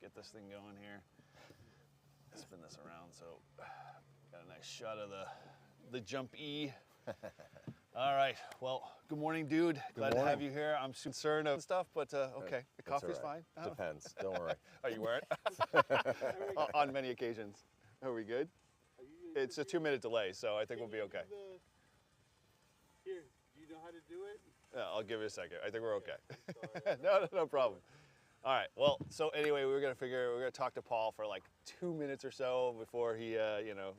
get this thing going here. Spin this around so got a nice shot of the jump E. All right, well, good morning, dude. Glad to have you here. I'm concerned of stuff, but okay, the coffee's fine. Depends, don't worry. Are you wearing on many occasions? Are we good? It's a 2-minute delay, so I think we'll be okay. Here, do you know how to do it? Yeah, I'll give it a second. I think we're okay. No problem. All right. Well, so anyway, we're gonna talk to Paul for like 2 minutes or so before he,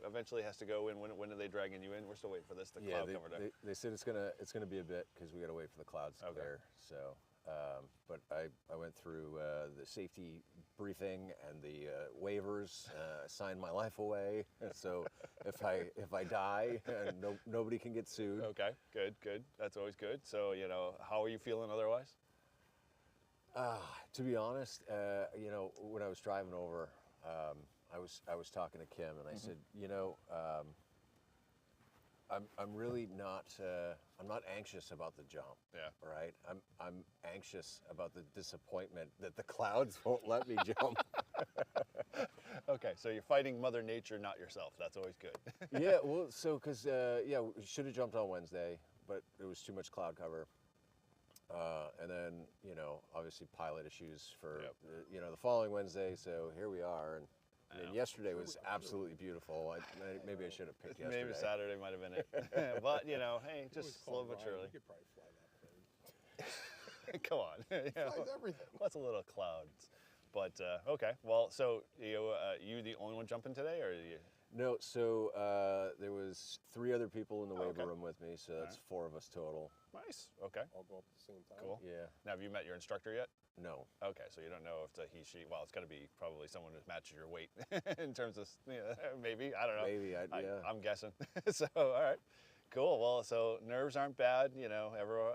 eventually has to go in. When are they dragging you in? We're still waiting for this. Cloud cover to. They said it's gonna be a bit because we got to wait for the clouds to clear. So, but I went through the safety briefing and the waivers, signed my life away. So if I die, nobody can get sued. Okay. Good. That's always good. So how are you feeling otherwise? To be honest, when I was driving over, I was talking to Kim and I said, I'm really not I'm not anxious about the jump. Yeah. Right. I'm anxious about the disappointment that the clouds won't let me jump. Okay, so you're fighting Mother Nature, not yourself. That's always good. Yeah. Well, so because we should have jumped on Wednesday, but it was too much cloud cover. And then, obviously pilot issues for, the following Wednesday. So here we are. And yesterday was absolutely beautiful. Maybe I should have picked yesterday. Maybe Saturday might have been it. But, hey, just slow but surely. You could probably fly that plane. Come on. Flies everything. What's a little clouds? But, okay. Well, so you the only one jumping today, or you? No, so there was 3 other people in the waiver room with me, so that's 4 of us total. Nice. Okay. All go up at the same time. Cool. Yeah. Now, have you met your instructor yet? No. Okay, so you don't know if it's a he, she. Well, it's got to be probably someone who matches your weight in terms of maybe. I don't know. Maybe. I'm guessing. So all right, cool. Well, so nerves aren't bad.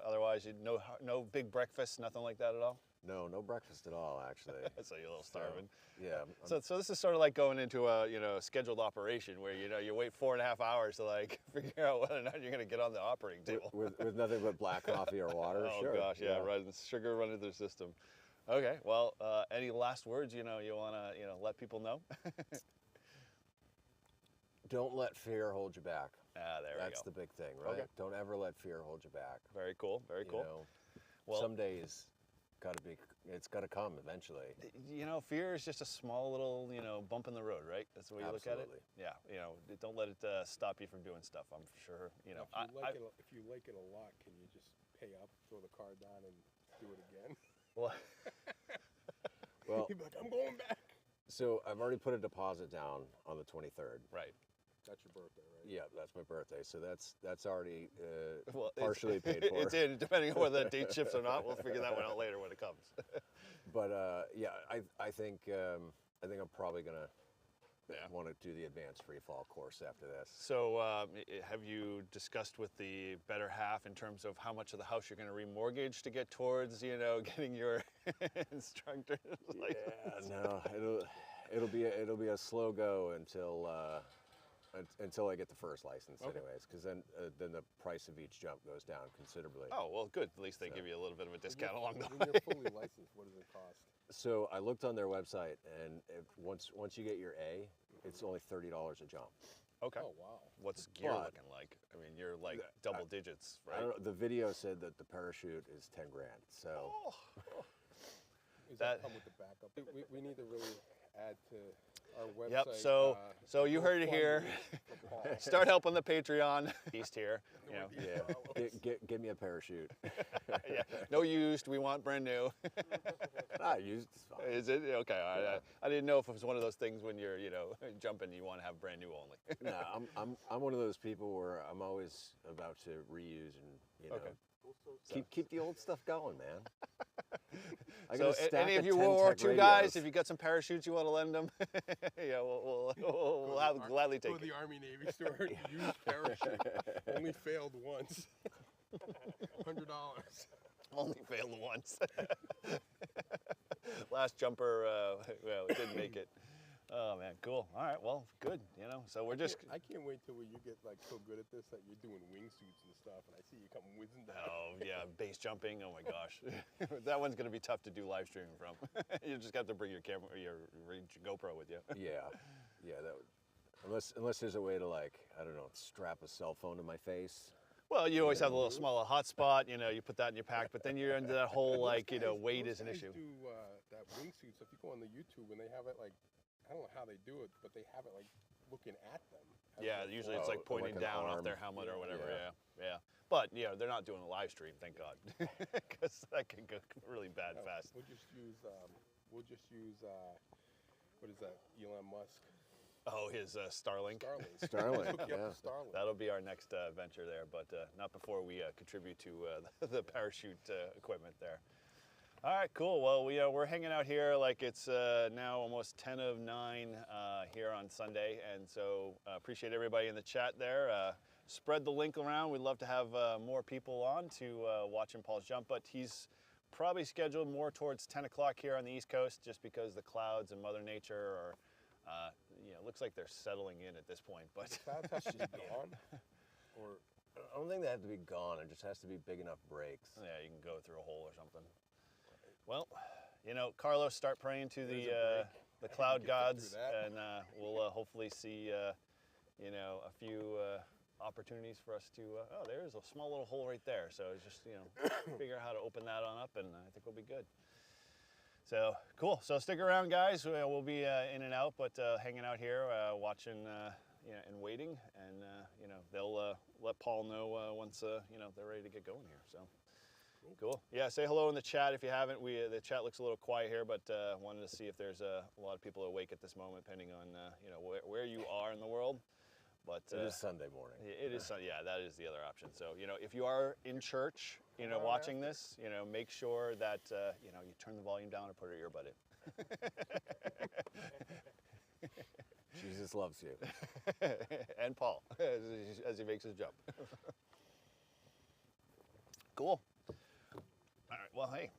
Otherwise, no big breakfast, nothing like that at all. No breakfast at all, actually. So you're a little starving. Yeah. So this is sort of like going into a scheduled operation where you wait 4.5 hours to like figure out whether or not you're going to get on the operating table with nothing but black coffee or water. Oh sure. Gosh, yeah, right. Sugar running through the system. Okay. Well, any last words you want to let people know? Don't let fear hold you back. There we go. That's the big thing, right? Okay. Don't ever let fear hold you back. Very cool. Very cool. Well, some days it's got to come eventually. Fear is just a small little, bump in the road, right? That's the way you look at it. Yeah. Don't let it stop you from doing stuff. I'm sure. If you like it a lot, can you just pay up, throw the card down, and do it again? Well, You'd be like, I'm going back. So I've already put a deposit down on the 23rd. Right. That's your birthday, right? Yeah, that's my birthday. So that's already partially paid for. It's in, depending on whether that date shifts or not. We'll figure that one out later when it comes. But I think I'm probably gonna want to do the advanced free fall course after this. So have you discussed with the better half in terms of how much of the house you're going to remortgage to get towards getting your instructor license? Yeah, no, it'll be a slow go until I get the first license, anyways, because then the price of each jump goes down considerably. Oh, well, good. At least they give you a little bit of a discount along the way. When you're fully licensed, what does it cost? So I looked on their website, and once you get your A, it's only $30 a jump. Okay. Oh, wow. What's gear looking like? I mean, you're like double digits, right? I don't know, the video said that the parachute is 10 grand. So. Does that come with the backup? We need to really add to our website. Yep. So you heard it here. Start helping the Patreon. East here. Yeah. Give me a parachute. Yeah. No used. We want brand new. Used is fine. Is it okay? I didn't know if it was one of those things when you're jumping, you want to have brand new only. No, I'm one of those people where I'm always about to reuse and keep the old stuff going, man. So any of you World War II guys, if you got some parachutes you want to lend them, we'll gladly take it. Go to the Army Navy store, use parachute. Only failed once. $100. Only failed once. Last jumper, well, it didn't make it. Oh man, cool. All right, well, good. You know, so we're just. I can't wait till you get like so good at this that you're doing wingsuits and stuff, and I see you come whizzing down. Oh yeah, base jumping. Oh my gosh, that one's gonna be tough to do live streaming from. You just have to bring your camera, your GoPro with you. Yeah, yeah. That would, unless there's a way to like, I don't know, strap a cell phone to my face. Well, you always have a little smaller hotspot. You know, you put that in your pack, but then you're into that whole like, you know, weight is an issue. Do that wingsuit. So if you go on the YouTube and they have it like, I don't know how they do it, but they have it like looking at them. Yeah, usually it's like pointing like down off their helmet or whatever. Yeah. But you know, they're not doing a live stream, thank God, because that can go really bad fast. We'll just use what is that? Elon Musk. Oh, his Starlink. Starlink, Hook you up yeah. to Starlink. That'll be our next venture there, but not before we contribute to the parachute equipment there. All right, cool. Well, we're hanging out here like it's now almost 10 of 9 here on Sunday, and so appreciate everybody in the chat there. Spread the link around. We'd love to have more people on to watching Paul's jump, but he's probably scheduled more towards 10 o'clock here on the East Coast, just because the clouds and Mother Nature are, looks like they're settling in at this point. But The clouds have to be gone, or I don't think they have to be gone. It just has to be big enough breaks. yeah, you can go through a hole or something. Well, you know, Carlos, start praying to the cloud gods, and we'll hopefully see, a few opportunities for us to. Oh, there's a small little hole right there. So it's just figure out how to open that on up, and I think we'll be good. So cool. So stick around, guys. We'll be in and out, but hanging out here, watching, and waiting, and they'll let Paul know once they're ready to get going here. So. Cool. Yeah, say hello in the chat if you haven't. The chat looks a little quiet here, but wanted to see if there's a lot of people awake at this moment, depending on where you are in the world. But It is Sunday morning. It is. Yeah, that is the other option. So if you are in church, watching this, make sure that you turn the volume down and put your earbud in. Jesus loves you. And Paul, as he makes his jump. Cool. All right, well, hey.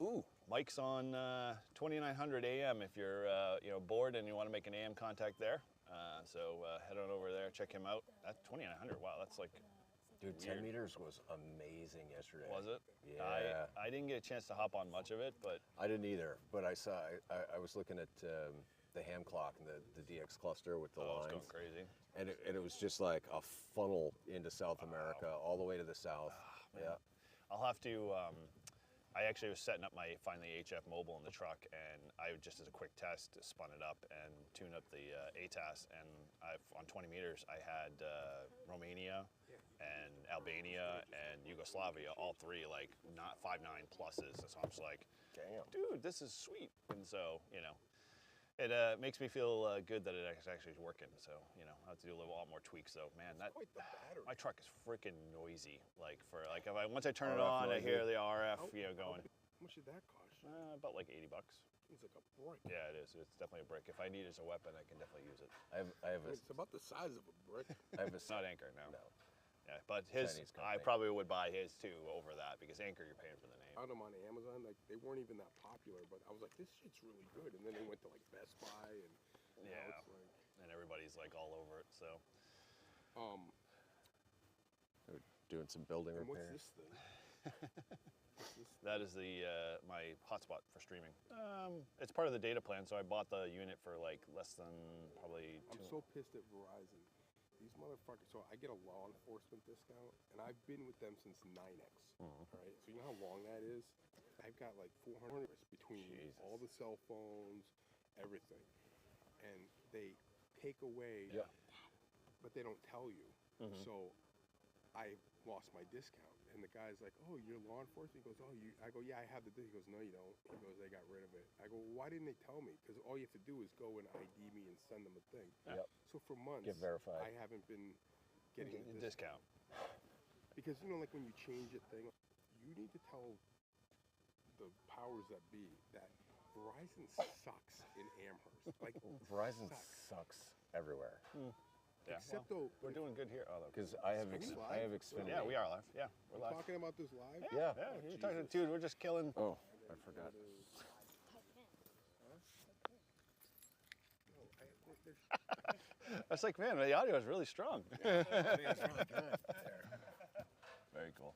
Ooh, Mike's on 2900 AM if you're bored and you want to make an AM contact there. So head on over there, check him out. That's 2900, wow, that's like Dude, weird. 10 meters was amazing yesterday. Was it? Yeah. I didn't get a chance to hop on much of it, but... I didn't either, but I was looking at the ham clock and the DX cluster with the lines. It's going crazy. And it was just like a funnel into South America, all the way to the south. Yeah. I'll have to, I actually was setting up my finally HF mobile in the truck, and I just as a quick test spun it up and tuned up the ATAS, and on 20 meters I had Romania and Albania and Yugoslavia, all three like not 5.9 pluses. So I'm just like, Damn. dude, this is sweet. And so it makes me feel good that it actually is working. So I have to do a lot more tweaks though. Man, quite the battery. my truck is freaking noisy. Like once I turn it on, I hear the RF going. How much did that cost? About like $80. It's like a brick. Yeah, it is. It's definitely a brick. If I need it as a weapon, I can definitely use it. It's about the size of a brick. It's not Anchor, no. No. Yeah, but his, Chinese I company. probably would buy his too over that because Anchor, you're paying for the name. Found them on Amazon. Like they weren't even that popular, but I was like, this shit's really good. And then they went to like Best Buy, and Yeah, now it's like, and everybody's like all over it. So They're doing some building and what's repairs. this thing? that is the my hotspot for streaming. It's part of the data plan, so I bought the unit for like less than probably. I'm so pissed at Verizon. These motherfuckers. So I get a law enforcement discount, and I've been with them since 9X. All right. So you know how long that is? I've got like 400 between all the cell phones, everything, and they take away. Yeah. But they don't tell you. So I lost my discount, and the guy's like, "Oh, you're law enforcement?" He goes, "Oh, you." I go, "Yeah, I have the." He goes, "No, you don't." He goes, "They got rid of it." I go, "Why didn't they tell me?" Because all you have to do is go and ID me and send them a thing. Yep. So for months, Get verified. I haven't been getting a this discount. because like when you change a thing, you need to tell the powers that be that Verizon sucks in Amherst. Like Verizon sucks. sucks everywhere. Yeah, Except well, though, we're doing good here. Oh, Because I have Are we I have live? Xfinity. yeah, we are live. Yeah, we're we're live. talking about this live. Yeah. Yeah, Oh, you're talking, Jesus. dude. We're just killing. Oh, I forgot. No, I was like, man, the audio is really strong. It's really good. Very cool.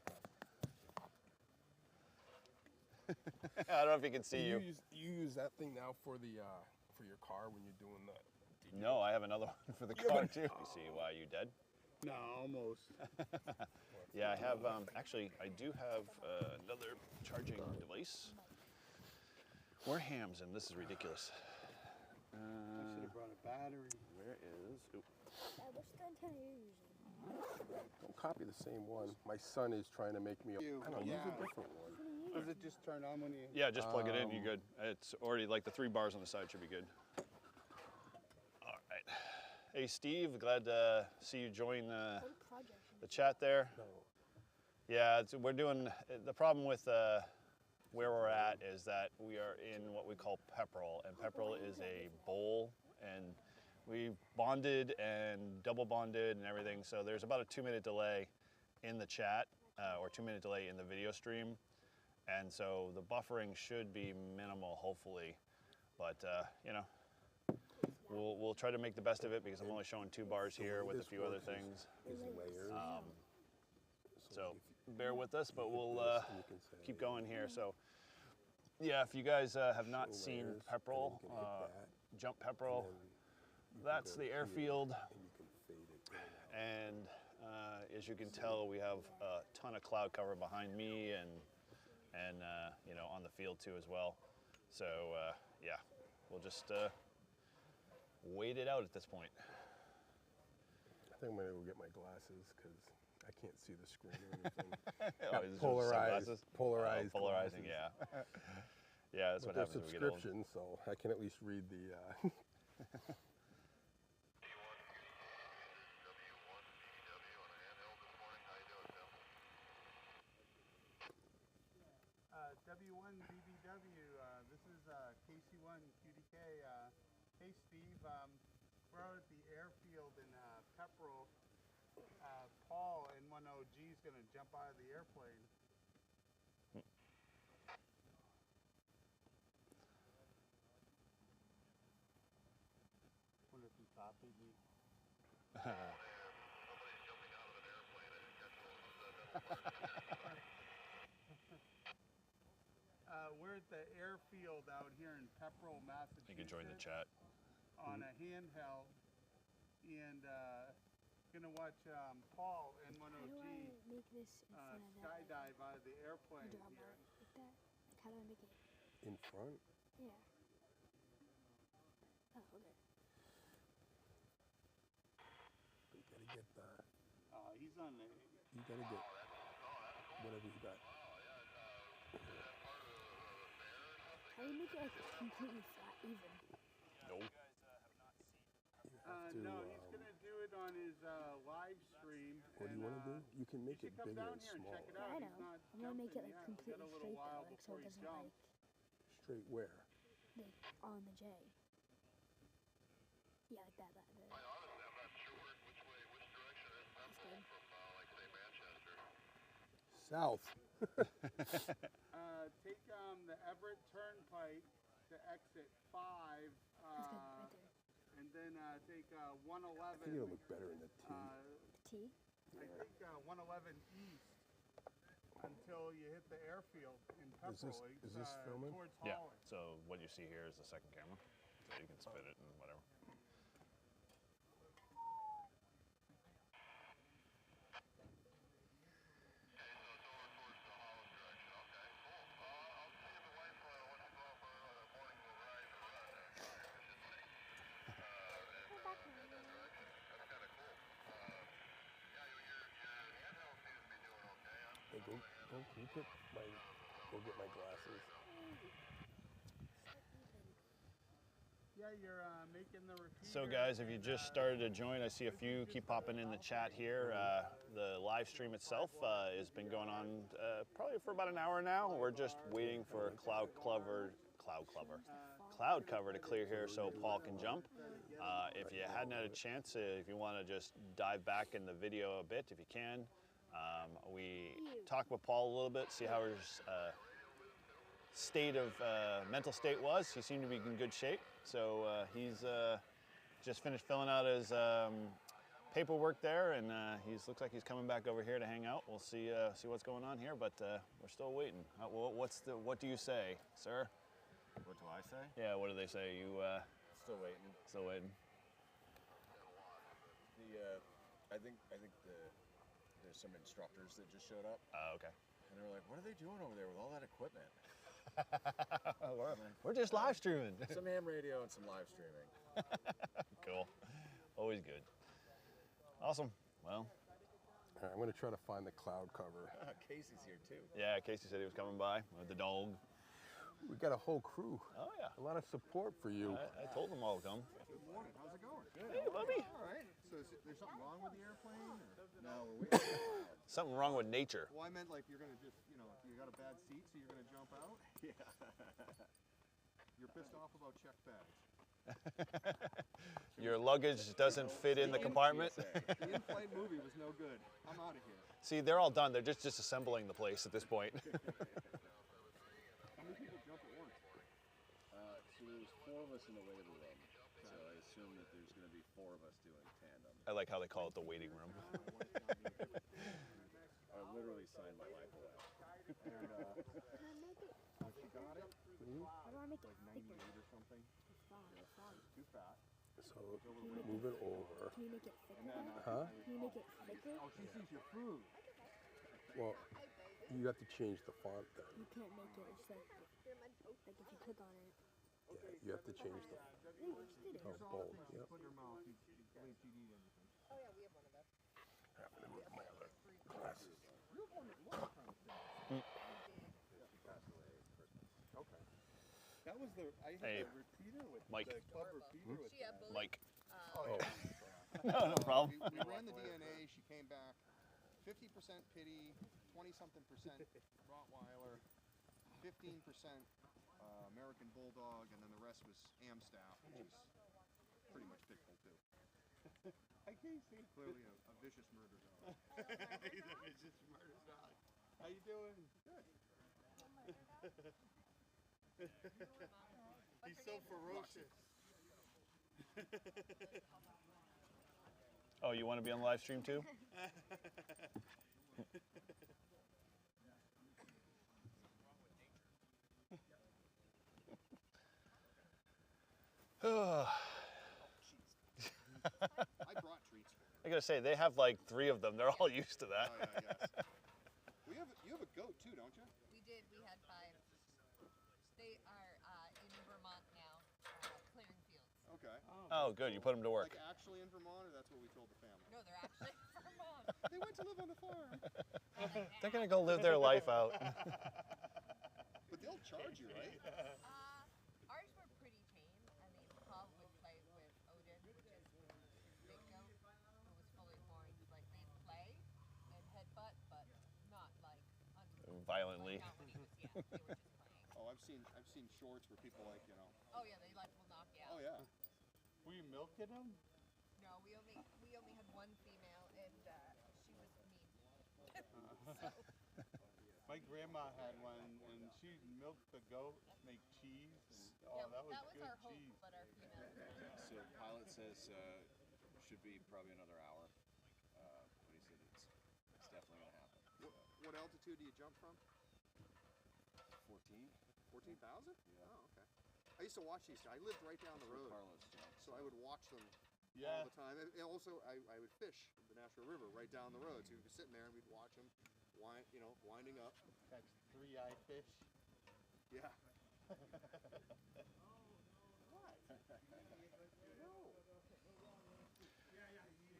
I don't know if you can see you. You use that thing now for the for your car when you're doing the. No, I have another one for the car too. You see why you dead? No, almost. Yeah, I have, actually, I do have another charging device. We're hams, and this is ridiculous. I should have brought a battery. Where is, oop. What's the antenna you're using? Don't copy the same one. My son is trying to make me. I don't know. Use a different one. Does it just turn on when you? Yeah, just plug it in, you're good. It's already, like the 3 bars on the side should be good. All right. Hey, Steve, glad to see you join the chat there. Yeah, we're doing, the problem with where we're at is that we are in what we call pepperel, and pepperel is a bowl, and we bonded and double bonded and everything, so there's about a 2-minute delay in the chat, or 2-minute delay in the video stream, and so the buffering should be minimal, hopefully, but you know, we'll try to make the best of it because I'm only showing 2 bars here with a few other things. So bear with us, but we'll keep going here. So yeah, if you guys have not seen pepperel, jump pepperel, that's the airfield. And as you can tell, we have a ton of cloud cover behind me and you know, on the field too as well. So yeah, we'll just wait it out at this point. I think I'm gonna go get my glasses because I can't see the screen or anything. Oh, is it polarized, sunglasses? polarized. Polarizing, glasses. yeah. Yeah, that's But what they're happens when we get old. subscription, so I can at least read the. W1 BBW, this is KC1 QDK. Hey Steve, we're out at the airfield in Pepperell. Paul, N1OG, is going to jump out of the airplane. Wonder if he copied me. We're at the airfield out here in Pepperell, Massachusetts. You can join the chat. On a handheld, and gonna watch Paul N1OG Make this in front of that, skydive out of the airplane like, here. like that. Like, how do I make it? In front? Yeah. Oh, okay. You gotta get the. He's on the. You gotta get whatever you got. How do you make it like completely flat, even? No. No, he's gonna do it on his live stream. What do you want to do? You can make it come bigger down and here and small. check it Yeah, out. I He's know. not I'm gonna make it jumping like yet. He's got completely a little straight while though, like so before it he doesn't jumps. Straight where? like on the J. Yeah, like that. That's good. South. Take the Everett Turnpike to exit 5. That's good, right there. And then take 111. I think it'll look better in the T. The T. I think 111 east until you hit the airfield in Pepperell. Is this filming? Towards Yeah, Holland. so what you see here is the second camera. So you can spin it and whatever. Hey, can you put go get my glasses? Yeah, you're making the repeater. So guys, if you just started to join, I see a few keep popping in the chat here. The live stream itself has been going on probably for about an hour now. We're just waiting for cloud cover to clear here so Paul can jump. If you hadn't had a chance, if you want to just dive back in the video a bit, if you can. We talked with Paul a little bit, see how his mental state was. He seemed to be in good shape, so he's just finished filling out his paperwork there, and looks like he's coming back over here to hang out. We'll see what's going on here, but we're still waiting. What do you say, sir? What do I say? Yeah, what do they say? You Still waiting. still waiting? I think there's some instructors that just showed up, Okay. and they were like, "What are they doing over there with all that equipment?" We're just live streaming. Some ham radio and some live streaming. Cool. Always good. Awesome. Well, All right, I'm going to try to find the cloud cover. Casey's here too. yeah, Casey said he was coming by with the dog. We got a whole crew. Oh, yeah. A lot of support for you. I told them all to come. Good morning. How's it going? Good. Hey, Bubby. All right. So there's something wrong with the airplane? Or? No, we're waiting. Something wrong with nature. Well, I meant like you're gonna just, you got a bad seat, so you're gonna jump out. Yeah. You're pissed off about checked bags. Your luggage doesn't fit in the compartment. The in-flight movie was no good. I'm out of here. See, they're all done. They're just disassembling the place at this point. How many people jump at once? So there's 4 of us in the waiting room. So I assume that there's going to be 4 of us doing tandem. I like how they call it the waiting room. I literally signed my life away. And, Can I make it? she got it, How do I make it like thicker? 98 or something. It's fine. It's fine. Too fat. So move it over. Can you make it thicker? Huh? Can you make it thicker? Oh, she sees your food. Well, you have to change the font then. You can't make it. It's like if you click on it. Yeah, you have to change the Yeah, you just did it. oh, bold. Yep. Put in her mouth. You believe she'd eat anything. Happen to go to my other glasses. Okay. That was I had Hey, the repeater with Mike. the club repeater with Mike. Oh, No problem. we ran the DNA. She came back 50% pity, 20-something% Rottweiler, 15% American Bulldog, and then the rest was Amstaff, which is pretty much pit bull too. Hi, Casey. Clearly a vicious murder dog. He's a vicious murder dog. How you doing? Good. He's so ferocious. Oh, you want to be on the live stream too? I brought treats for her. I gotta say, they have like 3 of them. They're all used to that. Oh, yeah, yes. You have a goat too, don't you? We did. We had 5. They are in Vermont now, clearing fields. Okay. Oh, good. You put them to work. Like actually in Vermont, or that's what we told the family? No, they're actually in Vermont. They went to live on the farm. They're gonna go live their life out. But they'll charge you, right? Ours were pretty tame. I mean, Paul would play with Odin, which is big goat, who was fully formed. Like they'd play and headbutt, but not like Violently. Like not when he was, they were just playing. Oh, I've seen shorts where people like, Oh yeah, they like will knock you out. Oh yeah. Were you milking him? No, we only had one female, and she was mean. My grandma had one, and she milked the goat to make cheese. And, Yeah, that was good our hope, cheese. but our female. So pilot says should be probably another hour. But he said it's definitely going to happen. What altitude do you jump from? 14? 14,000? Yeah. Oh, okay. I used to watch these. I lived right down the road, Carlos jumps. so I would watch them Yeah. all the time. And also, I would fish the Nashua River right down the road. So we'd be sitting there and we'd watch them, winding up. Catch 3-eye fish. Yeah.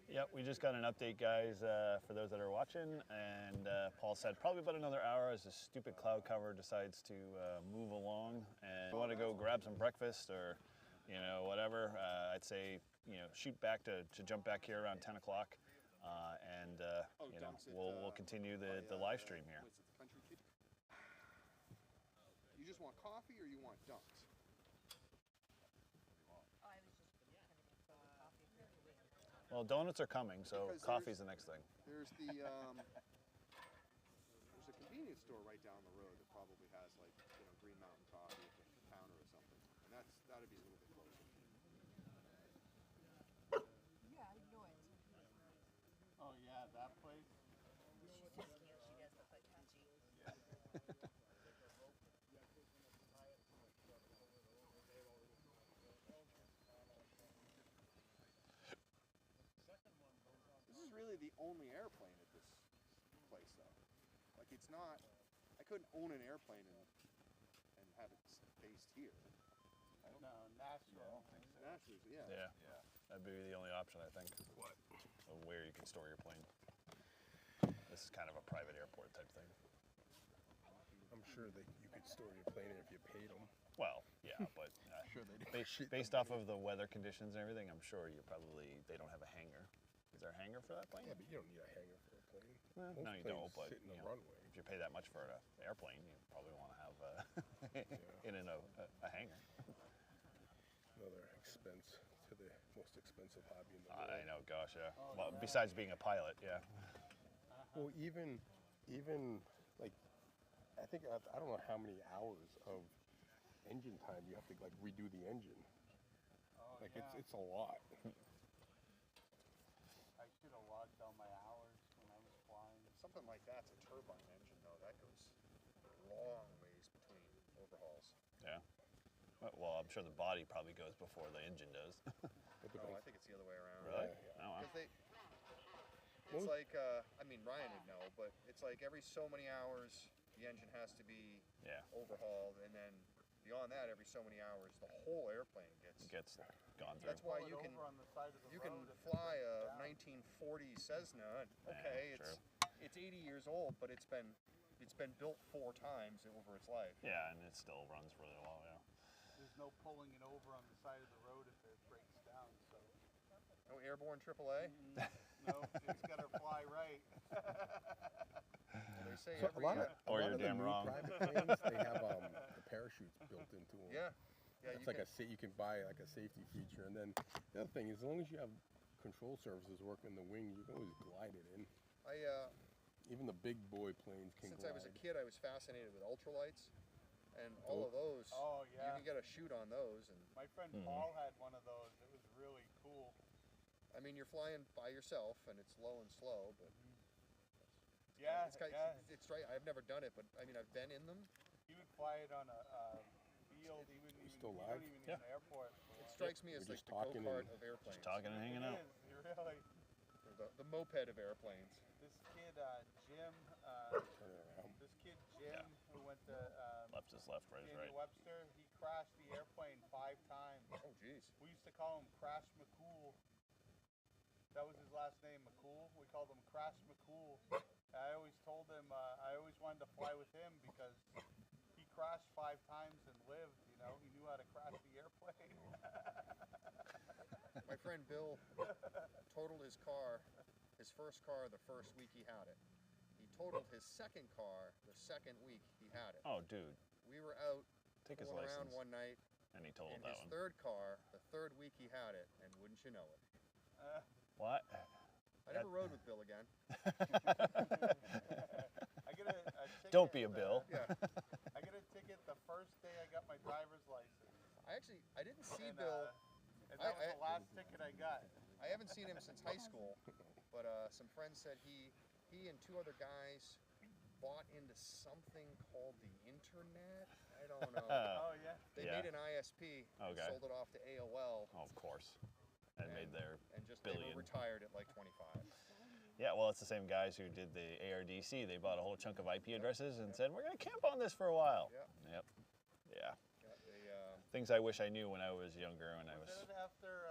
Yep, we just got an update, guys, for those that are watching. And Paul said probably about another hour as this stupid cloud cover decides to move along. And we want to go grab some breakfast or, whatever. I'd say, shoot back to jump back here around 10 o'clock. And, Dunks at, we'll continue the live stream here. What's it, the Country Kid? You just want coffee or you want dunks? Oh, I was just kind of coffee. Well, donuts are coming, so Because coffee's the next thing. There's the there's a convenience store right down the road that probably has like Green Mountain coffee at the counter or something, and that'd be a little bit closer. really the only airplane at this place, though. Like, it's not. I couldn't own an airplane and have it based here. No, Nashville. Nashville's, yeah. Yeah. That'd be the only option, I think. What? Of where you can store your plane. This is kind of a private airport type thing. I'm sure that you could store your plane if you paid them. Well, yeah, but Sure they do. based off of the weather conditions and everything, I'm sure they don't have a hangar. Is there a hangar for that plane? Yeah, but you don't need a hangar for a plane. Well, Most no, you planes don't. But sit in the you know, runway. if you pay that much for an airplane, you probably want to have a hangar. Another expense to the most expensive hobby in the world. I know, gosh, yeah. Well, besides being a pilot, yeah. Well, even like, I think I don't know how many hours of engine time you have to like redo the engine. Like it's a lot. I should have logged down my hours when I was flying. Something like that's a turbine engine, though. That goes long ways between overhauls. Yeah. Well, I'm sure the body probably goes before the engine does. No, I think it's the other way around. Really? Yeah. Oh, wow. Because it's like, I mean, Ryan would know, but it's like every so many hours the engine has to be Yeah. overhauled, and then beyond that, every so many hours the whole airplane It gets gone through. That's why Pull you it can over on the side of the you can road if it fly breaks a down. 1940 Cessna. And, okay, true. it's 80 years old, but it's been built 4 times over its life. Yeah, and it still runs really well, yeah. There's no pulling it over on the side of the road if it breaks down. So No airborne AAA. no, it's got to fly right. They say So every a lot year. Or of you're the damn new wrong. private planes, they have the parachutes built into them. Yeah, yeah. It's like you can buy like a safety feature, and then the other thing is, as long as you have control surfaces working the wing, you can always glide it in. Even the big boy planes can Since glide. I was a kid, I was fascinated with ultralights, and all of those. Oh, yeah. You can get a shoot on those, and My friend Paul had one of those. It was really cool. I mean, you're flying by yourself, and it's low and slow, but Yeah, it's right. I've never done it, but I mean, I've been in them. He would fly it on a field, even still you live? don't even Yeah. need an airport. It strikes me as We're like just the talking go-kart and- of airplanes. Just talking and hanging out. It is, really. Or the moped of airplanes. This kid, Jim, Turn it around. this kid Jim, who went to Left is left, right is Danny right. Webster, he crashed the airplane 5 times. Oh, jeez. We used to call him Crash McCool. That was his last name, McCool. We called him Crash McCool. I always told him, I always wanted to fly with him because he crashed 5 times and lived, you know. He knew how to crash the airplane. My friend Bill totaled his car, his first car, the first week he had it. He totaled his second car the second week he had it. Oh, dude. We were out Take his fooling around license. one night And he in totaled that his one. third car, the third week he had it, and wouldn't you know it. What? I never rode with Bill again. I get a ticket, Don't be a Bill. Yeah. I get a ticket the first day I got my driver's license. I didn't see And, Bill. and that was the last ticket I got. I haven't seen him since high school, but some friends said he and 2 other guys bought into something called the internet. I don't know. Oh, yeah. They Yeah. made an ISP, Okay. sold it off to AOL, Oh, of course. And made their and just they billion. were retired at like 25. Yeah, well, it's the same guys who did the ARDC. They bought a whole chunk of IP addresses and said, we're going to camp on this for a while. Yeah. Yep. Yeah. Yeah, they, Things I wish I knew when I was younger. When I was. Was that after,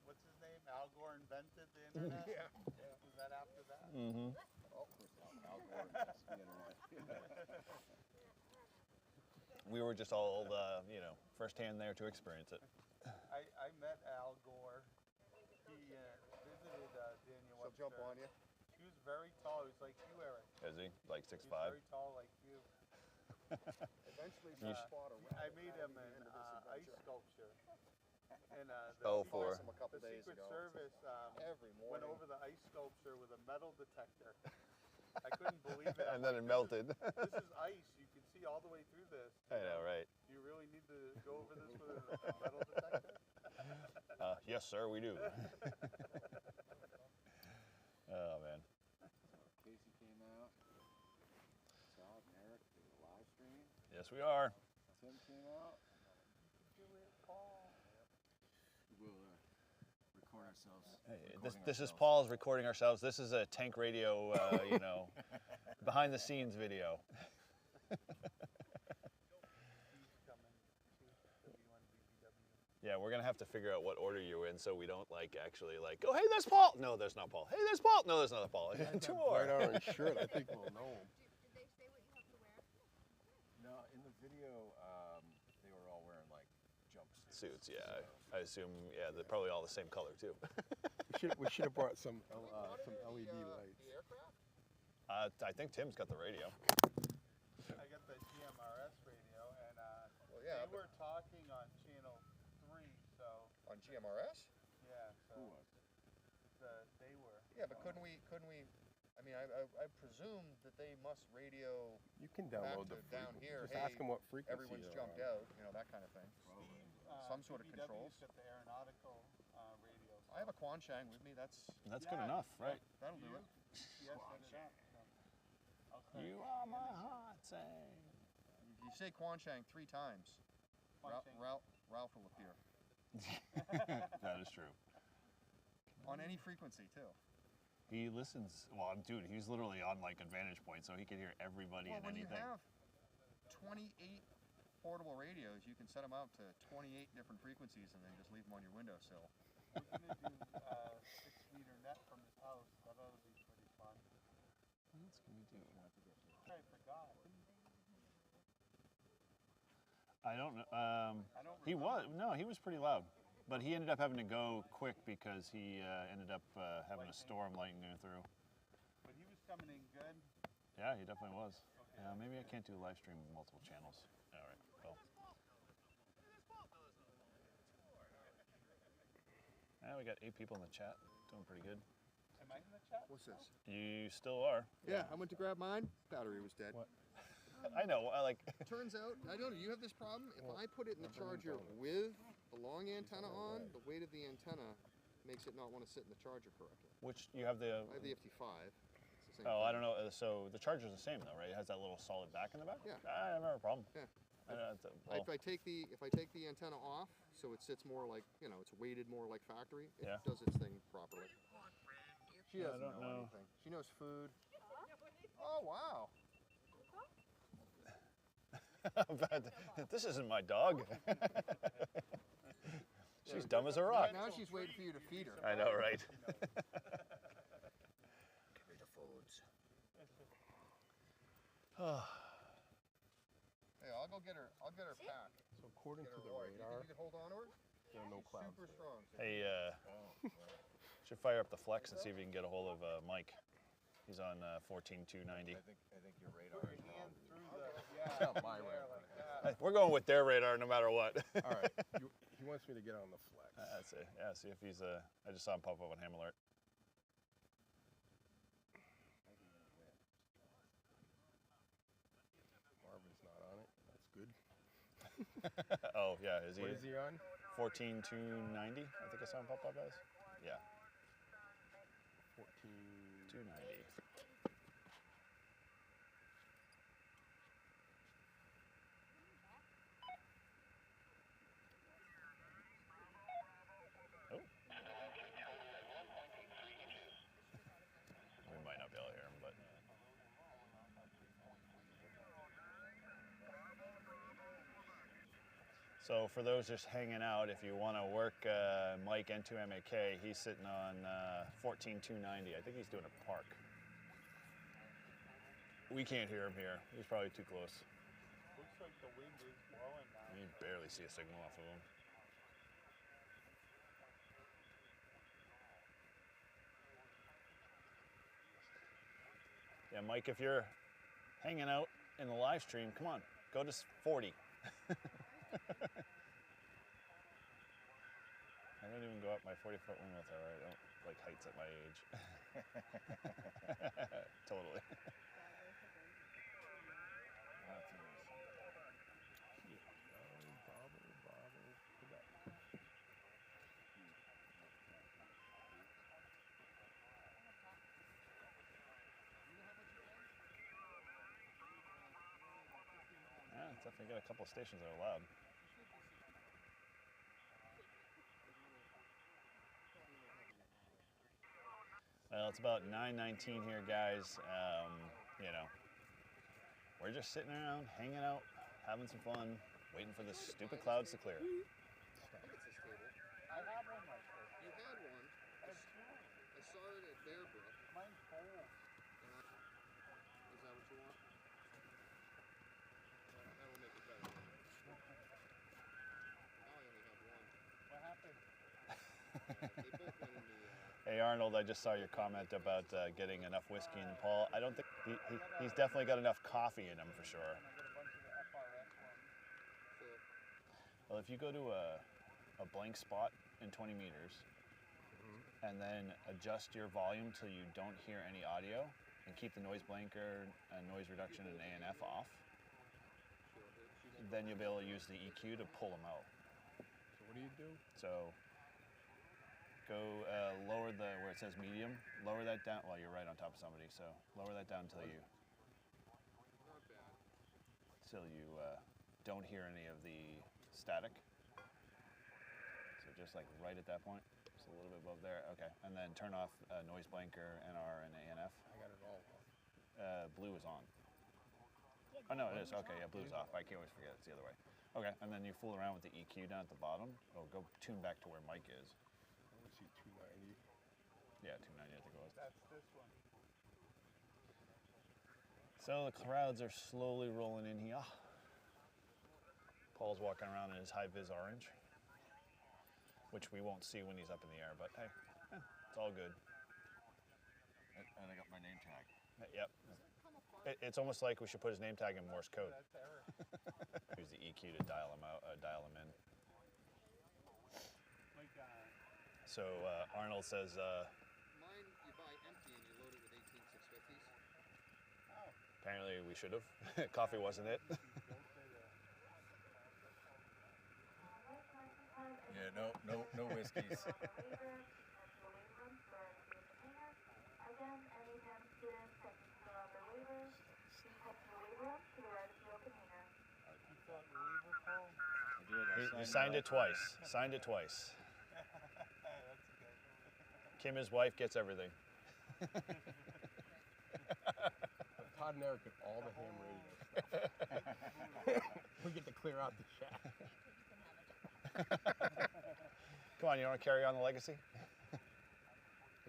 what's his name? Al Gore invented the internet? yeah. Was that after that? Mm-hmm. We were just all, firsthand there to experience it. I met Al Gore. He visited Daniel She'll Webster. jump on you. He was very tall. He was like you, Eric. Is he? Like He was 6'5"? very tall like you. Eventually, You some spot a I rabbit made at him the an end of this ice adventure. sculpture. And Oh, We for- saw some a couple the days Secret ago. Service Every went morning. over the ice sculpture with a metal detector. I couldn't believe it. And then it melted. This is ice. You can see all the way through this. I know, right? Do you really need to go over this with a metal detector? Yes, sir, we do. Oh, man. Casey came out. Todd and Eric did a live stream. Yes, we are. Tim came out. Do it, Paul. We'll record ourselves. This is Paul's recording ourselves. This is a tank radio, you know, behind the scenes video. Yeah, we're gonna have to figure out what order you're in so we don't like actually like, oh hey, there's Paul. No, there's not Paul. Hey, there's Paul. No, there's not Paul. Two more. Right orange shirt. I think we'll know him. Did they say what you have to wear? No, in the video, they were all wearing like jumpsuits. Suits, yeah. I assume, yeah, they're probably all the same color too. We should have brought some LED lights. The aircraft? I think Tim's got the radio. I got the GMRS radio, and Well, yeah, they were talking on channel 3, so on GMRS? yeah, so Who was? they were. Yeah, but couldn't we? I mean, I presume that they must radio You can back download to the down frequency. here. Just Hey, ask them what frequency everyone's they're jumped on. out, you know, that kind of thing. Some sort of BBW's controls. got the aeronautical radio. I have a Quanshang with me. That's That's good enough, right? that'll do it. Yes, that is. Okay. You are my heart, say. If you say Quanshang 3 times, Quanshang. Ralph will appear That is true. on any frequency too. He listens. Well, dude, he's literally on like a vantage point, so he can hear everybody Well, and when you anything. have 28 portable radios, you can set them out to 28 different frequencies and then just leave them on your windowsill. We're gonna do 6-meter net from his house. That ought to be pretty fun. What else can we do? I forgot. I don't know. I don't He was remember. he was pretty loud, but he ended up having to go quick because he ended up having a storm lightning through. But he was coming in good. Yeah, he definitely was. Okay. Yeah, maybe I can't do live stream with multiple channels. All right, well. Yeah, we got 8 people in the chat. Doing pretty good. Am I in the chat? What's this? You still are. Yeah, I went to grab mine. Battery was dead. What? I know. I like. Turns out, I don't know. You have this problem. If I put it in the charger with the long antenna on, the weight of the antenna makes it not want to sit in the charger correctly. Which you have the. I have the FT5. It's the same Oh, I thing. don't know. So the charger's the same though, right? It has that little solid back in the back. Yeah. I never have a problem. Yeah. Well, If I take the antenna off, so it sits more like, you know, it's weighted more like factory, it Yeah. does its thing properly. She Yeah, I doesn't don't know. anything. She knows food. Oh wow. this isn't my dog. She's dumb as a rock. Now she's waiting for you to feed her. I know, right? Give me the foods. Hey, I'll go get her. I'll get her pack. So according Get to her the water. You radar, think you could hold on to her? there are no clouds. Super strong. Hey, should fire up the flex and see if we can get a hold of Mike. He's on 14290. I think your radar is wrong. Through Not my radar. like that. We're going with their radar no matter what. All right. He wants me to get on the flex. That's it. Yeah, see if he's. I just saw him pop up on Ham Alert. Marvin's not on it. That's good. Oh yeah, is he? What is he on? 14290. I think I saw him pop up as. Yeah, 14. 290. Oh. We might not be able to hear him, but. So for those just hanging out, if you want to work Mike N2MAK, he's sitting on 14290. I think he's doing a park. We can't hear him here. He's probably too close. Looks like the wind is blowing now. You barely see a signal off of him. Yeah, Mike, if you're hanging out in the live stream, come on, go to 40. I don't even go up my 40-foot wing with her. I don't like heights at my age. Totally. Yeah, it's definitely got a couple of stations that are loud. Well, it's about 9:19 here, guys. You know, we're just sitting around, hanging out, having some fun, waiting for the stupid clouds to clear. I think it's this table. I have one like this. You had one. I have two. I saw it at Bear Brook. Mine's bold. Is that what you want? That will make it better. Now I only have one. What happened? They both went in the. Hey Arnold, I just saw your comment about getting enough whiskey in Paul. I don't think he's definitely got enough coffee in him for sure. And I got a bunch of the FRS ones. Well, if you go to a blank spot in 20 meters and then adjust your volume till you don't hear any audio and keep the noise blanker and noise reduction and ANF off, then you'll be able to use the EQ to pull them out. So what do you do? So go lower where it says medium, lower that down. Well, you're right on top of somebody, so lower that down until you Not bad. don't hear any of the static. So just like right at that point, just a little bit above there. Okay, and then turn off noise blanker, NR, and ANF. I got it all off. Blue is on. Oh no, it is. Okay, yeah, blue's off. I can't always forget it's the other way. Okay, and then you fool around with the EQ down at the bottom. Oh, go tune back to where Mike is. I want to see 290. Yeah, 290 I think it was. That's this one. So the crowds are slowly rolling in here. Paul's walking around in his high-vis orange, which we won't see when he's up in the air, but hey, it's all good. And I got my name tag. Yep. It's almost like we should put his name tag in Morse code. That's Eric. Use the EQ to dial him out, dial him in. Like, So Arnold says, Mine, you buy empty and you load it with 18 650s. apparently we should have. Coffee wasn't it. Yeah, no whiskeys. you thought the waiver, Paul? He signed it twice. Signed it twice. That's good. Kim, his wife, gets everything. Todd and Eric get all the ham radio stuff. We get to clear out the shack. Come on, you want to carry on the legacy? It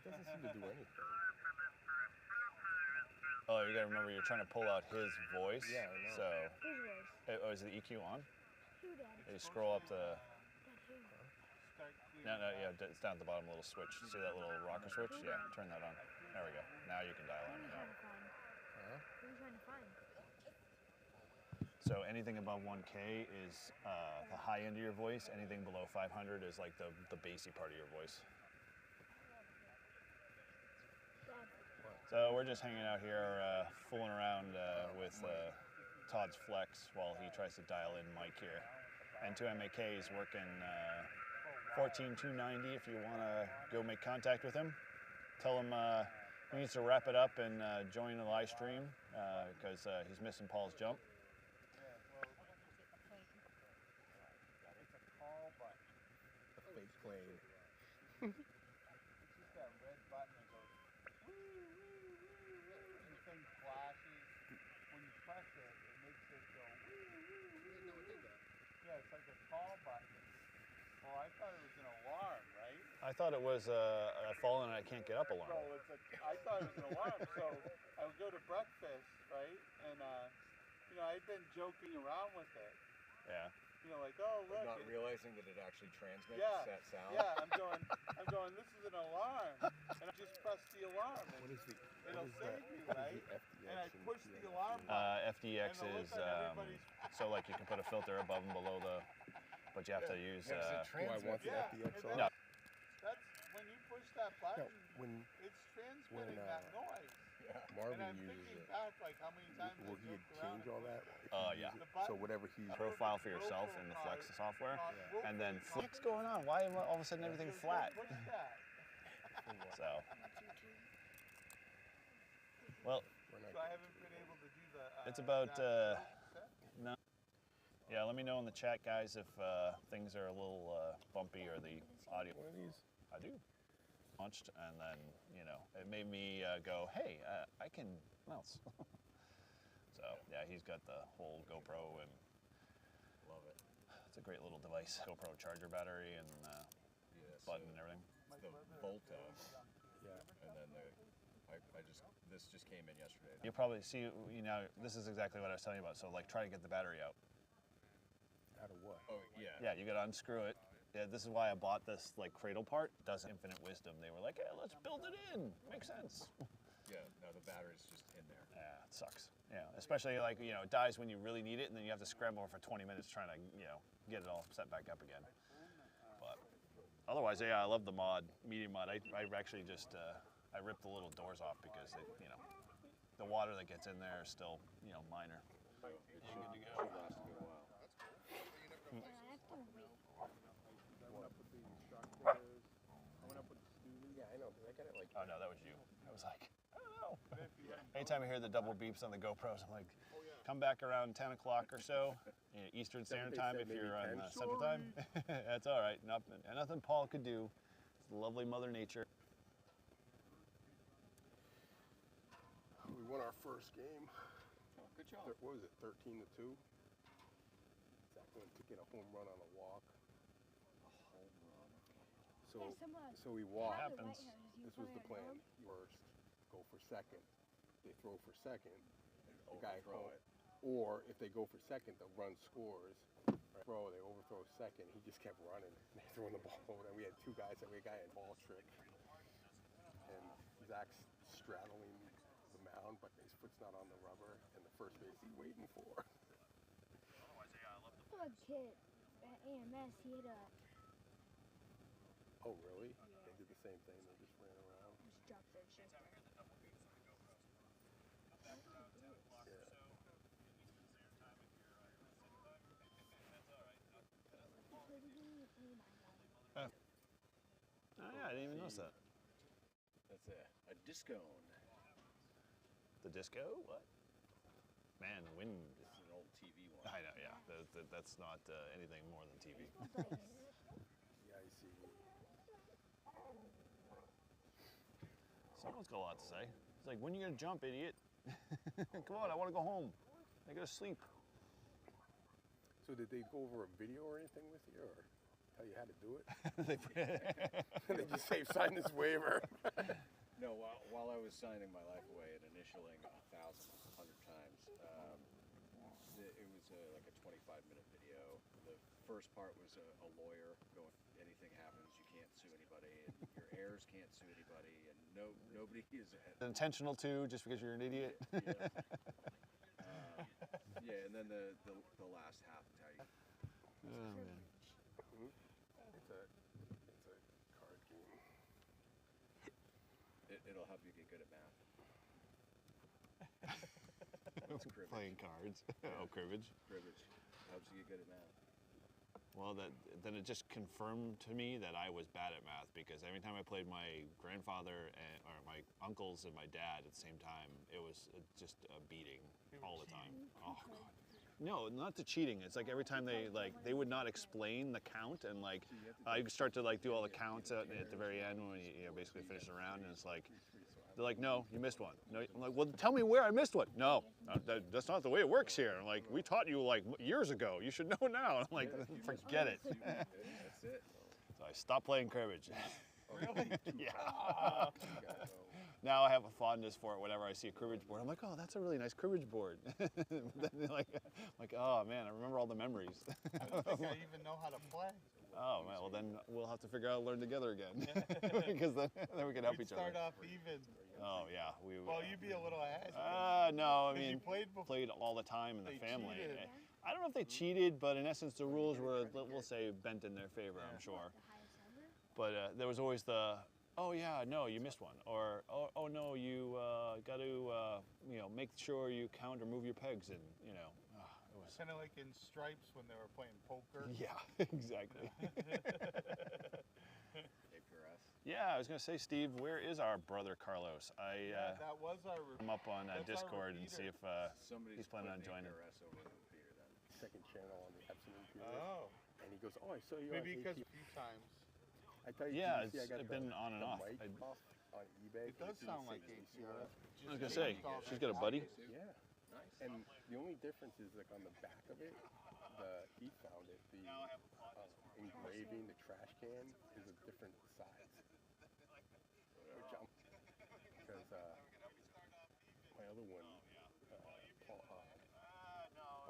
doesn't seem to do anything. Oh, you gotta remember you're trying to pull out his voice. Yeah, I know. So, His voice. oh, is the EQ on? Who, Daddy? You scroll up the. That him. Start clearing No, yeah, it's down at the bottom, a little switch. See that little rocker switch? Yeah, turn that on. There we go. Now you can dial Who are in. you Yeah. trying to find? Huh? Who are you trying to find? So anything above 1K is the high end of your voice. Anything below 500 is like the bassy part of your voice. Dad. So we're just hanging out here, fooling around with Todd's Flex while he tries to dial in Mike here. N2MAK is working 14290 if you want to go make contact with him. Tell him he needs to wrap it up and join the live stream because he's missing Paul's jump. It's a call button. Fake plane. It's just that red button that goes woo, woo, woo, woo. And the thing flashes. When you press it, it makes it go woo, woo, woo. I didn't know it did that. Yeah, it's like a call button. Well, I thought it was an alarm, right? I thought it was a fallen and I can't get up alarm. So I thought it was an alarm. So I would go to breakfast, right? And I'd been joking around with it. Yeah. Like, oh look. Not realizing that it actually transmits Yeah, that sound. yeah. I'm going. This is an alarm, and I just press the alarm. And What is the? it'll what is save that? me, What is right? the FDX And I and push the PX? alarm button. FDX And the look is on everybody's- so like you can put a filter above and below the, but you have to use. Yeah, 'cause it Do I want the Yeah, FDX and on? No. That's when you push that button. No, when It's transmitting when, that noise. Marvin And I'm uses thinking it, back, like how many times will I he joked around change all and that? pushed if he yeah. uses The it? So button. whatever he. Profile for yourself in the Flex software, and then what's going on? Why am I all of a sudden everything flat? Push that. So, well, We're So not I haven't been able to do the. it's about that set. no. Yeah, let me know in the chat, guys, if things are a little bumpy or the audio. one of these. I do. launched, and then, you know, it made me go, hey, I can mouse. So yeah, he's got the whole GoPro, and Love it. it's a great little device. GoPro charger battery and button and everything. It's the Volta. Yeah. And then this just came in yesterday. You'll probably see, you know, this is exactly what I was telling you about. So like, try to get the battery out. Out of what? Oh, yeah. Yeah, you gotta unscrew it. Yeah, this is why I bought this like cradle part. Does infinite wisdom. They were like, hey, let's build it in. Makes sense. Yeah, no, the battery's just in there. Yeah, it sucks. Yeah, especially like, you know, it dies when you really need it, and then you have to scramble for 20 minutes trying to, you know, get it all set back up again. But otherwise, yeah, I love the mod, medium mod. I actually just, I ripped the little doors off because, it, you know, the water that gets in there is still, you know, minor. It should last a good while. And I have to wait. I went up with the instructors. I went up with the students. Yeah, I know, because I got it like. Oh no, that was you. I was like, I don't know. Anytime I hear the double beeps on the GoPros, I'm like, come back around 10 o'clock or so, you know, Eastern Standard Time if you're on Central Time. That's all right. Nothing Paul could do. It's lovely Mother Nature. We won our first game. Oh, good job. What was it, 13-2? Zach went to get a home run on a walk. A home run. So we walked. happens. This was the plan. First, go for second. They throw for second. The guy Overthrow home. it. Or if they go for second, the run scores. Throw, they overthrow second. He just kept running. They throwing the ball over there. We had two guys. We had a guy in ball trick, and Zach's straddling the mound, but his foot's not on the rubber, and the first base he's waiting for. A kid at AMS, he had a Oh, really? They did the same thing. They just ran around. just dropped their shit. Oh yeah, I didn't even notice that. That's a discone. The disco? What? Man, wind. This is an old TV one. I know, yeah. That's not anything more than TV. Yeah, I see. Someone's got a lot to say. It's like, when are you gonna jump, idiot? Come on, I want to go home. I gotta sleep. So did they go over a video or anything with you, or tell you how to do it? They just say sign this waiver. No, while I was signing my life away and initialing 1,100 times, it was like a 25-minute video. The first part was a lawyer going, anything happens, you can't sue anybody, and your heirs can't sue anybody, and nobody is Intentional too, just because you're an idiot. Yeah, and then the last half is how you. Oh, man. It's a card game. It'll help you get good at math. It's cribbage. Playing cards. Oh, cribbage. Cribbage helps you get good at math. Well, then it just confirmed to me that I was bad at math, because every time I played my grandfather or my uncles and my dad at the same time, it was just a beating all the time. Oh God. No, not the cheating. It's like every time they would not explain the count, and like I start to like do all the counts at the very end when you basically finish the round, and it's like they're like, no, you missed one. No, I'm like, well, tell me where I missed one. No, that's not the way it works here. I'm like, we taught you like years ago. You should know now. I'm like, forget it. That's it. So I stopped playing cribbage. Really? Yeah. Now I have a fondness for it. Whenever I see a cribbage board, I'm like, oh, that's a really nice cribbage board. Then like, oh man, I remember all the memories. I don't think I even know how to play. Oh man, well then we'll have to figure out learn together again, because then we can help We'd each other. start off even. Oh yeah, we. Well, you'd be a little ahead. No, I 'Cause you mean, played before. played all the time in the They family. cheated. I don't know if they cheated, but in essence, the rules were, we'll say, bent in their favor. I'm sure. The highest ever? But there was always the, oh yeah, no, you missed one, or oh no, you got to make sure you count or move your pegs, and it was. Kind of like in Stripes when they were playing poker. Yeah, exactly. Yeah, I was gonna say, Steve, where is our brother Carlos? Yeah, that was our. I'm up on that's our Discord and see repeater. if he's planning on joining. Second channel on the Epson computer. Oh. And he goes, oh, I saw you Maybe on because AT. a few times. I tell you, Yeah, did you see I it's got been on and the off. mic I on eBay. It does sound like ACR. was gonna say, she's got a buddy. Yeah. And the only difference is like on the back of it, he found it. The engraving, the trash can is a different size. Which I'm because my other one, Paul,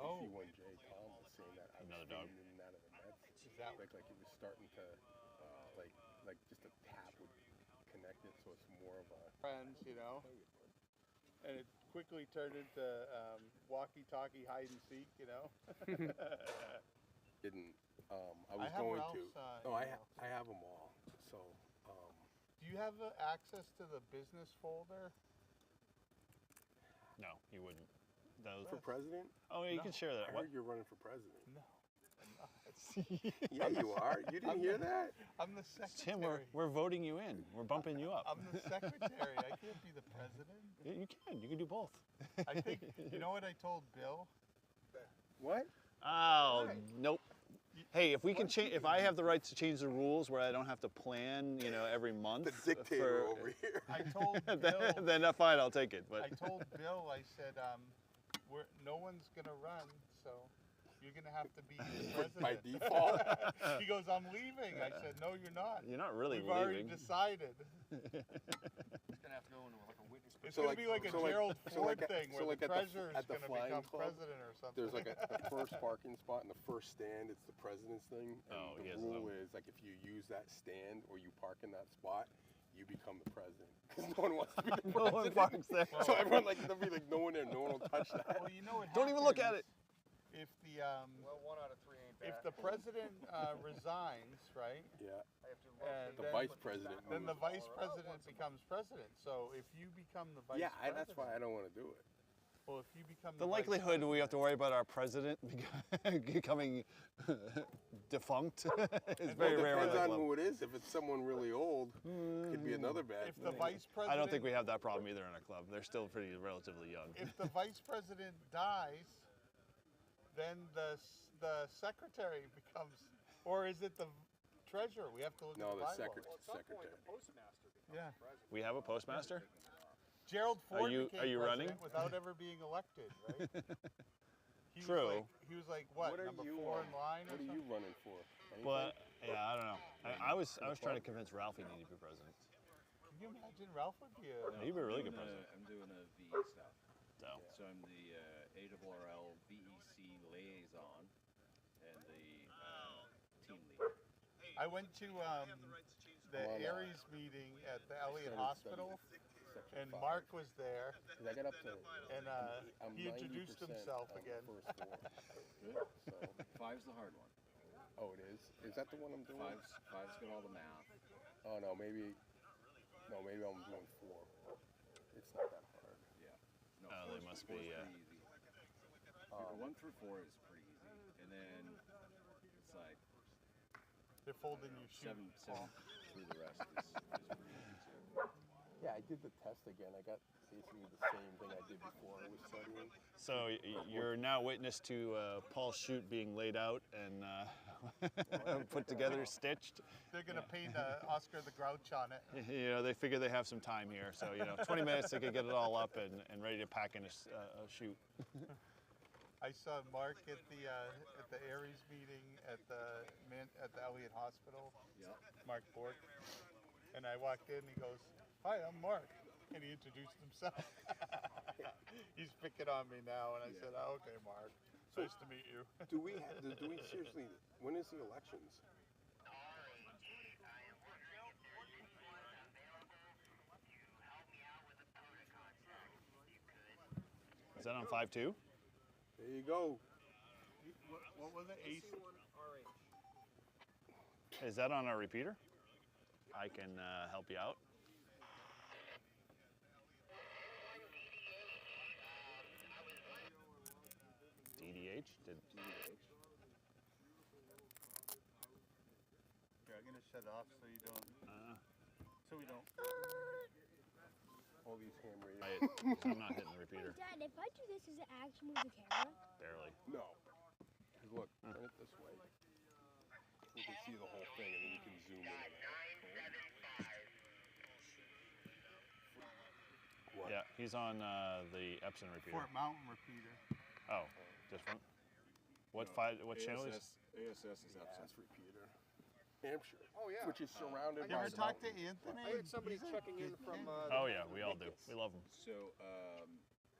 C1J Tom was saying that I was Another dog. fading in and out of the nets. Is that Like it was starting to like just a tap would connect it, so it's more of a friends, you know? And it quickly turned into walkie-talkie hide and seek, you know? didn't. I was have going Ralph's, to. No, I have them all. So. Do you have access to the business folder? No, you wouldn't. Those. For president? Oh, yeah, you can share I that. What? heard you're running for president. No, I'm not. Yeah, you are. You didn't hear that? I'm the secretary. Tim, we're voting you in. We're bumping you up. I'm the secretary. I can't be the president. You can. You can do both. I think, you know what I told Bill? What? Oh, nope. Hey, if we can change, if I have the right to change the rules where I don't have to plan, you know, every month. The dictator over here. I told Bill. then fine, I'll take it. But I told Bill, I said, no one's going to run, so you're going to have to be the president. By default. He goes, I'm leaving. I said, no, you're not. you're not really We've already leaving. decided. It's gonna have to go into like a witness. It's going to be like a Gerald Ford thing where the treasurer is at the going to flying become club, president or something. There's like the first parking spot and the first stand, it's the president's thing. And Oh, the he has rule them. is like if you use that stand or you park in that spot, you become the president. Because no one wants to be the No one president. parks there. So everyone there'll be like no one there, no one will touch that. Well, you know what Don't even look at it. If the Well, 1 out of 3 ain't bad. if the president resigns, right? Yeah. I have to And The then, vice president. then the moves. vice president becomes president. So if you become the vice Yeah, president, that's why I don't want to do it. Well, if you become The vice likelihood we have to worry about our president becoming defunct is very Well, rare. depends at that on club. who it is. If it's someone really old, it could be another bad if the thing. vice president, I don't think we have that problem either in our club. They're still pretty relatively young. if the vice president dies, then the secretary becomes, or is it the treasurer? We have to look No, at the the bylaws. secretary. the postmaster becomes Yeah. president. We have a postmaster? Gerald Ford you- became are you running? president without ever being elected, right? True. He was like what, What are number you 4 in line or What are something? you running for? Anything? But yeah, I don't know. I was trying to convince Ralphie needed to be president. Can you imagine Ralph would be He'd be a really good president. I'm doing a VE stuff. So So I'm the ARRL VEC liaison and the team leader. I went to the Come on, Aries meeting at the Elliott Started Hospital, Section and 5. Mark was there, 'Cause I got up to. and I'm he introduced 90% himself on the again. First floor. So, 5's the hard one. oh, it is. Is that the one I'm doing? 5's got all the math. Oh no, maybe. No, maybe I'm doing 4. It's not that hard. Yeah. No, Oh, they four's- must four's be, pretty easy. 1 through 4 is pretty easy, and then it's like They're folding your shoe. 7 through the rest is pretty easy too. Yeah, I did the test again. I got basically the same thing I did before I was studying. So you're now witness to Paul's chute being laid out and put together, stitched. They're gonna paint Oscar the Grouch on it. You know, they figure they have some time here, so 20 minutes they could get it all up and ready to pack in a chute. I saw Mark at the Aries meeting at the Elliott Hospital. Yeah. Mark Bork, and I walked in. He goes, "Hi, I'm Mark," and he introduced himself. He's picking on me now, and I said, "Oh, okay, Mark. Nice to meet you." Do we seriously? When is the elections? Is that on 5.2? There you go. What was it? Ace. Is that on our repeater? I can help you out. DDH? Here, I'm gonna shut off so you don't. So we don't. All these ham radios. I'm not hitting the repeater. Dad, if I do this, does it actually move the camera? Barely. No. 'Cause look, turn it this way. we can see the whole thing, and then you can zoom in on it. What? Yeah, he's on the Epson repeater. Fort Mountain repeater. Oh, different. What channel is? ASS is That's repeater. Hampshire. Oh yeah. Which is surrounded You by ever the talk to mountains. Anthony? I heard somebody He's a checking in good from. kid. Oh yeah, we all do. We love them. So,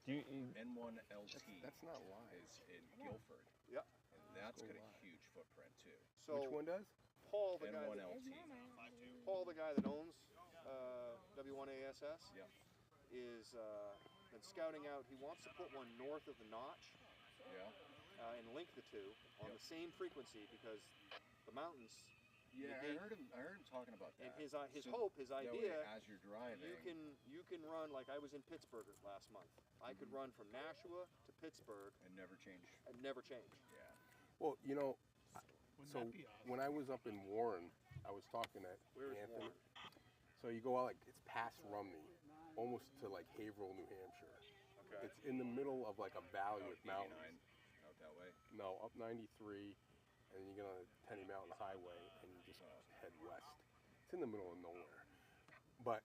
Do you? N1LT That's not live. is in Guilford. Yep. And that's Go got a live. huge footprint too. So Which one does? Paul, the guy, N1LT. that owns W1ASS, Yep. is been scouting out. He wants to put one north of the notch Yeah. and link the two on Yep. the same frequency because the mountains. Yeah, the I heard him talking about And that. his So hope, his that way, idea. as you're driving, You can run like I was in Pittsburgh last month. I could run from Nashua to Pittsburgh and never change. and never change. Yeah. Well, you know, Wouldn't so that be awesome? when I was up in Warren, I was talking to Where's Anthony. Warren? So you go out like it's past Rumney, almost to like Haverhill, New Hampshire. Okay. It's in the middle of like a valley with 89 mountains. out that way. No, up 93, and you get on the Tenny Mountain Highway, and you just head west. It's in the middle of nowhere. But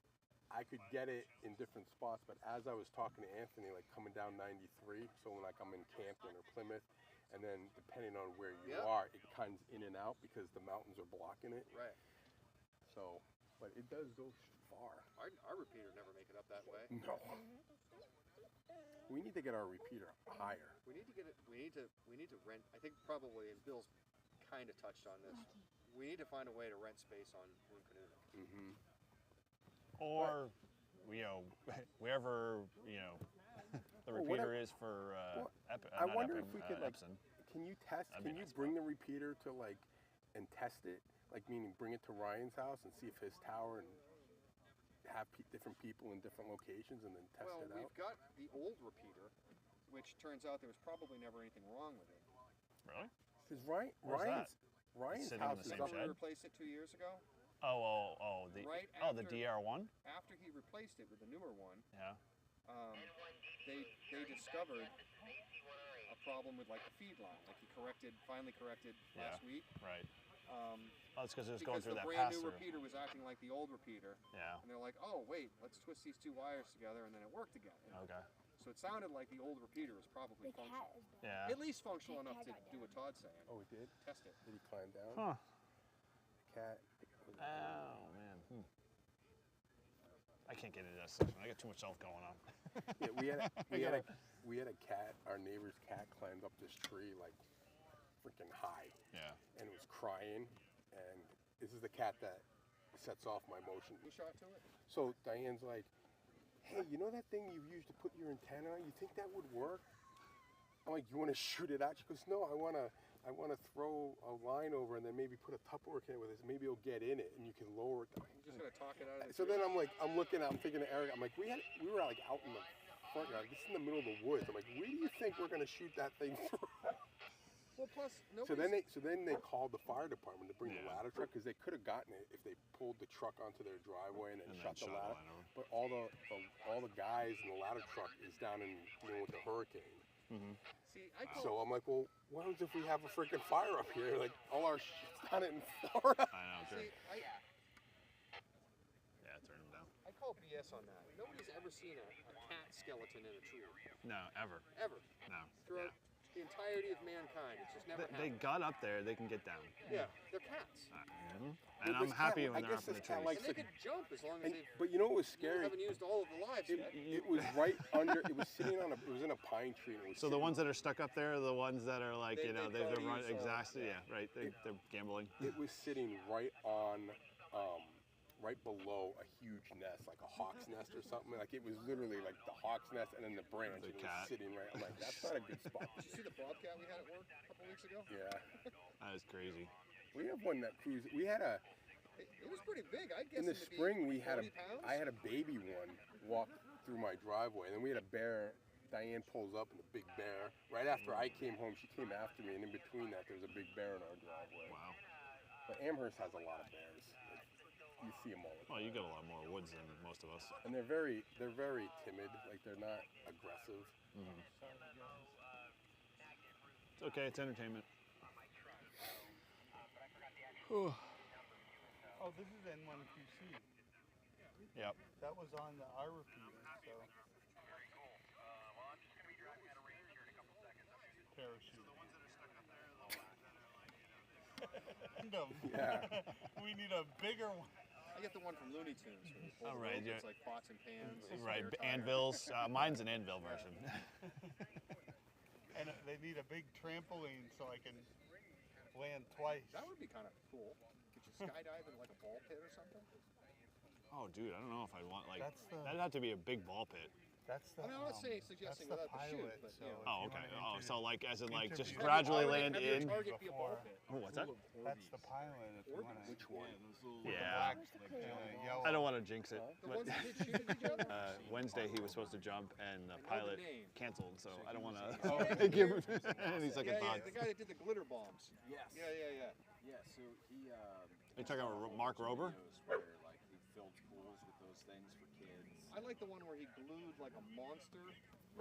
I could get it in different spots, but as I was talking to Anthony, like coming down 93, so when like I'm in Campton or Plymouth, and then depending on where you Yeah. are, it comes in and out because the mountains are blocking it. Right. So, but it does go far. Our repeater never make it up that way. No. We need to get our repeater higher. We need to get it. We need to rent. I think probably, and Bill's kind of touched on this. We need to find a way to rent space on Moon Canoe. Mm-hmm. Or, wherever the Well, repeater whatever- is for well, Epson. I wonder if we could like, Epson. can you test? That'd be Can you nice bring the repeater to like and test it? Like meaning bring it to Ryan's house and see if his tower and have different people in different locations and then test Well, it out. we've got the old repeater, which turns out there was probably never anything wrong with it. Really? Because Where's Ryan's Sitting in house the is same up. shed? We replaced it 2 years ago. The Right the after- DR1. After he replaced it with the newer one, Yeah. they discovered a problem with like the feed line. Like he finally corrected last week. Right. Um, Oh, it's because it was going because through the that brand pass new through. repeater was acting like the old repeater, Yeah. and they're like, oh wait, let's twist these two wires together, and then it worked again. Okay. So it sounded like the old repeater was probably The functional, cat is back. Yeah. at least functional The enough to cat got do what Todd's saying. Oh, he did? Test it. Did he climb down? Huh. The cat. Oh man. I can't get into that section. I got too much self going on. Yeah, we had a cat. Our neighbor's cat climbed up this tree like freaking high, Yeah. and it was crying. And this is the cat that sets off my motion. Who shot to it? So Diane's like, "Hey, you know that thing you used to put your antenna on? You think that would work?" I'm like, "You want to shoot it out?" She goes, "No, I want to throw a line over and then maybe put a Tupperware can with it. Maybe it'll get in it and you can lower it." You just gotta talk it out of the So tree. then I'm thinking to Eric, I'm like, we were like out in the front yard. This is in the middle of the woods. I'm like, where do you think we're gonna shoot that thing from? Well, plus So nobody's. then they called the fire department to bring the Yeah. ladder truck because they could have gotten it if they pulled the truck onto their driveway and then And then shut the shut the ladder. line over. But all the guys in the ladder truck is down in with the hurricane. See, I call. So I'm like, well, what happens if we have a freaking fire up here? Like all our shit's down in Florida. I know. See, Yeah, turn them down. I call BS on that. Nobody's ever seen a cat skeleton in a tree. No, ever. Ever. No. Throughout the entirety of mankind. It's just never They happened. got up there. They can get down. Yeah, they're cats. And I'm happy when I they're guess up in the this cat trees. likes And they to. could jump as long as And, they but you know what was scary? haven't used all of the lives yet. It was right under. It was sitting on a. It was in a pine tree. And it was So the sitting- ones that are stuck up there are the ones that are like, They- they're they probably running use all- exactly. Yeah, right. They're gambling. It was sitting right on, right below a huge nest, like a hawk's nest or something. Like it was literally like the hawk's nest and then the branch. The and it cat. was sitting right. I'm like, that's not a good spot. Did you see the bobcat we had at work a couple weeks ago? Yeah, That is crazy. we have one that cruises. We had a It was pretty big. I'd guess in the him to be spring. We had 40 pounds. I had a baby one walk through my driveway, and then we had a bear. Diane pulls up in a big bear. Right after I came home, she came after me, and in between that, there's a big bear in our driveway. Wow. But Amherst has a lot of bears. Like, you see them all the time. Well, you got a lot more woods than most of us. And they're very timid. Like they're not aggressive. It's okay. It's entertainment. Oh, this is N1QC. Yep. That was on our repeater, so. Parachute. Yeah. We need a bigger one. I get the one from Looney Tunes. Where they pull the right, rope, yeah. it's like pots and pans. Right, spare tire. anvils. Mine's an anvil version. And they need a big trampoline so I can land twice. That would be kind of cool. Could you skydive in like a ball pit or something? Oh, dude, I don't know if I'd want like That's the- that'd have to be a big ball pit. That's the. I mean, I'm not suggesting that's without the chute, pilot, but, so you know. if Oh, you okay. wanna Oh, inter- so like as in like just interview- gradually Already land have your in. target be a ball before. pit. Oh, what's that? That's the pilot. If you want to. Which one? Yeah. Yellow. I don't want to jinx it. The But ones that did shoot at each other? Wednesday he was supposed to jump and the I know the pilot name. canceled, so I don't want to Oh, give him any second Yeah, yeah, thoughts. the guy that did the glitter bombs. Yes. Yeah. Yeah, so he Are you talking about Mark Rober? videos where like he filled pools with those things for kids. I like the one where he glued like a monster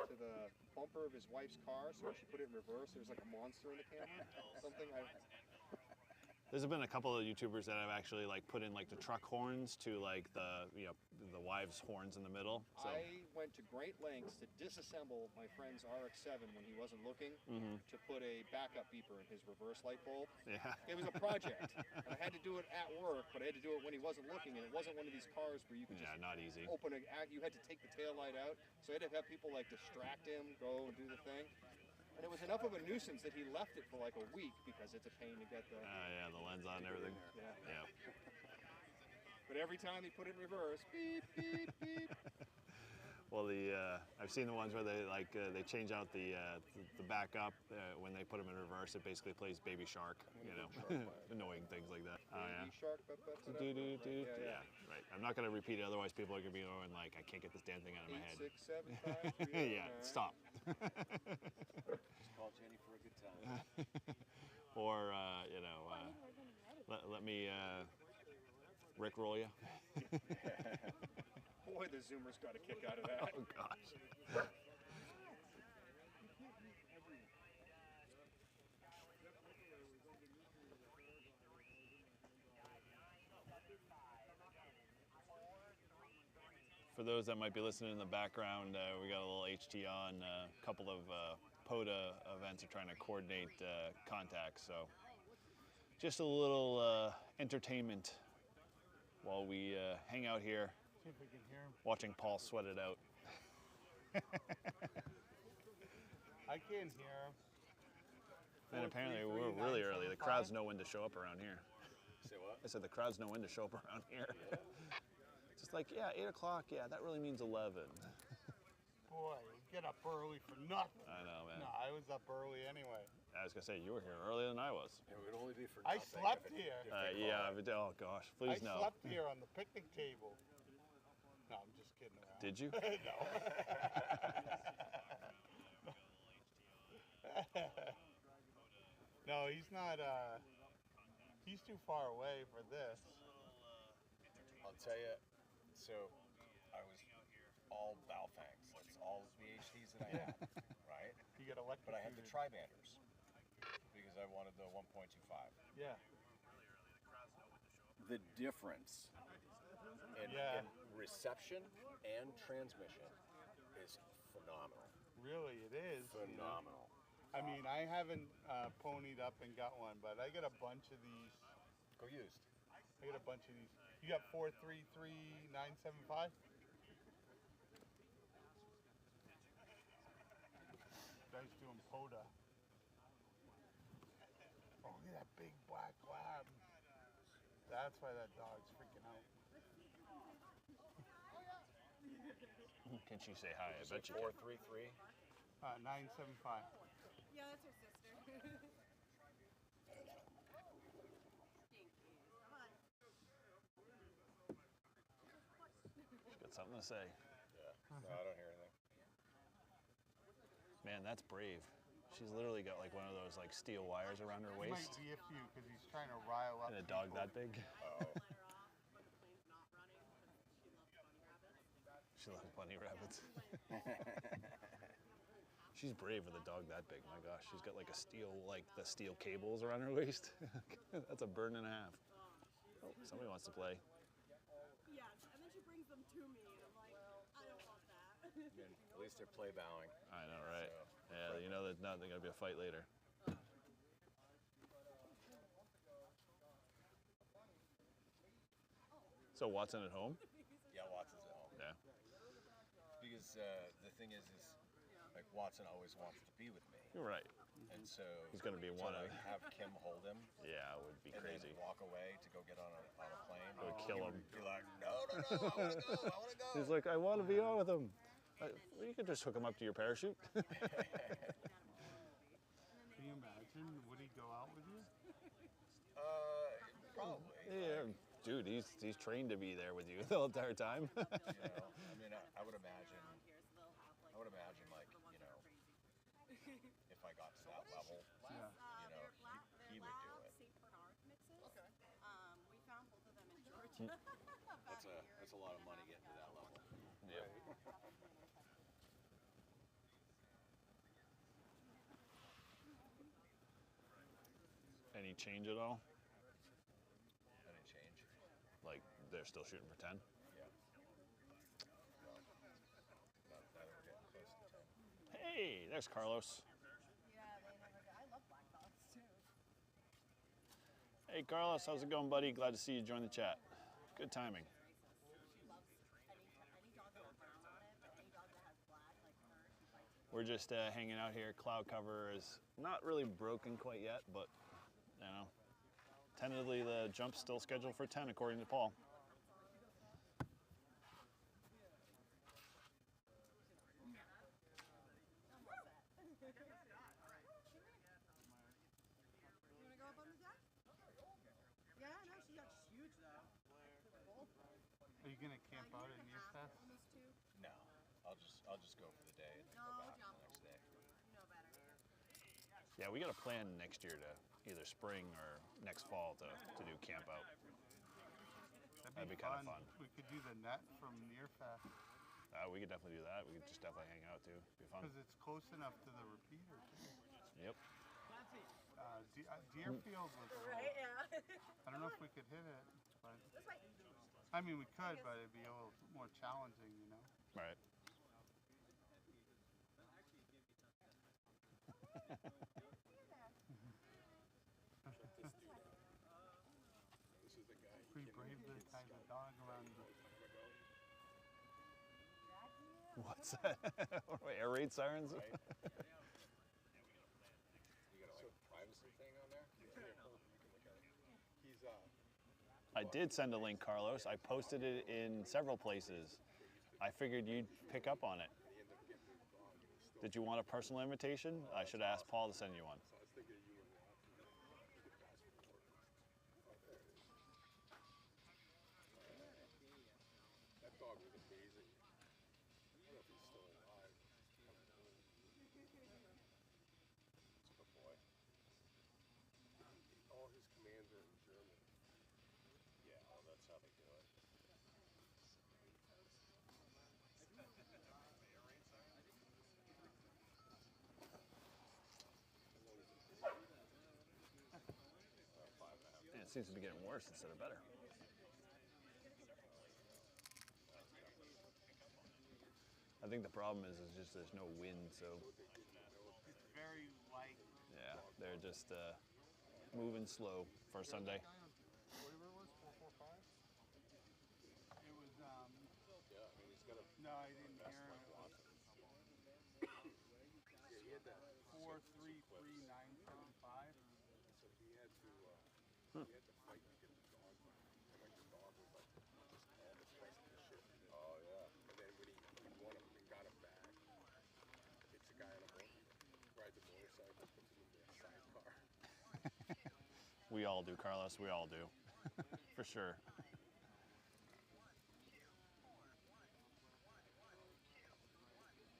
to the bumper of his wife's car, so when she put it in reverse, there's like a monster in the camera. Something There's been a couple of YouTubers that have actually like put in like the truck horns to like the the wives' horns in the middle. So I went to great lengths to disassemble my friend's RX-7 when he wasn't looking to put a backup beeper in his reverse light bulb. yeah. It was a project, and I had to do it at work, but I had to do it when he wasn't looking, and it wasn't one of these cars where you could Yeah, just not easy. open a. You had to take the tail light out, so I had to have people like distract him, go and do the thing. And it was enough of a nuisance that he left it for like a week because it's a pain to get the. Yeah, the lens on and everything. Yeah. Yeah. But every time he put it in reverse, beep, beep, beep. Well, I've seen the ones where they like they change out the backup when they put them in reverse. It basically plays Baby Shark, you know, annoying things like that. Oh yeah. Baby shark, Yeah, right. I'm not gonna repeat it, otherwise people are gonna be going like, I can't get this damn thing out of my head. 8, 6, 7, 5, 3, Yeah, stop. Just call Jenny for a good time. Or let me Rickroll you. Boy, the Zoomers got a kick out of that. Oh gosh. For those that might be listening in the background, we got a little HT on. A couple of POTA events are trying to coordinate contacts, so just a little entertainment while we hang out here See if we can hear him. watching Paul sweat it out. I can't hear him. And apparently we're really early. The crowds know when to show up around here. Say what? I said the crowds know when to show up around here. Just like, yeah, 8 o'clock, yeah, that really means 11. Boy, get up early for nothing. I know, man. No, I was up early anyway. I was gonna say, you were here earlier than I was. It would only be for I nothing slept if it- here. if they Yeah, call. but, oh gosh, please I no. slept here on the picnic table. No, I'm just kidding around. Did you? No. No, he's not, he's too far away for this. I'll tell you, so I was all Valfangs. That's all VHDs that I had, right? You get electrocuted. But I had the tri-banders because I wanted the 1.25. Yeah. The difference in reception and transmission is phenomenal. Really, it is. Phenomenal. I mean, I haven't ponied up and got one, but I got a bunch of these. Go used. I got a bunch of these. You got 433-975? Guy's doing POTA. Oh, look at that big black lab. That's why that dog's freaking out. Can she say hi? I It's bet like you can. 433. 975. Yeah, that's her sister. She's got something to say. Yeah. No, I don't hear anything. Man, that's brave. She's literally got like one of those like steel wires around her This might waist. be a few because he's trying to rile up And a dog people. that big. Oh. She loves bunny rabbits. She's brave with a dog that big. My gosh, she's got like a steel, like the steel cables around her waist. That's a burn and a half. Oh, somebody wants to play. Yeah, and then she brings them to me, and I'm like, I don't want that. I mean, at least they're play bowing. I know, right? So, Yeah, you know there's not going to be a fight later. So Watson at home? Yeah, Watson's at home. Yeah. Because the thing is like Watson always wants to be with me, You're right. and so He's gonna be one to of- like, have Kim hold him Yeah, it would be and crazy. then walk away to go get on a plane. It would kill him. Be like, no, I want to go, I want to go. He's like, I want to be on with him. Well, you could just hook him up to your parachute. Can you imagine? Would he go out with you? Probably. Yeah, dude, he's trained to be there with you the entire time. You know, I mean, I would imagine, like, you know, if I got to that level, Yeah. you know, he would do it. St. Bernard mixes. We found both of them in Georgia. That's a lot of money getting to that level. Yep. Any change at all? Any change? Like they're still shooting for 10? Yeah. Well, now that we're getting close to 10. Hey, there's Carlos. Yeah, they never do. I love black dogs too. Hey Carlos, how's it going, buddy? Glad to see you join the chat. Good timing. She loves any dog that has brown on it, but any dog that has black, like her, she fights with. We're just hanging out here. Cloud cover is not really broken quite yet, but you know, tentatively the jump's still scheduled for 10 according to Paul. You wanna go up on the deck? Yeah, no, she's huge though. Are you gonna camp out in your fest? Almost two. No, I'll just go for the day and then No, go back jump. the next day. You know better. Yeah, we got a plan next year to either spring or next fall to do camp out. That'd be kinda fun. We could do the net from near fest We could definitely do that. We could just definitely hang out too. Be fun. because it's close enough to the repeater too. Yep. Deerfield was. Right? Yeah. I don't know if we could hit it, but This way. I mean we could, but it'd be a little more challenging, you know. Right. This is the guy. We bravely tied the dog around the What's that? Air raid sirens? You got a like privacy thing on there? He's I did send a link, Carlos. I posted it in several places. I figured you'd pick up on it. Did you want a personal invitation? I should ask Paul to send you one. I was thinking of you and that dog was amazing. I don't know if he's still alive. It's a good boy. All his commands are in German. Yeah, well, that's how they do it. Yeah, it seems to be getting worse instead of better. I think the problem is just there's no wind, so It's very light. yeah, they're just moving slow for Sunday. Whatever it was, 445? It was, Yeah, I mean, he's got a no, I didn't hear it. yeah, he had that. 433,975. So he had to fight to get the dog back. And like the dog was like just almost busting the shit. Oh, yeah. And then when he won him and got him back, it's a guy on a rides a motorcycle, puts him in the sidecar. We all do, Carlos. We all do, for sure.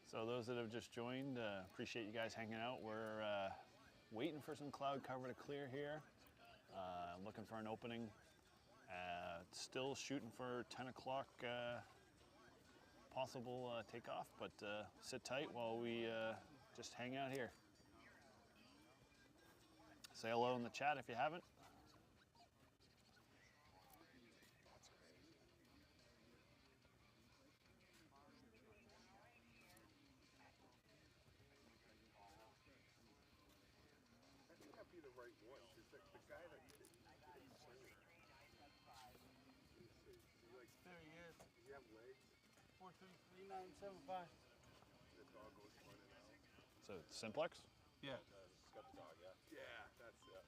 So those that have just joined, appreciate you guys hanging out. We're waiting for some cloud cover to clear here. Looking for an opening. Still shooting for 10 o'clock possible takeoff, but sit tight while we just hang out here. Say hello in the chat if you haven't. That may not be the right one. Because the guy that did he like, There he is. does he have legs? 433-975. The dog goes running out. So simplex? Yeah. He's got the dog, yeah. Yeah, that's it.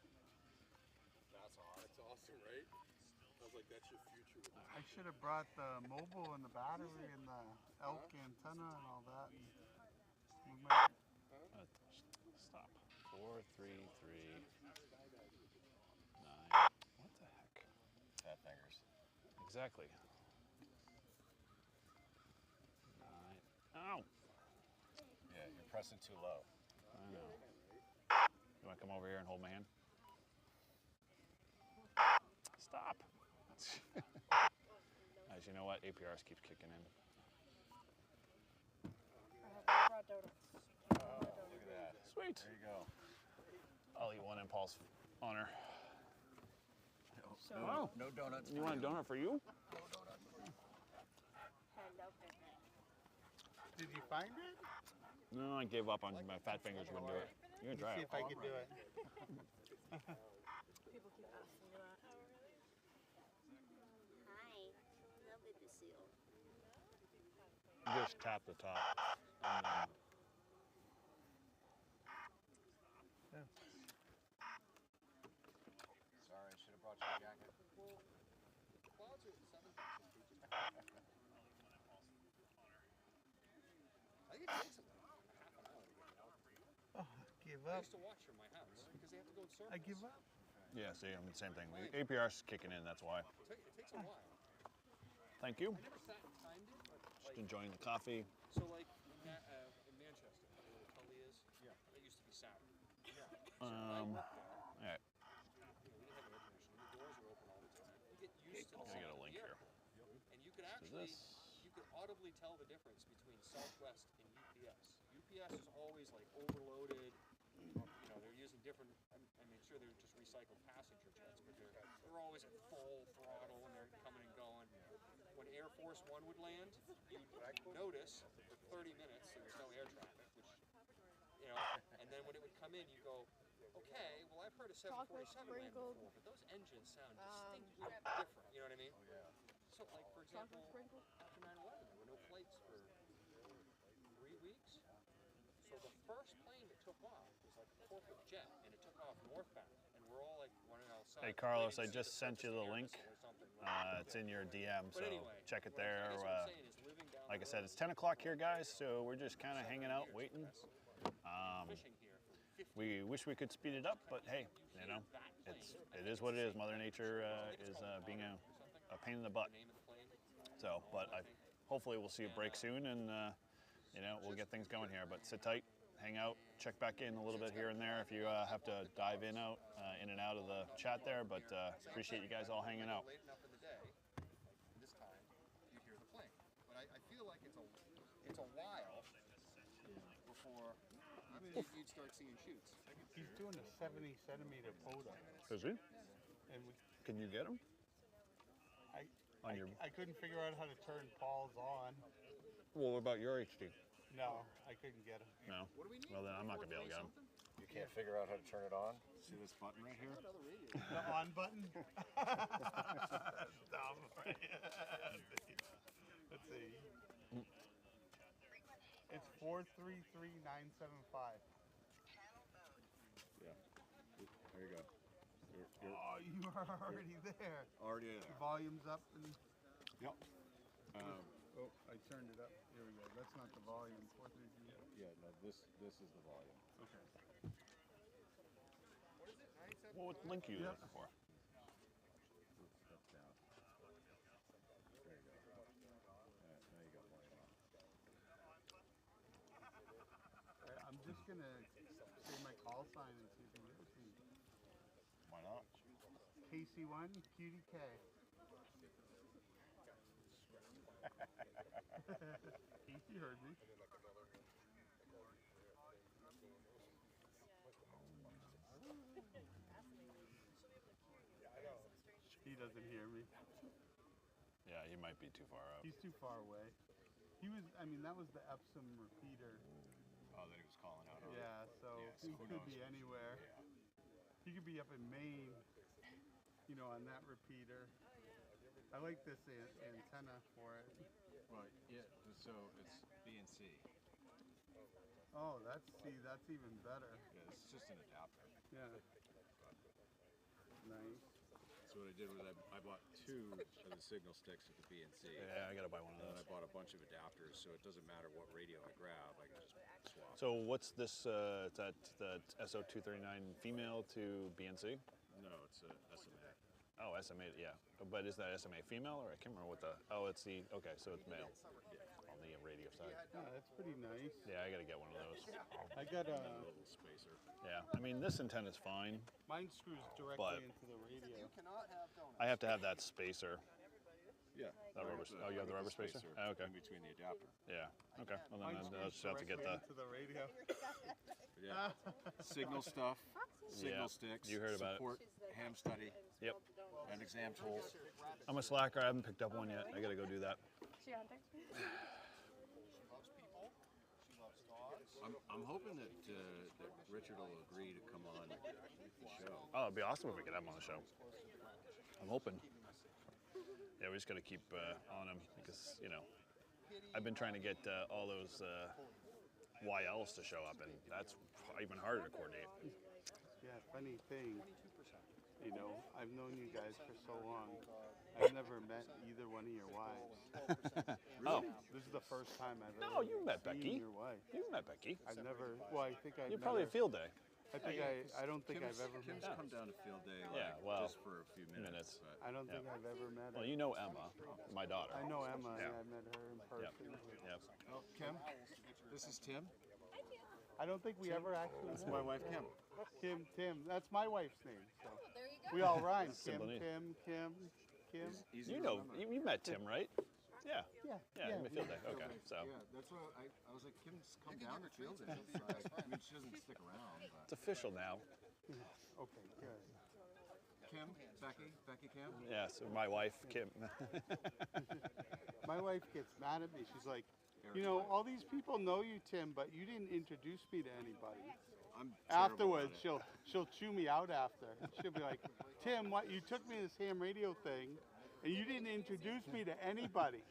That's awesome. That's awesome, right? I was like, that's your future with this. I should have brought the mobile and the battery and the elk antenna and all that. And we might, Stop. 4, 3, 3, 9. What the heck? Fat fingers. Exactly. 9. Ow! Yeah, you're pressing too low. I know. You want to come over here and hold my hand? Stop. As you know what, APRs keeps kicking in. Look at that. Sweet. There you go. I'll eat one in Paul's honor. So, Wow. No donuts. You want a donut for you? did you find it? No, I gave up on my fat fingers wouldn't do it. You can try See it. if I can do it. people keep asking me that. Hi, love it, the seal. Just tap the top. And then Sorry, I should have brought you a jacket. Clouds are at 7,000 feet. I think it takes about half an hour to get out. Give I up. used to watch from my house because they have to go in circles. I give up. yeah, see, I mean, same thing. The APR's kicking in, that's why. It takes a while. Thank you. I never sat and timed it, but Just like, enjoying the coffee. so like in Manchester, where the Tully is, that used to be Saturday. So I Um, worked there. all right. You know, we didn't have air conditioning. The doors were open all the time. You get used to the Gotta sound get a of link the here. airport. And you could Do actually, this. you could audibly tell the difference between Southwest and UPS. UPS is always like overloaded. You know, they're using different. I mean, sure, they're just recycled passenger jets, but they're always at full throttle and they're coming and going. When Air Force One would land, you'd notice for 30 minutes there was no air traffic, which, you know, and then when it would come in, you go, okay, well, I've heard a 747 land before, but those engines sound distinctly different. You know what I mean? So, like, for example, after 9/11, there were no flights for 3 weeks. So the first plane that took off was like a corporate jet, and it took off northbound, and we're all like running outside. Hey, Carlos, I waiting to see just the sent you surface the of link. missile or something. It's in your DM, so But anyway, check it I there. guess what I'm saying is living down Like I the said, road it's 10 o'clock here, guys, so we're just kind of for hanging 7 out, years, waiting. that's fishing here for 50 We wish we could speed it up, but hey, you know, it is what it is. Mother Nature is being a pain in the butt. the name of the plane. So, but hopefully we'll see a break soon, and you know, we'll get things going here. But sit tight, hang out, check back in a little bit here and there if you have to dive in and out of the chat there. But appreciate you guys all hanging out. Late enough in the day, like this time, you hear the plane. But I feel like it's a while before you'd start seeing shoots. He's doing a 70-centimeter photo. Is he? And Can you get him? I couldn't figure out how to turn Paul's on. Well, what about your HD? No, I couldn't get him. No. What do we need? Well, then I'm not gonna be able to get him. You can't figure out how to turn it on? See this button right here? The on button? That's dumb. Let's see. It's 433-975. Yeah. There you go. Oh, you are already there. Already there. Volume's up and Yep. oh, I turned it up. Here we go. That's not the volume. 433. Yeah, no, this is the volume. Okay. What is it? 97? What link are you Yep. looking for? That's down. There you go. Alright, now you got volume on. Alright, I'm just gonna say my call sign and see if he hears me. Why not? KC1 QDK. He heard me. doesn't hear me. Yeah, he might be too far up. He's too far away. He was, I mean, that was the Epsom repeater. Oh, that he was calling out. Yeah, so he could be anywhere. He could be up in Maine, you know, on that repeater. I like this antenna for it. Well, yeah, so it's BNC. Oh, that's even better. Yeah, it's just an adapter. Yeah. Nice. So what I did was I bought 2 of the signal sticks with the BNC. Yeah, I gotta buy one of And then those. I bought a bunch of adapters, so it doesn't matter what radio I grab, I can just swap. So what's this? Is that the SO239 female to BNC? No, it's a SMA. Oh, SMA, yeah. But is that SMA female or I can't remember what the? Oh, it's the. Okay, so it's male on the radio side. Yeah, that's pretty nice. Yeah, I gotta get one of those. I got A little spacer. Yeah, I mean this antenna's fine. mine screws directly But- into the radio. You cannot have donuts. I have to have that spacer. Yeah. That rubber. Oh, you have the rubber spacer? Oh, okay. In between the adapter. Yeah. Okay. Well Mine then I'll screws just have to get directly the. into the radio. Yeah. Signal stuff, signal Yeah, sticks, you heard about it. support, ham study, Yep. and exam tools. I'm a slacker. I haven't picked up one yet. I gotta go do that. She hunting? She loves people. She loves dogs. I'm hoping that Richard will agree to come on the show. Oh, it'd be awesome if we could have him on the show. I'm hoping. Yeah, we just gotta keep on him because I've been trying to get all those YLs to show up, and that's even harder to coordinate. Yeah, funny thing. You know, I've known you guys for so long. I've never met either one of your wives. Oh, This is the first time I've no, ever you met seen Becky. your wife. You've met Becky. I've never. Well, I think I've You're met probably her. a field day. I don't think I've ever Kim's met. come down to field day Yeah, well, just for a few minutes. But I don't think I've ever met her. Well, you know Emma, my daughter. I know Emma. Yeah. Yeah, I met her in Yep. person. Yep. oh, Kim, this is Tim. I don't think we ever actually That's met. my wife, Kim. Tim. That's my wife's name. So There you go. we all rhyme. Kim, Simple name. Kim. Easy You to know, remember. you met Tim, right? Yeah. Yeah. Yeah, you met field day. Okay, so Yeah, that's why I was like, Kim's come down to field day. It's like, I mean, she doesn't stick around, but it's official now. Okay, good. Kim, Becky Kim. Yeah, so my wife, Kim. My wife gets mad at me. She's like, you know, all these people know you, Tim, but you didn't introduce me to anybody. I'm terrible Afterwards, at it. she'll chew me out after. She'll be like, Tim, what? You took me to this ham radio thing, and you didn't introduce me to anybody.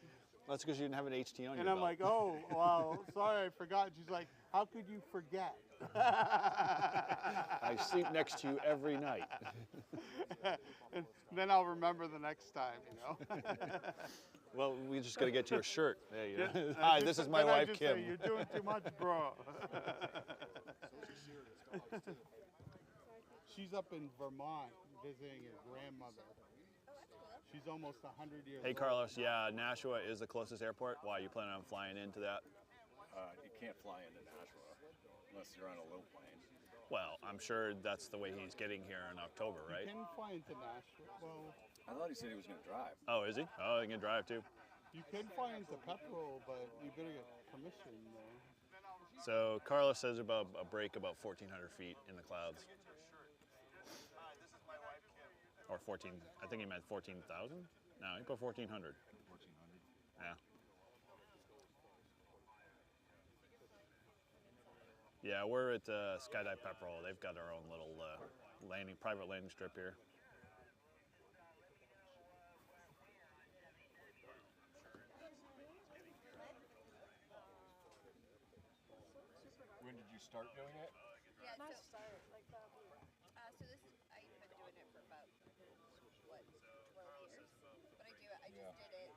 That's because you didn't have an HT on And your I'm belt. like, oh, well, sorry, I forgot. She's like, how could you forget? I sleep next to you every night. And then I'll remember the next time, you know. Well, we just got to get you a shirt. There you go. And Hi, just- this is my then I wife, just Kim. Say, you're doing too much, bro. She's up in Vermont visiting her grandmother. She's almost 100 years Hey, old. Carlos. Yeah, Nashua is the closest airport. Why, you planning on flying into that? You can't fly into Nashua unless you're on a low plane. Well, I'm sure that's the way he's getting here in October, You right? can fly into Nashville. Well, I thought he said he was going to drive. Oh, is he? Oh, he can drive too. you can fly into Pepperell, but you better get permission though. So Carlos says about a break about 1,400 feet in the clouds. Or 14, I think he meant 14,000? No, he put 1,400. 1400. Yeah. Yeah, we're at Skydive Pepperell. They've got our own little private landing strip here. When did you start doing it? Yeah, Not so, start, like that. so this is, I've been doing it for about, 12 years? But I just did it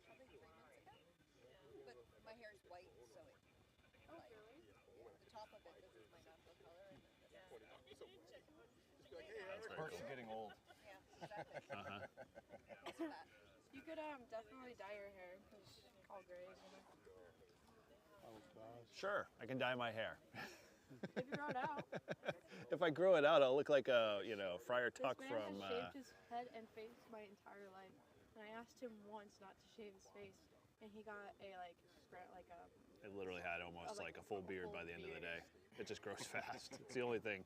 probably 3 months ago. But my hair's white, so it, the top of it, this is my natural color. And then this is, That's very Parts cool. are getting old. yeah, exactly. Uh-huh. It's that. You could definitely dye your hair because all grays. Oh gosh. Sure, I can dye my hair. If you grow it out. If I grow it out, I'll look like a, Friar This Tuck man from. has shaved his head and face my entire life, and I asked him once not to shave his face, and he got a It literally had almost like like a full beard by the end of the day. It just grows fast. It's the only thing.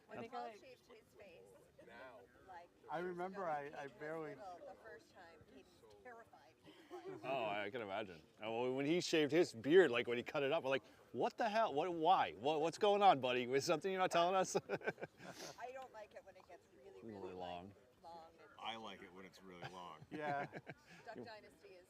I think Paul I shaved his face like I remember I barely. The first time, Katie's terrified. Oh, I can imagine. Well, when he shaved his beard, like when he cut it up, I'm like, what the hell? Why? What's going on, buddy? Was something you're not telling us? I don't like it when it gets really long. I like it when it's really long. Yeah. Duck Dynasty is.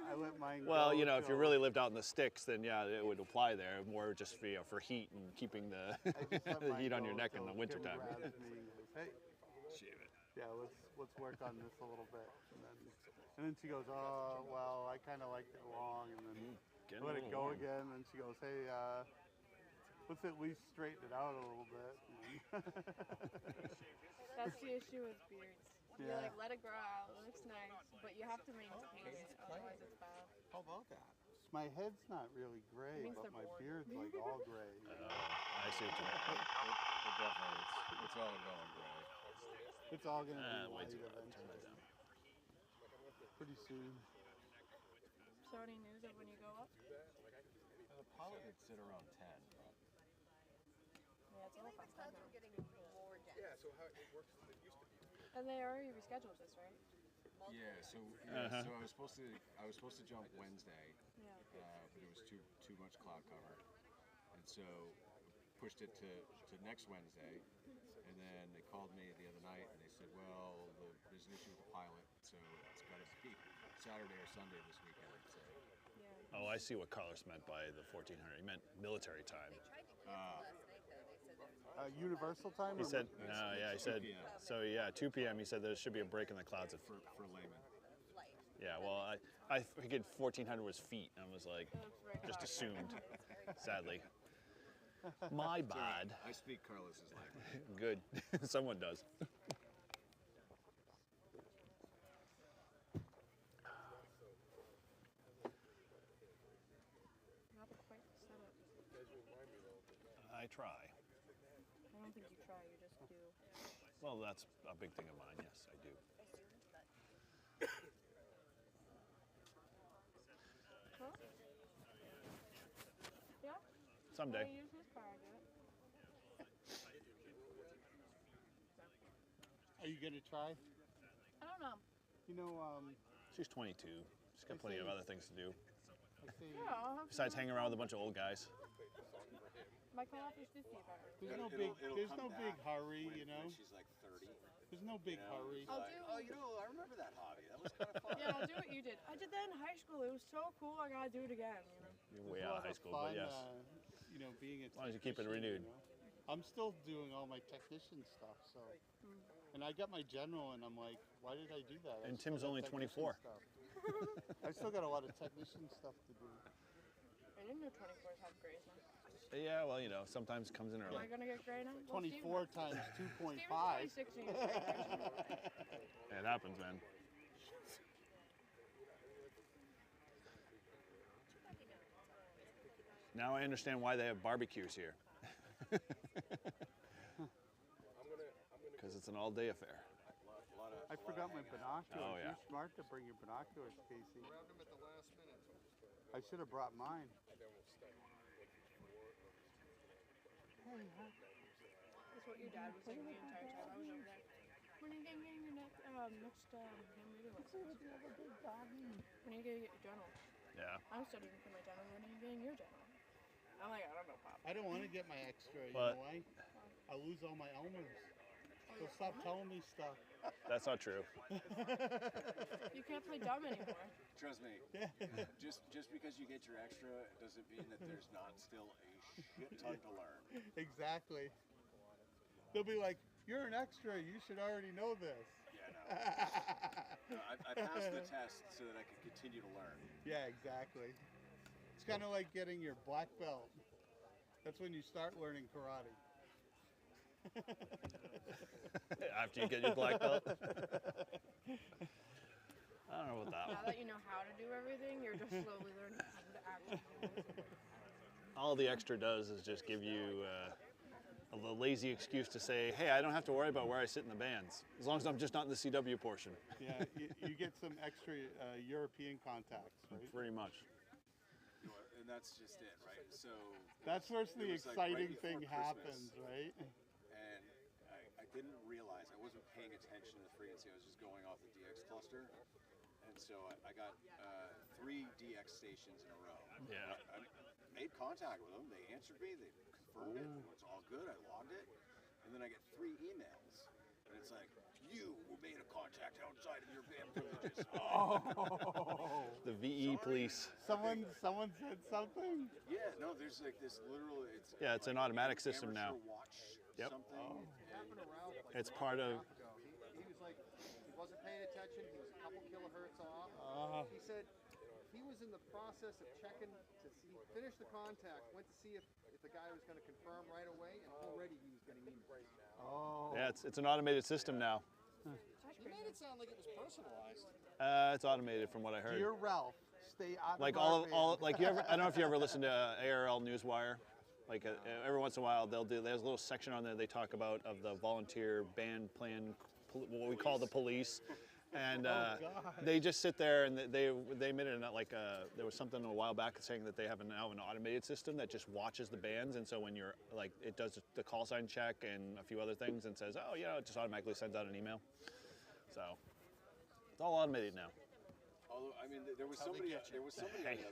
I let mine Well, go you know, if you till- really lived out in the sticks, then yeah, it would apply there more just for heat and keeping the, I just let the mine heat on go your neck in till the Kim wintertime. grabs me and goes, hey, Shave it. yeah, let's work on this a little bit. And then she goes, oh, well, I kind of liked it long. And then Getting let a it little go warm. again. And she goes, hey, let's at least straighten it out a little bit. That's the issue with beards. You Yeah. like let it grow out, it looks nice, but you have to maintain it, otherwise it's bad. How about that? My head's not really gray, means but they're my bored. beard's like all gray. I see what you mean. It definitely, it's all going gray. It's all gonna be Way white too loud. Turn eventually. that down. Pretty soon. So any news of when you go up? The pilot would sit around 10. But Yeah, it's a little fast time Clouds are now. getting more dense. Yeah, so how it works, it used to be. And they already rescheduled this, right? yeah, so so I was supposed to jump Wednesday, Yeah. but it was too much cloud cover, and so pushed it to next Wednesday. And then they called me the other night and they said, well, there's an issue with the pilot, so it's got to be Saturday or Sunday this weekend. So Yeah. Oh, I see what Carlos meant by the 1400. He meant military time. They tried to cancel last night though. They said there's Universal time? He or said, what? no, yeah, he 2 said, p.m. so yeah, 2 p.m. He said there should be a break in the clouds at for laymen. flight. Yeah, well, I figured 1400 was feet. I was like, It looks very just hot. assumed, sadly. My bad. I speak Carlos's language. Good. Someone does. Not quite set up. I try. I don't think you try, you just do. Well, that's a big thing of mine. Yes, I do. Huh? Yeah? Someday. I use his car, I get it. Are you gonna try? I don't know. You know, She's 22. She's got plenty of other things to do I say Yeah, I'll have besides some. hanging around with a bunch of old guys. My cutoff is 50 apparently. there's no big hurry, you know. She's like 30. There's no big hurry. I'll do. Oh, I remember that hobby. That was kind of fun. Yeah, I'll do what you did. I did that in high school. It was so cool. I gotta do it again. You know. You're It's way a out lot of high school, fun, but yes. You know, being a As long as you keep it technician, renewed. you know. I'm still doing all my technician stuff, so. And I got my general, and I'm like, why did I do that? I And still Tim's got only technician 24. stuff. I still got a lot of technician stuff to do. I didn't know 24s have grays now. Yeah, well, you know, sometimes it comes in Am early. I gonna get gray now? Well, 24 Steven- times 2.5. Steven's 26 and he's gray. It happens, man. Now I understand why they have barbecues here. Because it's an all-day affair. I forgot my binoculars. Oh, yeah. You're smart to bring your binoculars, Casey. Grabbed him at the last minute. I should have brought mine. That's what your dad was saying the entire time I was over there. When are you getting your next ham radio license? When are you gonna get your general? Yeah. I'm studying for my general. When are you getting your general? I'm like, I don't know, Pop. I don't want to get my extra. You But- know why? I'll lose all my Elmers. So stop telling me stuff. That's not true. You can't play dumb anymore. Trust me. Just because you get your extra doesn't mean that there's not still a shit ton to learn. Exactly. They'll be like, you're an extra. You should already know this. Yeah, no. I passed the test so that I could continue to learn. Yeah, exactly. It's kind of like getting your black belt. That's when you start learning karate. After you get your black belt. I don't know about that Now one. that you know how to do everything, you're just slowly learning how to actually do it. All the extra does is just give you a lazy excuse to say, hey, I don't have to worry about where I sit in the bands, as long as I'm just not in the CW portion. Yeah, you get some extra European contacts, right? Pretty much. And that's just it, right? So That's where the it was like right exciting before thing Christmas, happens, right? And I didn't realize, I wasn't paying attention to the frequency. I was just going off the DX cluster. And so I got 3 DX stations in a row. Yeah. I made contact with them. They answered me. They confirmed it. It's all good. I logged it. And then I get 3 emails. And it's like, you made a contact outside of your band privileges. The VE police. Someone said something? Yeah, no, there's like this literal, it's Yeah, it's like an automatic system now. amateur watch Yep. something. Happened around like It's a part month of- and a half ago. He was like, he wasn't paying attention. He was a couple kilohertz off. He said he was in the process of checking to see, finish the contact, went to see if the guy was going to confirm right away, and already he was getting emails. Yeah, it's an automated system now. He made it sound like it was personalized. It's automated from what I heard. Dear Ralph, stay out Like of our all band. like you ever, I don't know if you ever listen to ARL Newswire. Like every once in a while there's a little section on there they talk about of the volunteer band plan, what we call the police, and they just sit there and they made it like there was something a while back saying that they have now an automated system that just watches the bands, and so when you're like it does the call sign check and a few other things and says, oh, you know, it just automatically sends out an email. So it's all automated now. Although, I mean, there was somebody on the other end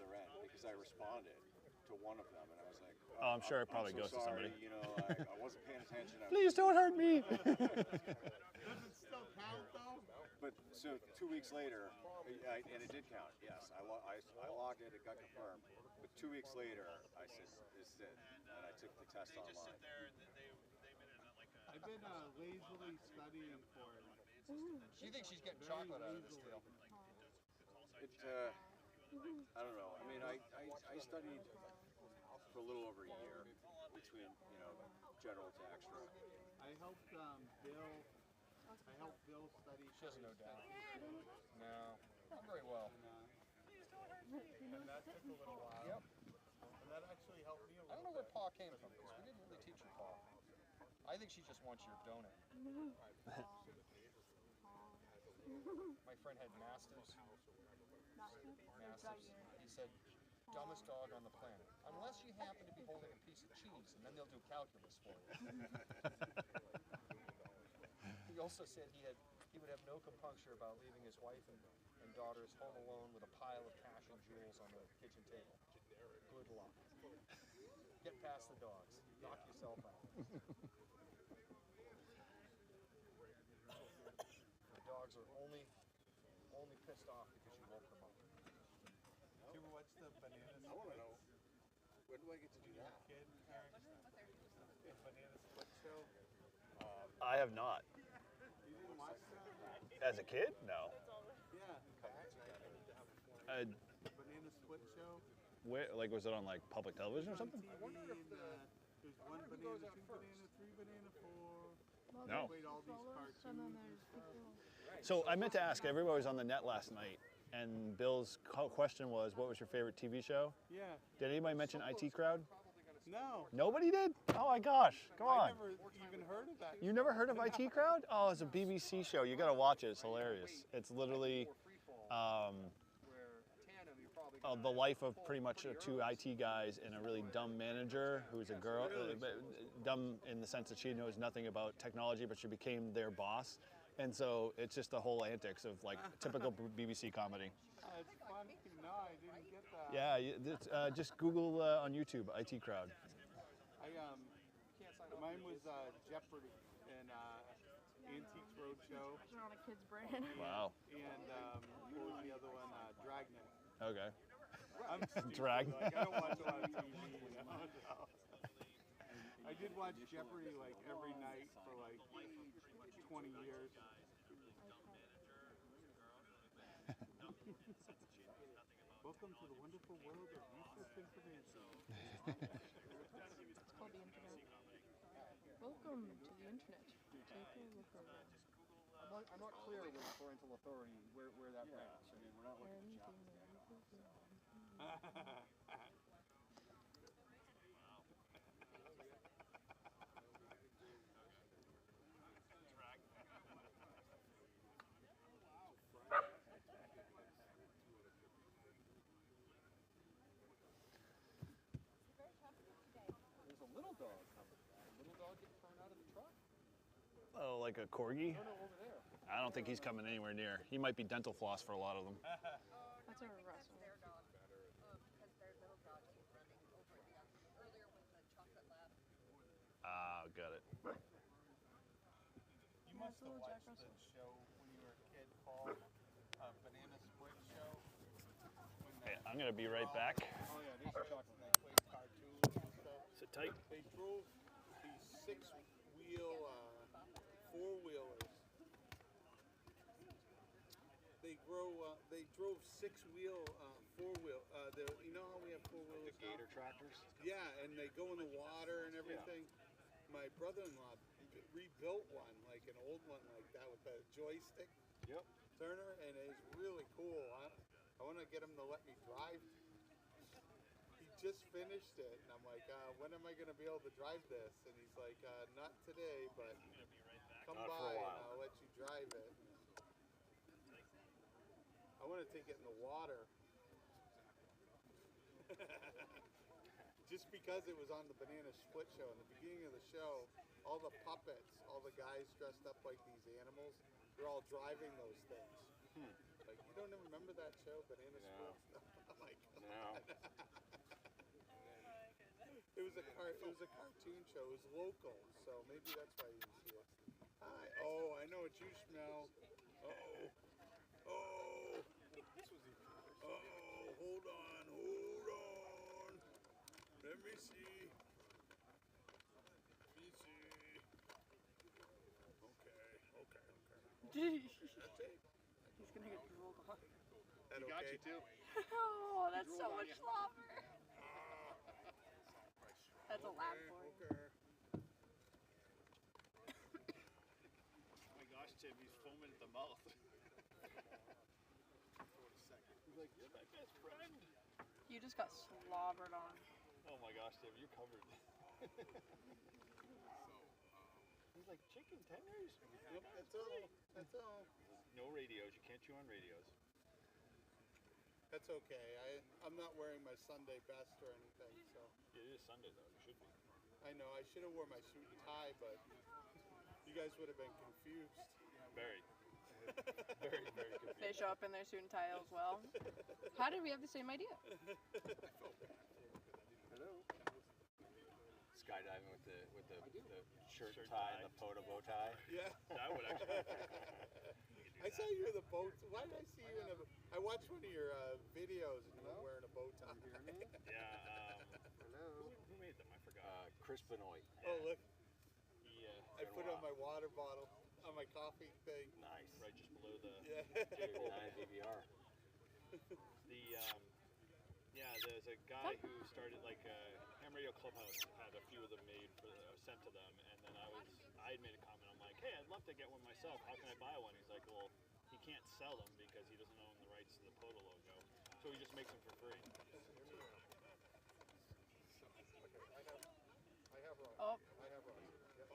because I responded to one of them, and I was like, Oh, I'm sure it probably so goes to sorry, somebody. You know, I wasn't paying attention. Please don't hurt me. Does it still count though? But so 2 weeks later, and it did count. Yes, I logged it. It got confirmed. But 2 weeks later, I said, "This is it," and I took the test online. I've been lazily studying for it. She thinks she's getting chocolate out of this deal. I don't know. I mean, I studied for a little over a year between general to extra. I helped Bill study. She has no doubt. No, not very well. And that took a little while. Yep. And that actually helped me a I don't little know where Pa came from because we didn't really teach her Pa. I think she just wants your donut. My friend had mastiffs. Mastiffs. He said, dumbest dog on the planet. Unless you happen to be holding a piece of cheese, and then they'll do calculus for you. He also said he would have no compunction about leaving his wife and daughters home alone with a pile of cash and jewels on the kitchen table. Good luck. Get past the dogs. Knock yourself out. The dogs are only pissed off because you woke them up. Did you ever watch the Banana I want to know, when do I get to do that? Kid, Eric? The Banana Split Show? I have not. You didn't watch that? As a kid, no. Yeah. Banana Split Show? Where, like, was it on like public television or something? TV and, there's one banana, 2 banana, 3 banana, 4. No. Played all these cartoons and stuff. So I meant to ask. Everybody was on the net last night, and Bill's question was, "What was your favorite TV show?" Yeah. Did anybody mention IT Crowd? No. Nobody did. Oh my gosh! Come I on. never even heard of that. You never heard of IT Crowd? Oh, it's a BBC show. You gotta watch it. It's hilarious. It's literally the life of pretty much 2 IT guys and a really dumb manager who's a girl. Dumb in the sense that she knows nothing about technology, but she became their boss. And so it's just the whole antics of like typical BBC comedy. It's fun. No, I didn't get that. Yeah, just Google on YouTube IT Crowd. Mine was Jeopardy and Antiques Roadshow. They're on a kid's brain. Wow. And what was the other one? Dragnet. Okay. I'm stupid, Dragnet. like, I don't watch a lot of TV. You know? I did watch Jeopardy like every night for like 20 years. Welcome to the wonderful world of useless information. It's called the internet. Welcome to the internet. Take a look around. I'm not clear with parental authority where that ranks. I mean, we're not looking at There's a little dog coming. A little dog getting thrown out of the truck. Oh, like a corgi? No, over there. I don't think he's coming anywhere near. He might be dental floss for a lot of them. That's a That's Russell. their dog. Because their little dog keep running over the other. Earlier when the chocolate lab. Ah, got it. You must have watched the show when you were a kid, Paul. Banana Split show. Hey, I'm gonna be right back. Oh yeah, there's the chocolate. They played cartoons and stuff. Sit tight. They drove these six-wheel, four-wheelers. They drove six-wheel, four-wheel. You know how we have four-wheelers? The gator tractors. Yeah, and they go in the water and everything. My brother-in-law rebuilt one, like an old one like that with a joystick Yep. turner, and it's really cool. I want to get him to let me drive. He just finished it, and I'm like, when am I going to be able to drive this? And he's like, not today, but come Not for by a and while. I'll let you drive it. I want to take it in the water. Just because it was on the Banana Split show. In the beginning of the show, all the puppets, all the guys dressed up like these animals, they're all driving those things. Like, you don't even remember that show, Banana Split? Oh my god. No. It was a cartoon show. It was local, so maybe that's why you didn't see it. Hi. Oh, I know what you smell. Oh. Oh. Oh, hold on. Let me see. Okay. That's it. He's gonna get drooled on. That Got okay? you too. Oh, that's so drooled on much you. slobber. That's a lab boy. Okay. Oh my gosh, Tim, he's foaming at the mouth. He's like, you're my best friend. You just got slobbered on. Oh my gosh, Tim, you're covered. He's like, chicken tenders? Yep, that's all. That's all. No radios, you can't chew on radios. That's okay. I'm not wearing my Sunday best or anything, so. It is Sunday though, you should be. I know, I should have worn my suit and tie, but you guys would have been confused. Very. Very, very They confused. show up in their suit and tie as well. How did we have the same idea? Hello. Skydiving with the shirt tie and the photo bow tie. Yeah. That would actually. I saw you with a bow. Why did I see you in a? I watched one of your videos and you were wearing a bow tie. Yeah, Hello. who made them? I forgot. Chris Benoit. Oh look, He, I put it on my water bottle on my coffee thing. Nice. right just below the. Yeah. Nice DVR. There's a guy who started like Ham Radio Clubhouse had a few of them made for sent to them, and then I had made a comment. I'm like, hey, I'd love to get one myself. How can I buy one? He's like, well, he can't sell them because he doesn't own the rights to the Poto logo, so he just makes them for free. I have Ron. Oh, I have Ron. Yep.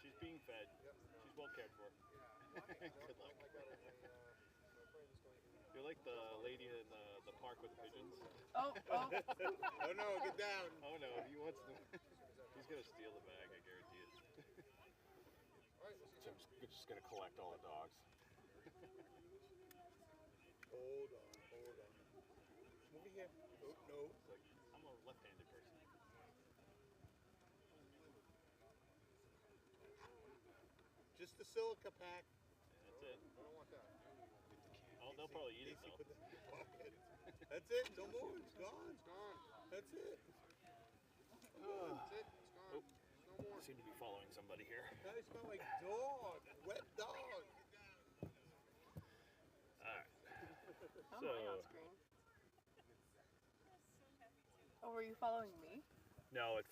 She's being fed. She's well cared for. Good luck. I got it. My friend is going to. You're like the lady in the park with the pigeons. oh. Oh no, get down. Oh no, he wants to. He's gonna steal the bag, I guarantee it. All right, let's Tim's just gonna collect all the dogs. Hold on. Over here. Oh no. It's like, I'm a left-handed person. Just the silica pack. That's it. I don't want that. Oh, they'll probably eat it Casey, though. put that in your pocket. That's it. No more. It's gone. It's gone. That's it. That's it. It's gone. Oh. There's no more. I seem to be following somebody here. Now they smell like dog. Wet dog. Alright. How am I on screen? Oh, were you following me? No, it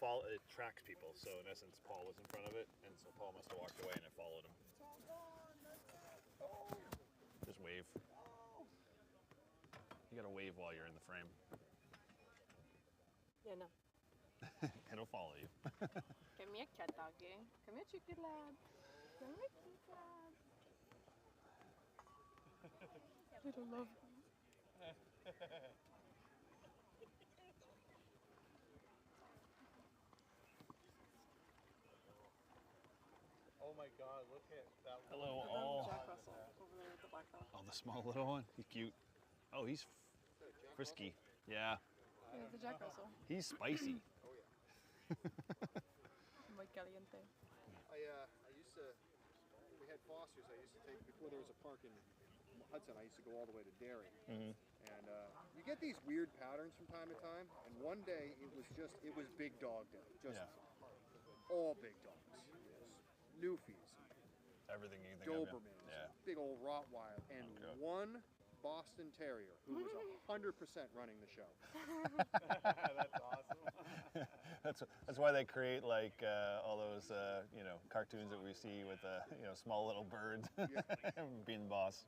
tracks people. So in essence, Paul was in front of it, and so Paul must have walked away, and it followed him. Just wave. You gotta wave while you're in the frame. Yeah, no. It'll follow you. Come here, cat doggy. Come here, chicken lad. Come here, chicken lad. Little love. Hello, And then all. Jack Russell over there with the black collar. Oh, the small little one. He's cute. Oh, he's frisky. Yeah, Yeah, the Jack Russell. he's spicy. Muy caliente. I used to, we had Foster's. I used to take, before there was a park in Hudson, I used to go all the way to Derry. And you get these weird patterns from time to time. And one day it was big dog day. Just all big dogs. Newfies, Everything you think of. Dobermans, Yeah. big old Rottweiler, and one Boston Terrier who was 100% running the show. That's awesome. That's why they create like all those cartoons that we see with small little birds being the boss.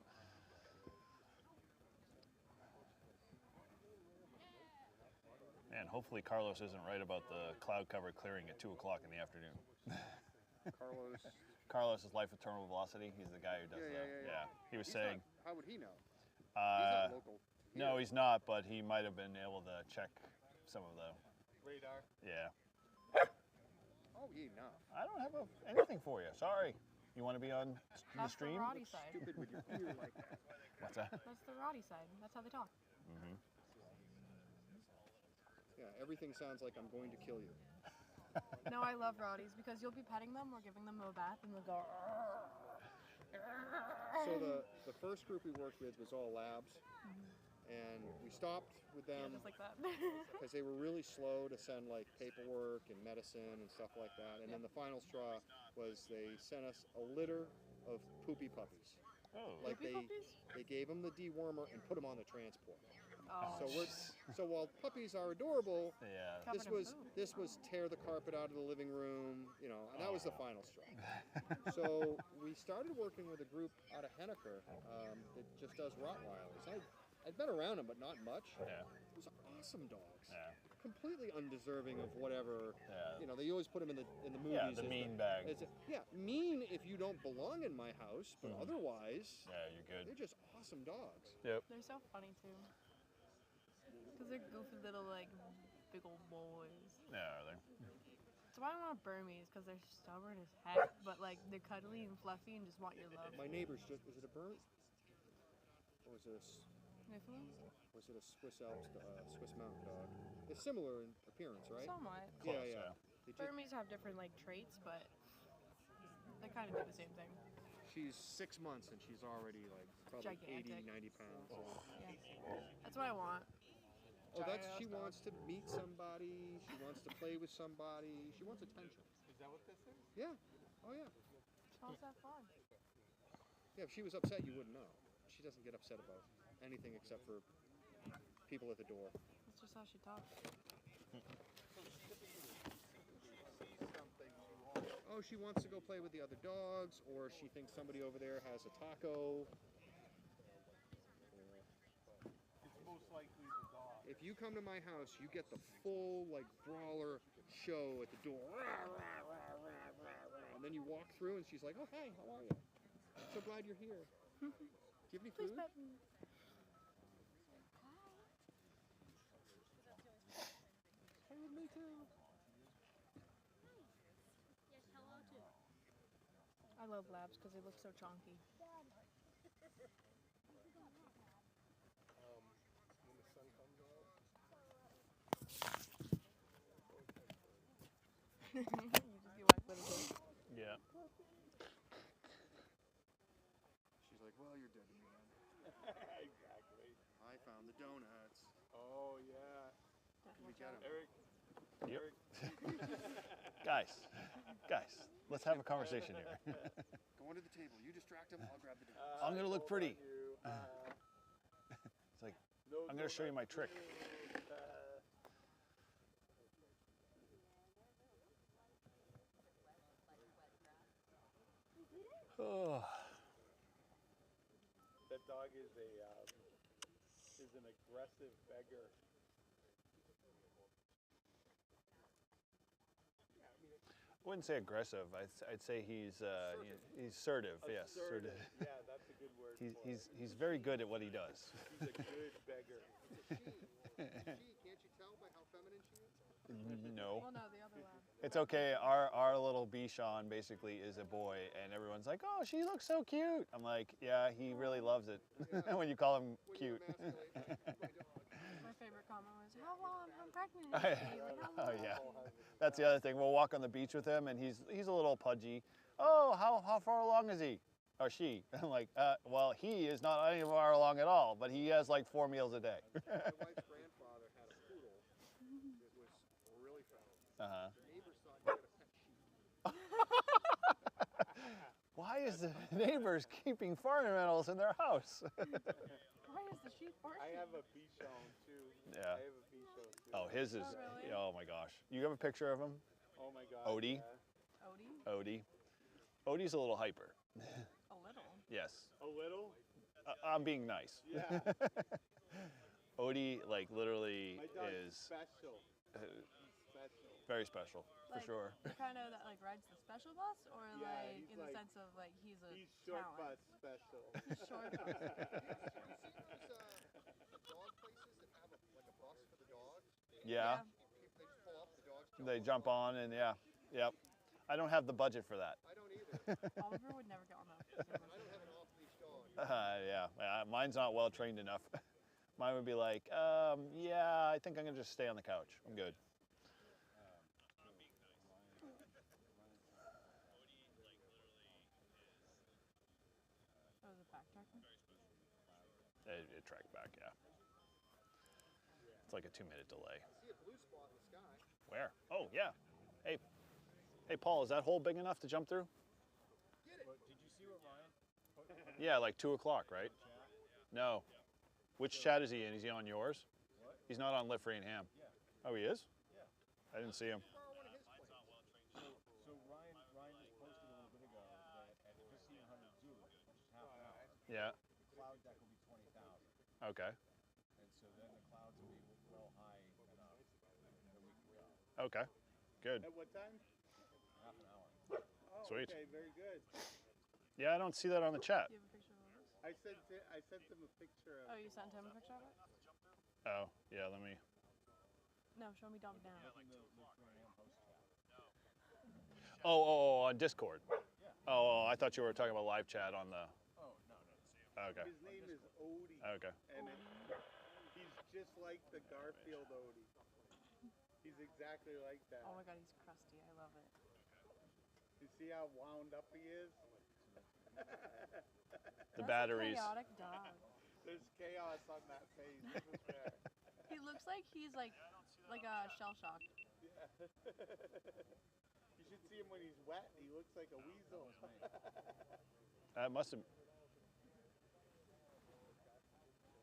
Man, hopefully Carlos isn't right about the cloud cover clearing at 2 o'clock in the afternoon. Carlos is Life with Terminal Velocity. He's the guy who does Yeah. He was He's saying. How would he know? He's not local. No, he's not, but he might have been able to check some of the Radar. Yeah. Oh, yeah, no. I don't have anything for you. Sorry. You want to be on the That's stream? the Roddy side. Stupid with your ear like that. What's that? That's the Roddy side. That's how they talk. Yeah, everything sounds like I'm going to kill you. No, I love Roddies because you'll be petting them or giving them a bath and they'll go. So the first group we worked with was all labs, and we stopped with them Just like that. because they were really slow to send like paperwork and medicine and stuff like that. And then the final straw was they sent us a litter of poopy puppies. Oh. Like Poopy puppies? they gave them the dewormer and put them on the transport. Oh. So while puppies are adorable, Yeah. Covered in poop. this was tear the carpet out of the living room, and that was the final straw. So we started working with a group out of Henniker that just does Rottweilers. I'd been around them, but not much. Yeah. Those are awesome dogs. Yeah. Completely undeserving of whatever. Yeah. They always put them in the movies. Yeah, the as mean bag. Mean if you don't belong in my house, but otherwise, Yeah, you're good. they're just awesome dogs. Yep. They're so funny too. Because they're goofy little, like, big old boys. Yeah, are they? So I don't want Burmese because they're stubborn as heck, but, like, they're cuddly and fluffy and just want your love. My neighbor's is it a Burmese? Or is it Newfoundland? was it a Swiss Alps, Swiss Mountain Dog? They're similar in appearance, right? Somewhat. Close, Yeah. They just- Burmese have different, like, traits, but they kind of do the same thing. She's 6 months and she's already like probably Gigantic. 80, 90 pounds. Yeah. That's what I want. She wants to meet somebody. She wants to play with somebody. She wants attention. Is that what this is? Yeah. Oh yeah. How's that fun? Yeah. If she was upset, you wouldn't know. She doesn't get upset about anything except for people at the door. That's just how she talks. Oh, she wants to go play with the other dogs, or she thinks somebody over there has a taco. It's most likely the dog. If you come to my house, you get the full like brawler show at the door. And then you walk through and she's like, "Oh, hey, how are you? So glad you're here. Do you have any Please food?" pet me. Play with me too. I love labs because they look so chonky. When the sun comes out. You just be like, what is it? Yeah. She's like, "Well, you're dead to me, man. Exactly. I found the donuts. Oh yeah. Can we get 'em?" Eric. Yep. Guys, let's have a conversation here. Go under the table. You distract him. I'll grab the donuts. I'm gonna look pretty. You, It's like, no I'm gonna show you my trick. Oh. That dog is an aggressive beggar. I wouldn't say aggressive. I'd say he's assertive. Yes, assertive. Yeah, that's a good word. He's very good at what he does. He's a good beggar. Can't you tell by how feminine she is? No, Well, no, the other lab. It's okay. Our little Bichon basically is a boy, and everyone's like, "Oh, she looks so cute." I'm like, "Yeah, he really loves it when you call him cute." My favorite comment was, "How pregnant is she?" Like, how Oh long yeah, is she? that's the other thing. We'll walk on the beach with him, and he's a little pudgy. Oh, how far along is he or she? I'm like, well, he is not any far along at all, but he has like 4 meals a day. My wife's grandfather had a poodle that was really fat. The neighbors thought you got a pet sheep. Why is the neighbors keeping farm animals in their house? Why is the sheep barking? I have a Bichon too. Yeah. I have a Bichon too. Oh, his is. Oh, really? Oh my gosh. You have a picture of him? Oh my god. Odie? Yeah. Odie? Odie's a little hyper. A little. Yes. A little? I'm being nice. Yeah. Odie, like, literally My dog's is special. He's special. very special, for Like, sure. The kind of that like rides the special bus, or Yeah, like he's in the like- sense of like he's a He's short talent. bus special. He's short bus. There's dog places that have like a bus for the dogs. Yeah. They just pull up, the dogs They jump on and yeah. Yep. I don't have the budget for that. I don't either. Oliver would never get on that. I don't have an off-leash dog. Yeah. Mine's not well trained enough. Mine would be like, yeah, I think I'm gonna just stay on the couch. I'm good. That was a back tracking. It tracked back, yeah. It's like a 2-minute delay. I see a blue spot in the sky. Where? Oh, yeah. Hey, Paul, is that hole big enough to jump through? Get it. But did you see what Ryan put in Yeah, like 2 o'clock, right? the chat? No. Which chat is he in? Is he on yours? What? He's not on Live Free and Ham. Yeah. Oh, he is? Yeah. I didn't see him. Borrow one of his planes. So Ryan just posted a little bit ago that at 1500 Zulu, which is half an hour, Yeah. the cloud deck will be 20,000. Okay. And so then the clouds will be well high enough that we can go. Okay. Good. At what time? Half an hour. Oh, Sweet. okay, very good. Yeah, I don't see that on the chat. Do you have a picture of Otis? I sent him a picture of. Oh, you sent him a picture of it? Oh, yeah, let me. No, show me dog down. In the Live Free and Ham post chat. Oh, on Discord. Yeah. Oh, I thought you were talking about live chat on the. Oh, no. Okay. His name is Odie. Okay. And he's just like the Garfield Odie. He's exactly like that. Oh my god, he's crusty. I love it. You see how wound up he is? The That's batteries. A chaotic dog. There's chaos on that face. For sure. He looks like he's like a shell shock. Yeah. You should see him when he's wet. He looks like a weasel. That must have.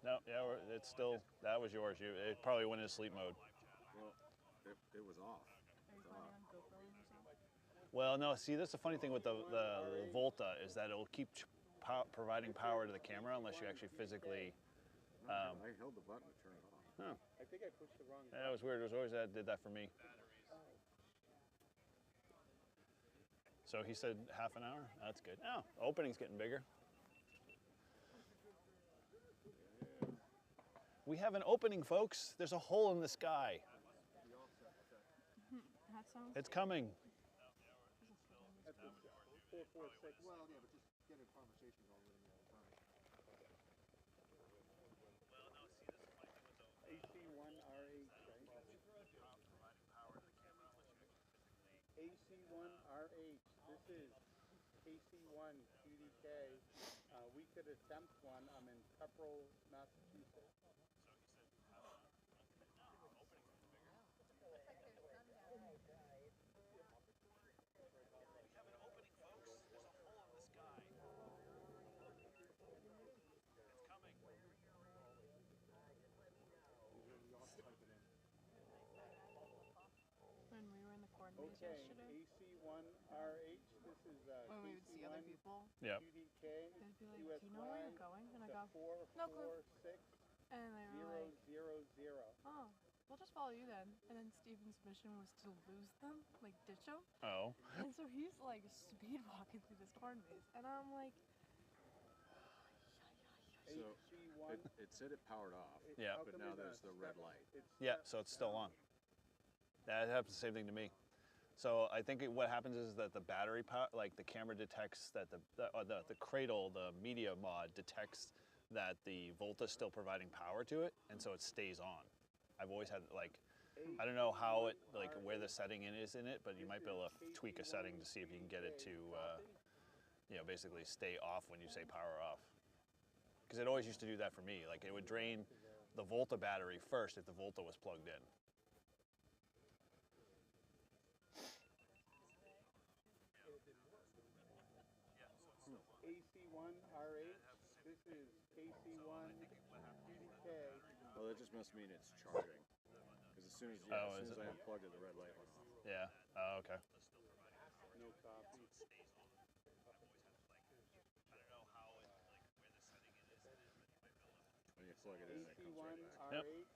No, yeah, it's still. That was yours. It probably went into sleep mode. Well, it was off. Are you planning on GoProing yourself? Well, no. See, that's the funny thing with the Volta is that it'll keep providing power to the camera unless you actually physically. I held the button to turn it off. I think I pushed the wrong That was weird. It was always that did that for me. So he said half an hour. That's good. Oh, opening's getting bigger. We have an opening, folks. There's a hole in the sky. That sounds. It's coming. That's 446. Well, yeah, but just get a conversation going with him the whole time. AC1RH, right? AC1RH. This is KC1 QDK. We could attempt one. I'm in Pepperell, Massachusetts. When we were in the corners Okay, yesterday, AC1RH. This is when we would see other KC1 people, Yep. QDK. they'd be like, US "Do you know where you're flag going?" And I to go, "No clue." 446 And they were like, 000. "Oh, we'll just follow you then." And then Steven's mission was to lose them, like ditch them. Oh. And so he's like speed walking through this corn maze, and I'm like, So AC1. it said it powered off. Yeah. How But come now it's there's the red light. Yeah, so it's still on. That happens the same thing to me. So I think what happens is that the battery power, like the camera detects that the cradle, the media mod detects that the Volta's still providing power to it, and so it stays on. I've always had like, I don't know how it, like where the setting is in it, but you might be able to tweak a setting to see if you can get it to, you know, basically stay off when you say power off. Because it always used to do that for me. Like it would drain the Volta battery first if the Volta was plugged in. AC1 RH. This is KC1 QDK. Well, that just must mean it's charging. Because as soon as, I unplugged it, the red light went off. Yeah. Oh, okay. No copy. When you plug it in, it comes right back. Yep. RH.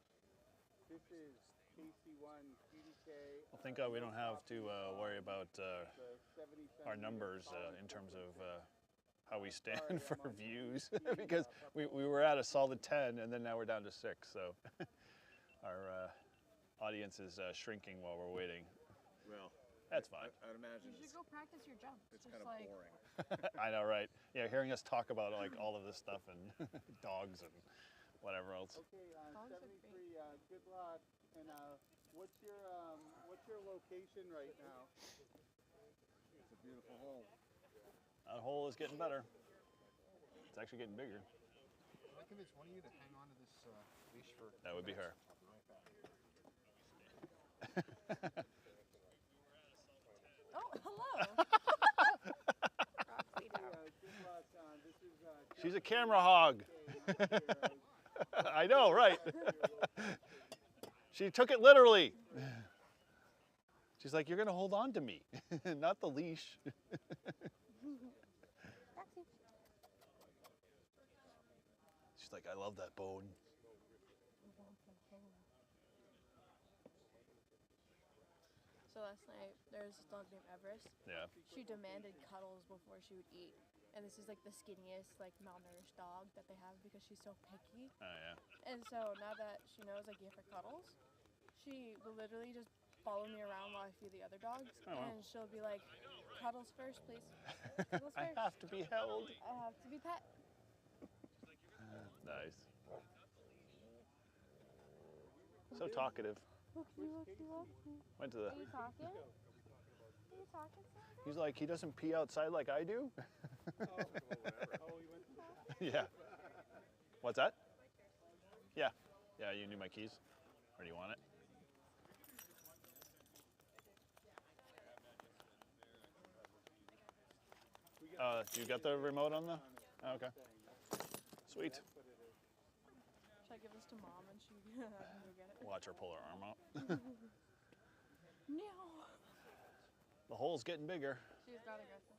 This is KC1 QDK. Well, thank God we don't have to worry about our numbers in terms of how we stand for views, because we were at a solid 10 and then now we're down to 6. So our audience is shrinking while we're waiting. Well, that's fine. I'd imagine You should go practice your jumps. it's Just kind of like, boring. I know, right? Yeah, hearing us talk about like all of this stuff and dogs and whatever else. Okay, Dogs are 73. Good luck. And what's your location right now? It's a beautiful hole. That hole is getting better. It's actually getting bigger. Can I convince one of you to hang on to this leash for? That would be her. I'll be right back. oh, hello. Roxy down. Good luck. This is She's a camera hog. I know, right? She took it literally. She's like, you're gonna hold on to me, not the leash. She's like, I love that bone. So last night, there was this dog named Everest. Yeah. She demanded cuddles before she would eat. And this is like the skinniest, like malnourished dog that they have because she's so picky. Oh yeah. And so now that she knows I give her cuddles, she will literally just follow me around while I feed the other dogs. Oh, wow. And she'll be like, cuddles first, please. Cuddles I first. have to be held. I have to be pet. Nice. So talkative. Went to the. Are you talking? Are you talking, Sandra? He's like, he doesn't pee outside like I do. Yeah. What's that? Yeah. Yeah, you need my keys? Or do you want it? You got the remote on the? Oh, okay. Sweet. Should I give this to Mom and she can go get it? Watch her pull her arm out. No. The hole's getting bigger. She's got aggressive.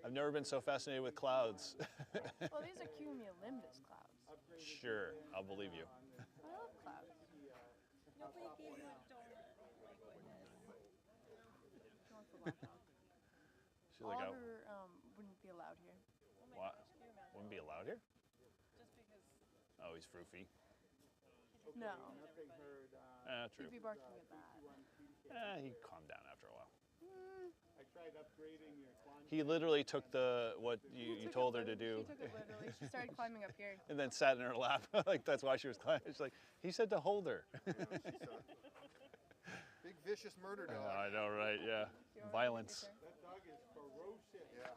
I've never been so fascinated with clouds. Well, these are cumulonimbus clouds. Sure, I'll believe you. I love clouds. Nobody gave you a donut. She wants the laptop. She's like, oh, Oliver wouldn't be allowed here. what? Wouldn't be allowed here? Just because. Oh, he's froofy. No. True. He'd be barking at that. He calmed down after a while. I tried upgrading your quantity. He literally took what you told her to do. She took it literally. She started climbing up here. And then sat in her lap. Like, that's why she was climbing. She's like, he said to hold her. Big vicious murder dog. I know, right? Yeah. Violence. That dog is ferocious. Yeah.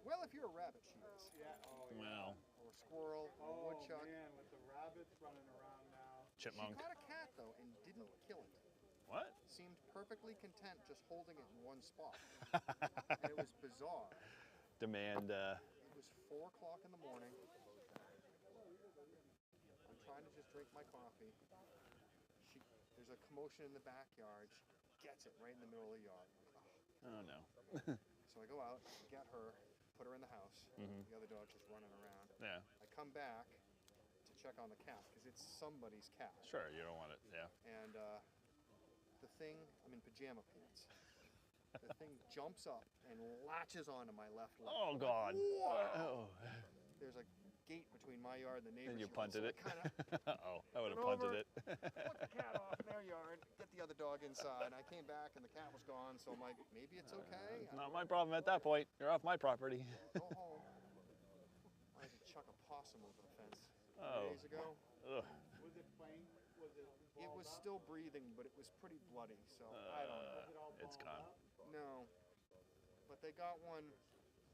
Well, if you're a rabbit, she is. Yeah. Oh, yeah. Well, Or a squirrel, or a woodchuck. Man, with the rabbits running around now. chipmunk. She caught a cat though and didn't kill it. What? Seemed perfectly content just holding it in one spot. And it was bizarre. Demand. It was 4 o'clock in the morning. I'm trying to just drink my coffee. There's a commotion in the backyard. She gets it right in the middle of the yard. Oh no. So I go out, get her, put her in the house. The other dog's just running around. Yeah. I come back to check on the cat because it's somebody's cat. Sure, you don't want it. Yeah. And the thing, I'm in pajama pants. The thing jumps up and latches onto my left leg. Oh God. Whoa! Oh. There's a gate between my yard, and the neighbors. And you punted it. Kind of Oh, I would have went punted over, it. Put the cat off in their yard, get the other dog inside. I came back and the cat was gone, so I'm like, maybe it's okay. Not my problem at that point. You're off my property. Go home. I had to chuck a possum over the fence 3 Oh. days ago. Ugh. Was it playing? Was it? It was still breathing, but it was pretty bloody. So I don't know. It's gone. No, but they got one.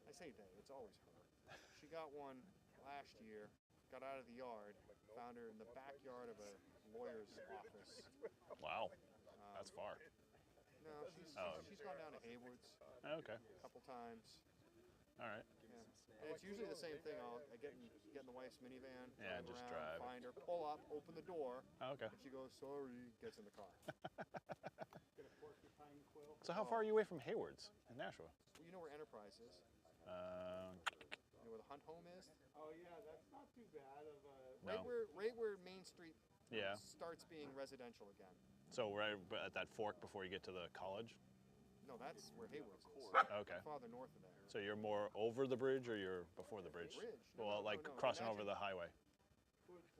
I say they. It's always her. She got one last year. Got out of the yard. Found her in the backyard of a lawyer's office. Wow. That's far. No, she's Oh. she's gone down to Hayward's Okay. a couple times. All right. Yeah. And it's usually the same thing. I get in the wife's minivan, Yeah, drive just around, drive. find her, pull up, open the door, Okay. and she goes, sorry, gets in the car. So how far are you away from Hayward's in Nashua? You know where Enterprise is? Um, You know where the Hunt Home is? Oh yeah, that's not too bad of a. No. Right where Main Street Yeah. starts being residential again. So right at that fork before you get to the college? No, that's where Hayward's is. Okay. Farther north of there. So you're more over the bridge or you're before the bridge? Bridge. No, Well, no, like no. crossing over Imagine- the highway. Towards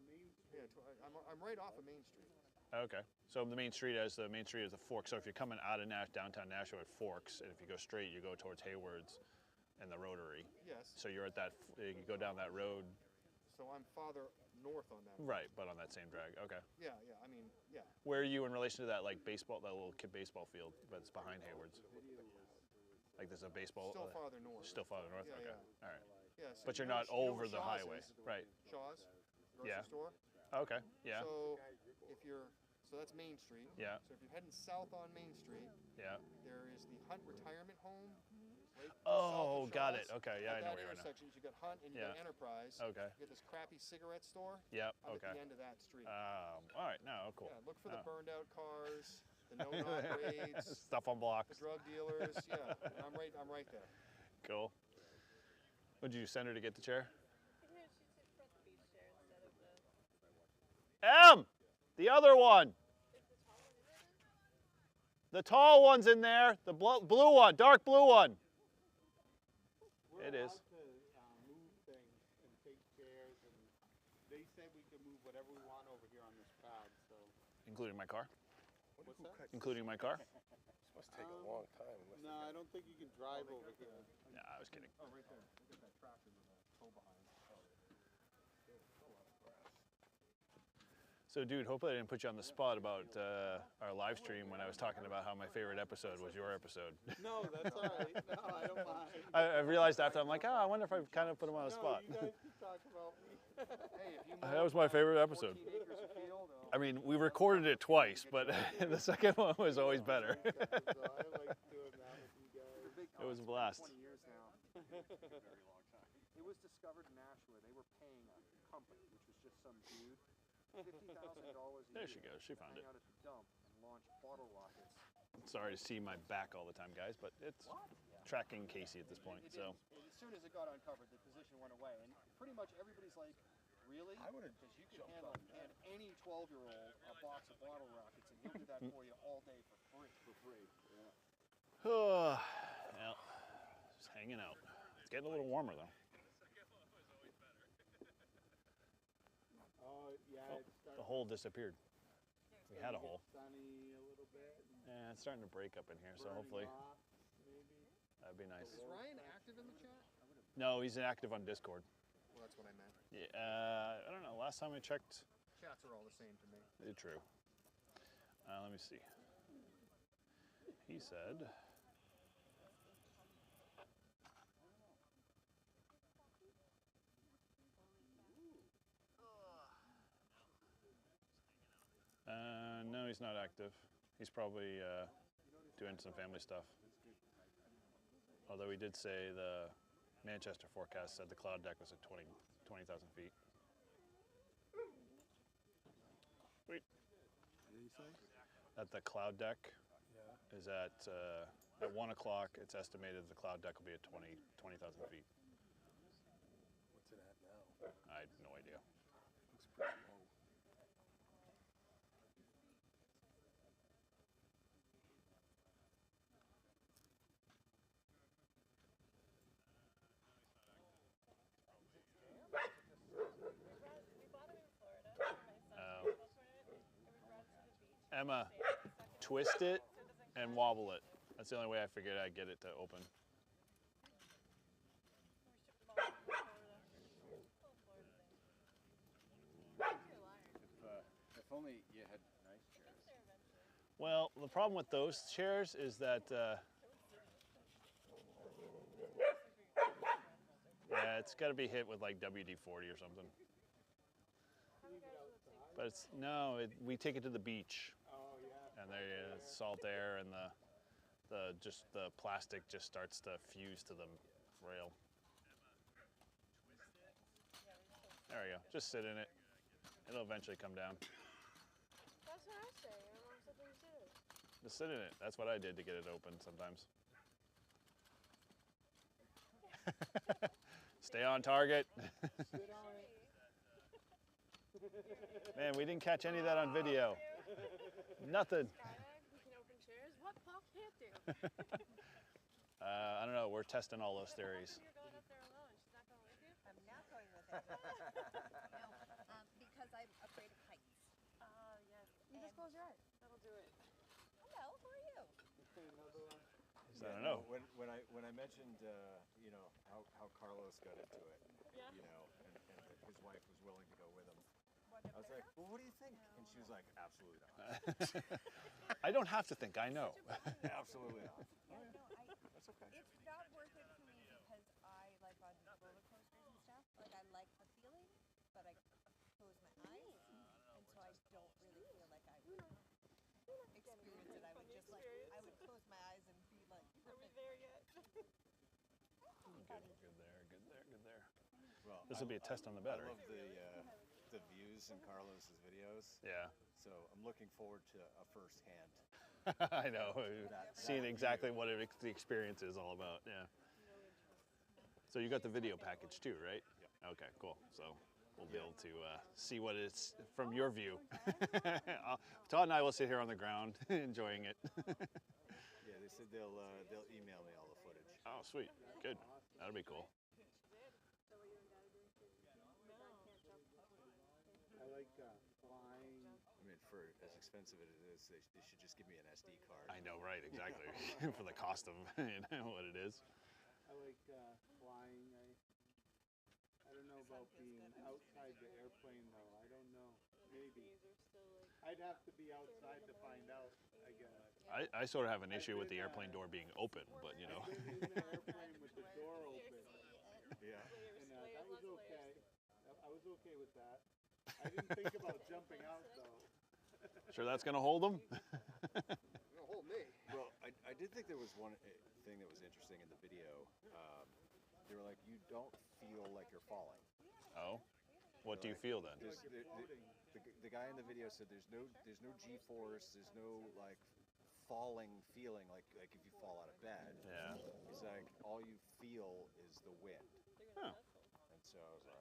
Main Street. Yeah, I'm right off of Main Street. Okay. So the main street is the fork. So if you're coming out of downtown Nashua, it forks, and if you go straight, you go towards Hayward's and the Rotary. Yes. So you're at that. You go down that road. So I'm farther north on that. Right, but on that same drag. Okay. Yeah, I mean, yeah. Where are you in relation to that like baseball, that little kid baseball field that's behind Hayward's? Like there's a baseball. Still farther north. Still farther north. Yeah, okay. yeah. All right. Yeah, so But you you're know not where over the Shaw's highway, is? right? Shaw's grocery Yeah. store. Okay. Yeah. So if you're, so that's Main Street. Yeah. So if you're heading south on Main Street, Yeah. there is the Hunt Retirement Home. Right Oh, south of got it. Shaw's. Okay. Yeah, I At know that where you're at now. intersection, you got Hunt and you Yeah. got Enterprise. Okay. You get this crappy cigarette store. Yep. I'm Okay. at the end of that street. All right. No. Cool. Yeah, look for the Oh. burned out cars, the no-knock raids, Stuff on the blocks. drug dealers. Yeah, I'm right there. Cool. Would you send her to get the chair? Yeah, she's brought the beach chair instead of the. M, the other one. The tall one's in there. The blue one, dark blue one. We're It is. allowed to move things and take chairs, and they said we can move whatever we want over here on this pad. So Including my car. what's that? Including my car. This must take a long time. unless No, I don't think you can drive over here. Nah, I was kidding. Oh, right there. Look at that tractor with a tow behind. So, dude, hopefully I didn't put you on the spot about our live stream when I was talking about how my favorite episode was your episode. No, that's all right. No, I don't mind. I realized after, I'm like, I wonder if I kind of put him on the No, spot. you guys can talk about me. Hey, if you That was my favorite episode. 14 acres of field, I mean, we recorded it twice, but the second one was always better. So I like doing that with you guys. It was a blast. 20 years now. Very long time. It was discovered in Nashua. They were paying a company, which was just some dude, $50,000 a There year she goes. She to found hang it. out at the dump and launch bottle rockets. Sorry to see my back all the time, guys, but it's tracking Casey at this point. It So, didn't. As soon as it got uncovered, the position went away, and pretty much everybody's like, "Really?" I would've Because you can hand any 12-year-old a box of bottle rockets, and he'll do that for you all day for free. well, just hanging out. It's getting a little warmer though. Oh, yeah, it's starting The hole disappeared. We had a hole. sunny a little bit. Yeah, it's starting to break up in here, so hopefully Off, maybe. that'd be nice. Is Ryan active in the chat? No, he's inactive on Discord. Well, that's what I meant. Yeah, I don't know. Last time I checked, Chats are all the same to me. true. Let me see. He said. No, he's not active. He's probably doing some family stuff. Although he did say the Manchester forecast said the cloud deck was at 20,000 feet. Wait. What did he say? That the cloud deck is at 1 o'clock. It's estimated the cloud deck will be at 20,000 feet. What's it at now? I have no idea. Looks pretty low. Emma, twist it and wobble it. That's the only way I figured I'd get it to open. If only you had nice chairs. Well, the problem with those chairs is that, yeah, it's got to be hit with like WD-40 or something. But it's, no, we take it to the beach. Oh, yeah. And there's salt air and the plastic just starts to fuse to the rail. There we go. Just sit in it. It'll eventually come down. That's what I say. I don't know something to do. Just sit in it. That's what I did to get it open sometimes. Stay on target. Sit on it. Man, we didn't catch any of that on video. Nothing. Skydiving, we can open chairs. What Paul can't do? I don't know. We're testing all those theories. You're going up there alone. She's not going with you? I'm not going with it. No, because I'm afraid of heights. Yes. You just close your eyes. That'll do it. Hello, who are you? Another one. I don't know. When I mentioned you know how Carlos got into it, Yeah. you know, and that his wife was willing to go with him. I was like, well, what do you think? And she was like, absolutely not. I don't have to think. I know. Absolutely not. Yeah, no, That's okay. it's not worth it for me because I like on roller coasters and stuff. Like I like the feeling, but I close my eyes, and so I don't really feel like I would experience it. I would just like I would close my eyes and be like, Are we there yet? Good there. Good there. Good there. Well, This will be a test on the battery. I love the views in Carlos's videos. Yeah. So I'm looking forward to a first hand. I know. Seeing exactly what the experience is all about. Yeah. So you got the video package too, right? Yep. Okay, cool. So we'll be able to see what it's from your view. Todd and I will sit here on the ground enjoying it. Yeah, they said they'll email me all the footage. Oh, sweet. Good. That'll be cool. I like flying. I mean, for as expensive as it is, they should just give me an SD card. I know, right? Exactly. For the cost of what it is. I like flying. I don't know about being outside the airplane though. I don't know. Maybe. I'd have to be outside to find out, I guess. I sort of have an issue with the airplane door being open, but you know. I've been in the airplane with the door open. Yeah. And that was okay. I was okay with that. I didn't think about jumping out though. Sure that's going to hold them? It'll hold me. Well, I did think there was one thing that was interesting in the video. They were like, you don't feel like you're falling. Oh? What do you feel then? The guy in the video said there's no G-force, there's no like falling feeling like if you fall out of bed. Yeah. He's like, all you feel is the wind. Huh. And so I was like,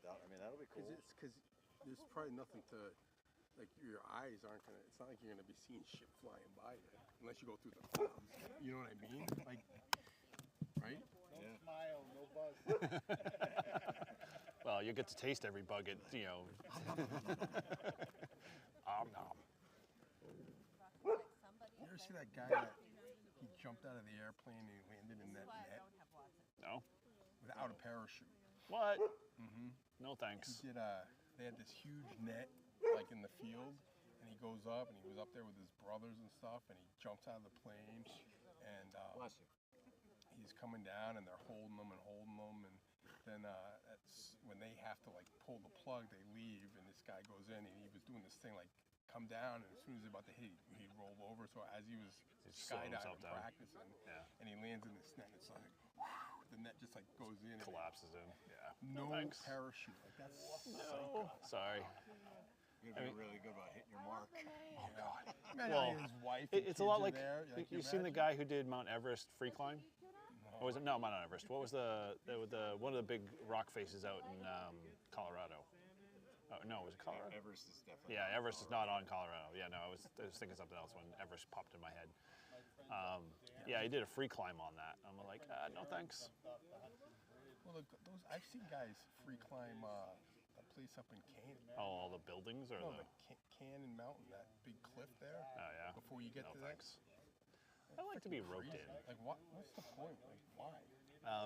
well, I mean, that'll be cool. Because there's probably nothing to, like your eyes aren't gonna. It's not like you're gonna be seeing shit flying by you unless you go through the clouds. You know what I mean? Like, right? Don't smile, no buzz. Well, you get to taste every bug at, you know. Nom. like somebody. You ever see that guy that he jumped out of the airplane and he landed in that I net don't have lots of. No? without a parachute? What? Mm-hmm. No thanks. He did they had this huge net like in the field, and he goes up and he was up there with his brothers and stuff, and he jumps out of the plane, and Bless you. he's coming down and they're holding them, and then that's when they have to like pull the plug, they leave, and this guy goes in and he was doing this thing like come down, and as soon as he's about to hit, he rolled over. So as he was slowed himself skydiving down. practicing, Yeah. and he lands in this net, it's like the net just like goes in, and Collapses in. Yeah. no thanks. parachute. Like that's No. Sorry. You're gonna be really good about hitting your mark. Oh God! Well, his wife. It's a lot like you've seen the guy. guy who did Mount Everest free climb. Or was it no Mount Everest? What was the one of the big rock faces out in Colorado? Oh, no, was it Colorado? Everest is definitely. Yeah, Everest is not on Colorado. Yeah, no, I was thinking something else when Everest popped in my head. Yeah, he did a free climb on that. I'm like, no thanks. Well, those I've seen guys free climb that place up in Canyon. Oh, all the buildings or No, the? the Canyon Mountain, that big cliff there. Oh yeah. Before you get No to thanks. that. I like to be roped Crazy. in. Like, what's the point? Like, why?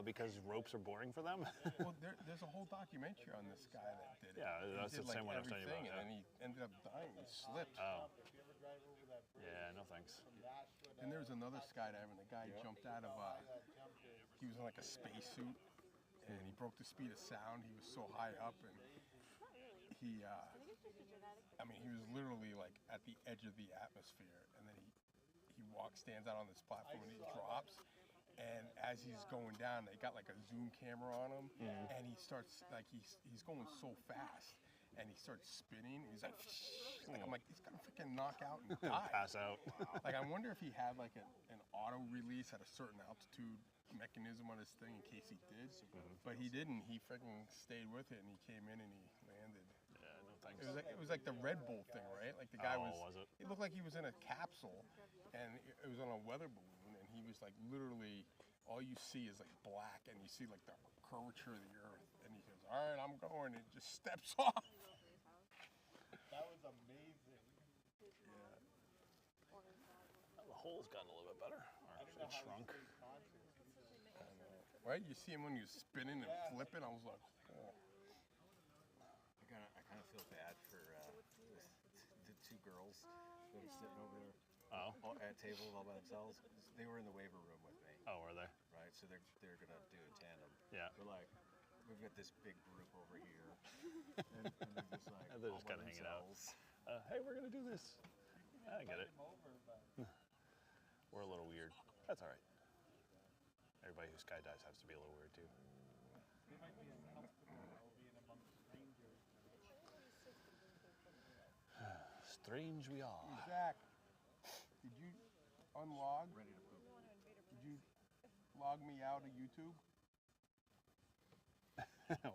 Because ropes are boring for them. Well, there's a whole documentary on this guy that did it. Yeah, He that's did, the same one I was telling you about, everything, yeah. And then he ended up dying. He slipped. Oh. Yeah, no thanks. And there's another skydiver, and the guy jumped out of he was in like a spacesuit, and he broke the speed of sound. He was so high up, and he, I mean, he was literally like at the edge of the atmosphere, and then he stands out on this platform, and he drops. And as he's going down, they got like a zoom camera on him, and he starts like he's going so fast, and he starts spinning. He's like I'm like, he's gonna freaking knock out and die. Pass out. Like, I wonder if he had like an auto release at a certain altitude mechanism on his thing in case he did, but he didn't. He freaking stayed with it, and he came in and he landed. Yeah, no thanks. It was like the Red Bull thing, right? Like the guy was it? It looked like he was in a capsule, and it was on a weather balloon, and he was like literally, all you see is like black, and you see like the curvature of the earth, and he goes, "All right, I'm going," and just steps off. That was amazing. Well, the hole's gotten a little bit better. Or it shrunk. Right? You see him when he was spinning and flipping. I was like, oh. I kind of feel bad for the two girls that are sitting over there at tables all by themselves. They were in the waiver room with me. Oh, were they? Right, so they're gonna do a tandem. Yeah. We're like, we've got this big group over here, and they're just like, They're just kind of hanging out. Hey, we're gonna do this. I get it. We're a little weird. That's all right. Everybody who skydives has to be a little weird too. They might be uncomfortable being amongst strangers. Strange we are. Zach, did you unlog? Ready to poop. Did you log me out of YouTube?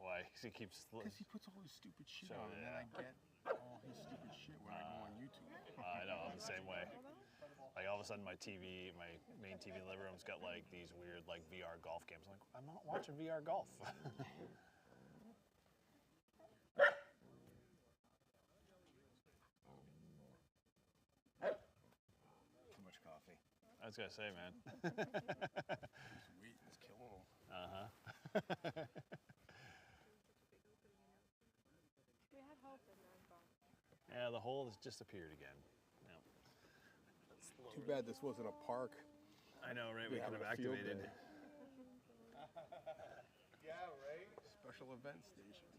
Why? 'Cause he keeps. Because he puts all his stupid shit So, on, and then yeah. I get all his stupid shit when I go on YouTube. I know, I'm the same way. Like all of a sudden my TV, my main TV in the living room's got like these weird like VR golf games. I'm like, I'm not watching VR golf. Too much coffee. I was gonna say, man. This weight is killing him. Uh-huh. We had hope and then gone. Yeah, the hole has just appeared again. Yeah. Too bad this wasn't a park. I know, right? We We could have have a field activated. day. Yeah, right? Special event station.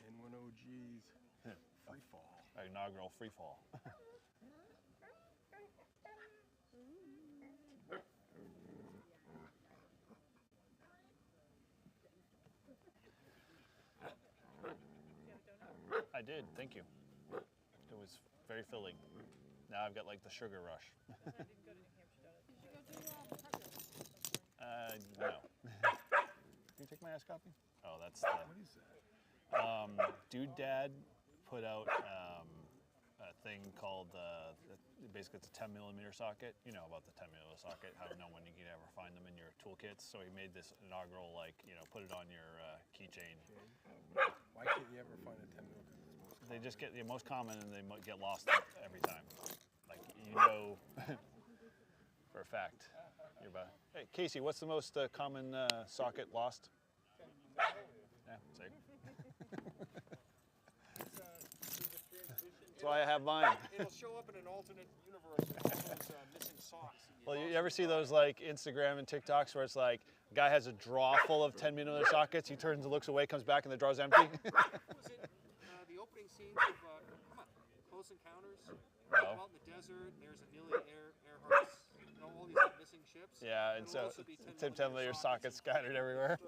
N1OG's free fall. Inaugural free fall. I did, thank you. It was very filling. Now I've got like the sugar rush. You should go do No. Can you take my ice copy? Oh, that's the. What is that? Dude Dad put out a thing called, basically it's a 10 millimeter socket. You know about the 10 millimeter socket, how no one you can ever find them in your toolkits. So he made this inaugural, like, put it on your keychain. Why can't you ever find a 10 mil? They just get the most common and they get lost every time. Like, for a fact. You're about, hey, Casey, what's the most common socket lost? Yeah, see. That's why I have mine. It'll show up in an alternate universe with all those missing socks. Well, you ever see those like Instagram and TikToks where it's like a guy has a drawer full of 10 millimeter sockets, he turns and looks away, comes back, and the drawer's empty? Was it the opening scenes of Close Encounters? No. Out in the desert, there's Amelia Earhart's, all these missing ships. Yeah, and so 10 millimeter sockets scattered everywhere.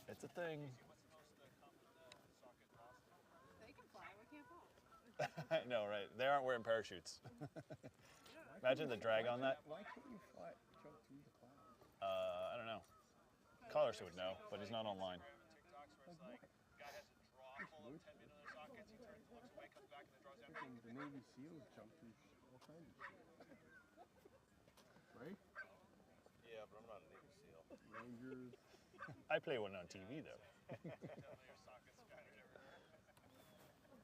It's a thing. They can fly, we can't fall. I know, right? They aren't wearing parachutes. Imagine the drag on that. Why can't you jump through the clouds? I don't know. Colors would know, but he's not online. The Navy SEALs jump through all kinds of shit. Right? Yeah, but I'm not a Navy SEAL. Rangers. I play one on TV though.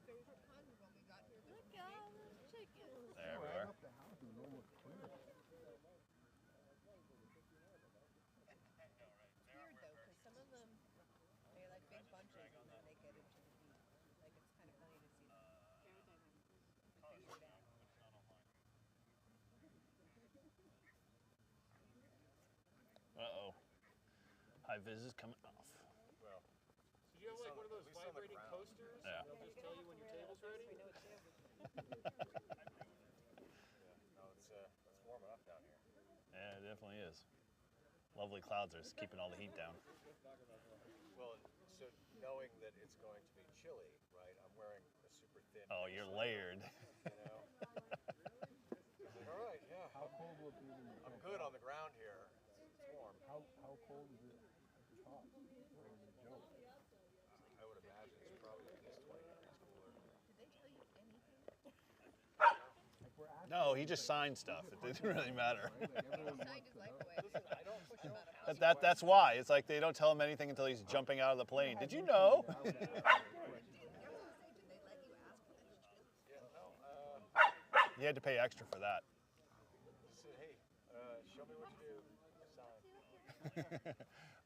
Favorite pun when we got here. Look at all those chickens. There we Right are. up the house is almost clear. It's weird though, because some of them, they're like big bunches and then they get into the heat. Like it's kind of funny to see them. Figure it out. Uh-oh. High vis is coming off. Well, so you have like one of those vibrating coasters? Yeah. They'll just tell you when your table's ready? We know it's you. No, it's warm enough down here. Yeah, it definitely is. Lovely clouds are just keeping all the heat down. Well, so knowing that it's going to be chilly, right? I'm wearing a super thin. Oh, you're layered. You know. It's like, all right, yeah. How cold will it be when you I'm good on the ground here. It's warm. How cold is it at the top when you jump? I would imagine it's probably at least 20 degrees cooler. Did they tell you anything? Like we're actually, No, he just signed stuff. It didn't really matter. right? Like everyone Signed his life away. Push him out of That's why. It's like they don't tell him anything until he's jumping out of the plane. Did you know? I was gonna say, did they let you ask questions? Yeah, no. He had to pay extra for that. Just said, hey, show me what you do. Sign.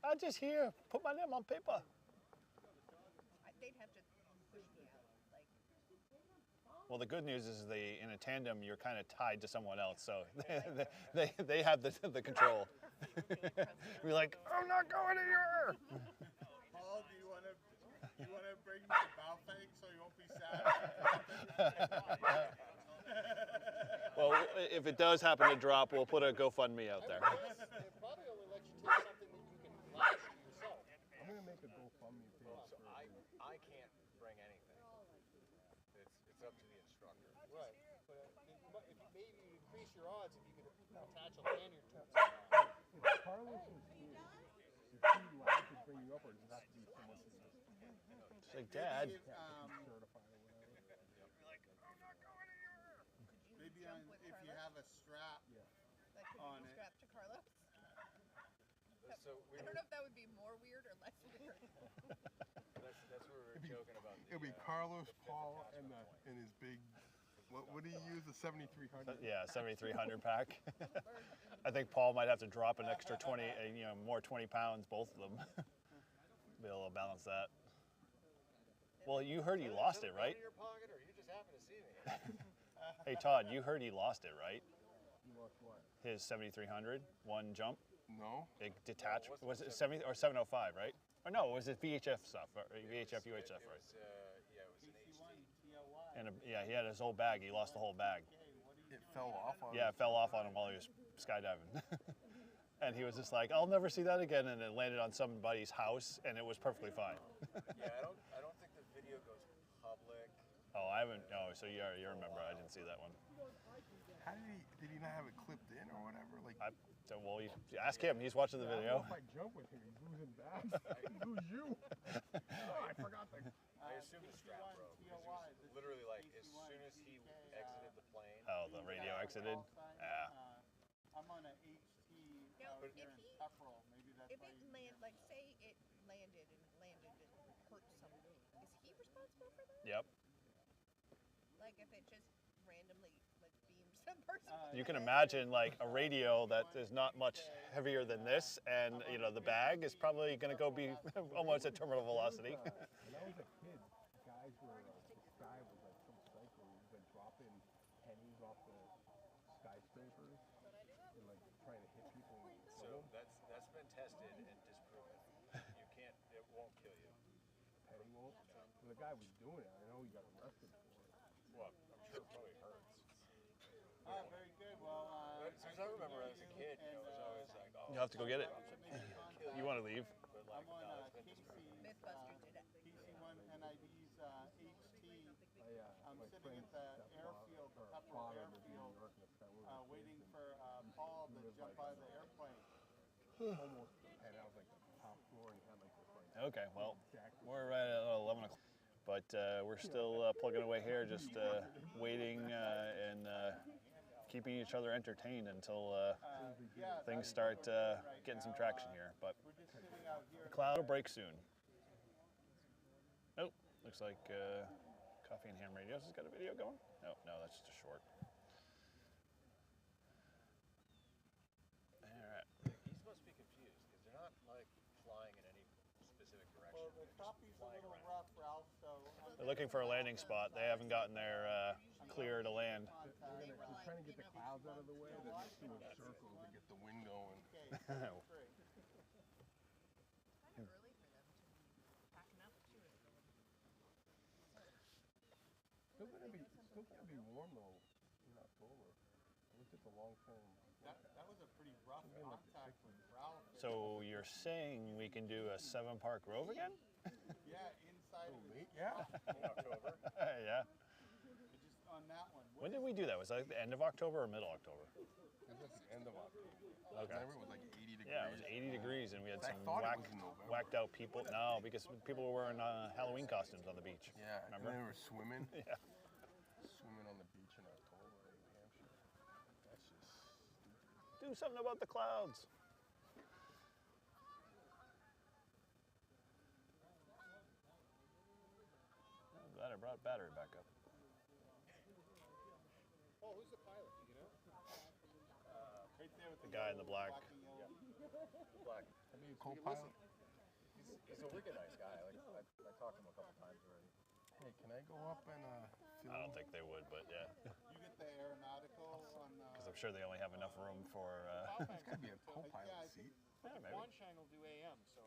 I'm just here. Put my name on paper. They'd have to push me out. Like, Well, the good news is in a tandem, you're kind of tied to someone else, so they have the control. We're like, I'm not going here. Paul, do you want to bring me a bow thing so you won't be sad? Well, if it does happen to drop, we'll put a GoFundMe out there. They probably only let you take something that you can lash to yourself. I'm gonna make a GoFundMe page. So I can't bring anything. It's up to the instructor. Right. But if you maybe increase your odds if you could attach a lanyard to it somehow. If Carlos was here, is he allowed to bring you up, or does it have to be someone who's It's like, Dad. certified or whatever? Maybe if you have a strap like could on you it. strap to Carlos? So we I don't know if that would be more weird or less weird. that's where we were joking about the. It'll be Carlos, Paul, and his big. What do you use? The 7300. Yeah, 7,300 pack. I think Paul might have to drop an extra 20, more 20 pounds, both of them. Be able to balance that. Well, you heard he lost it, right? In your pocket, or you just happen to see me? Hey, Todd, you heard he lost it, right? You lost what? His 7,300, one jump. No. It detached. Was it 70 or 705, right? Or no, was it VHF stuff? Or VHF, UHF, right? Yeah, it was an KC1 HT. TLY. And yeah, he had his whole bag. He lost the whole bag. It fell off on. Yeah, it fell off on him while he was skydiving. And he was just like, I'll never see that again. And it landed on somebody's house, and it was perfectly fine. Yeah, I don't think the video goes public. Oh, I haven't. Oh, so you remember? I didn't see that one. How did he not have it clipped in or whatever? Like. Well, you ask him. He's watching the video. I don't know if I jump with him, he's losing bags. Lose you. Oh, I forgot the. I assume the strap broke. Because he was literally like, as soon as he exited the plane. Oh, the radio exited. Yeah. I'm on an HT Now, out if here in he- Pepperell. Maybe that's If why it like say it landed and hurt somebody, is he responsible for that? Yep. Like if it just randomly like beamed some person? You can imagine like a radio that is not much heavier than this, and the bag is probably going to go be almost at terminal velocity. When I was a kid, guys were, the sky was like some cycle. He was like dropping pennies off the skyscrapers and like trying to hit people. So that's been tested and disproven. You can't. It won't kill you. Penny won't. Well, the guy was doing it. I know he got arrested for it. Well, I'm sure it probably hurts. very good. Well, Since I remember as a kid, it was always like, oh. You have to go get it. You want to leave? But like, I'm on no, it's been Casey's, disproven. Mythbusters did it. KC1 NID's HT. I'm My sitting at the friend's airfield, the stepfather, Pepperell or lived in airfield, New York, and the guy was waiting for Paul to jump out of the airplane. almost, and I was like the top floor, and he had like this like. Okay, well, we're right at 11 o'clock. But we're still plugging away here, just waiting and keeping each other entertained until things start getting some traction here. But the cloud will break soon. Oh, looks like Coffee and Ham Radios has got a video going. No, that's just a short. All right. He's supposed to be confused because they're not like flying in any specific direction. Well, the copy's a little rough, Ralph, so They're looking for a landing spot. They haven't gotten their clear to land. We're trying to get the clouds out of the way. They're just doing circles to get the wind going. Kind of early for them to be packing up too. Still gonna be warm though in October. I looked at the long term. that was a pretty rough contact with Ralph. So you're saying we can do a 7-park Rove again? Yeah, inside of it. Yeah. In October. Yeah. Just on that one. When did we do that? Was that like the end of October or middle October? It was at the end of October. Okay. Remember, it was like 80 degrees. Yeah, it was 80 degrees, and we had I some thought it was in November. whacked out people. No, because people were wearing Halloween costumes on the beach. Yeah, Remember? and they were swimming. Yeah. Swimming on the beach in October in New Hampshire. That's just stupid. Do something about the clouds. I'm glad I brought battery back up. Oh, who's the pilot? Do you know? Right there with The guy in the black. and yellow. Black. I mean, co-pilot. He's a wicked nice guy. Like I talked to him a couple times already. Hey, can I go up and film? I don't think they would, but yeah. You get the aeronautical on. Because I'm sure they only have enough room for. It's gotta be a co-pilot seat. Yeah, maybe. Quanshang will do AM, so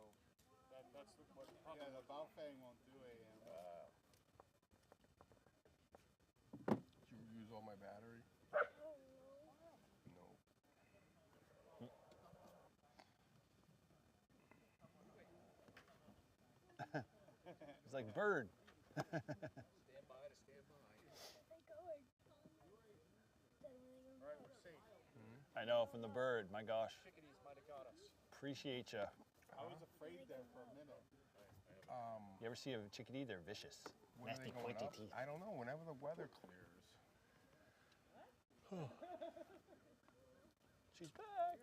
that's what probably. Yeah, the Baofeng won't do AM. Did you use all my battery? No. It's like bird. Stand by to stand by. All right, we're safe. I know, from the bird. My gosh. Chickadees might have got us. Appreciate ya. I was afraid there for a minute. You ever see a chickadee? They're vicious. When are Nasty, they going pointy up? teeth. I don't know. Whenever the weather clears. She's back.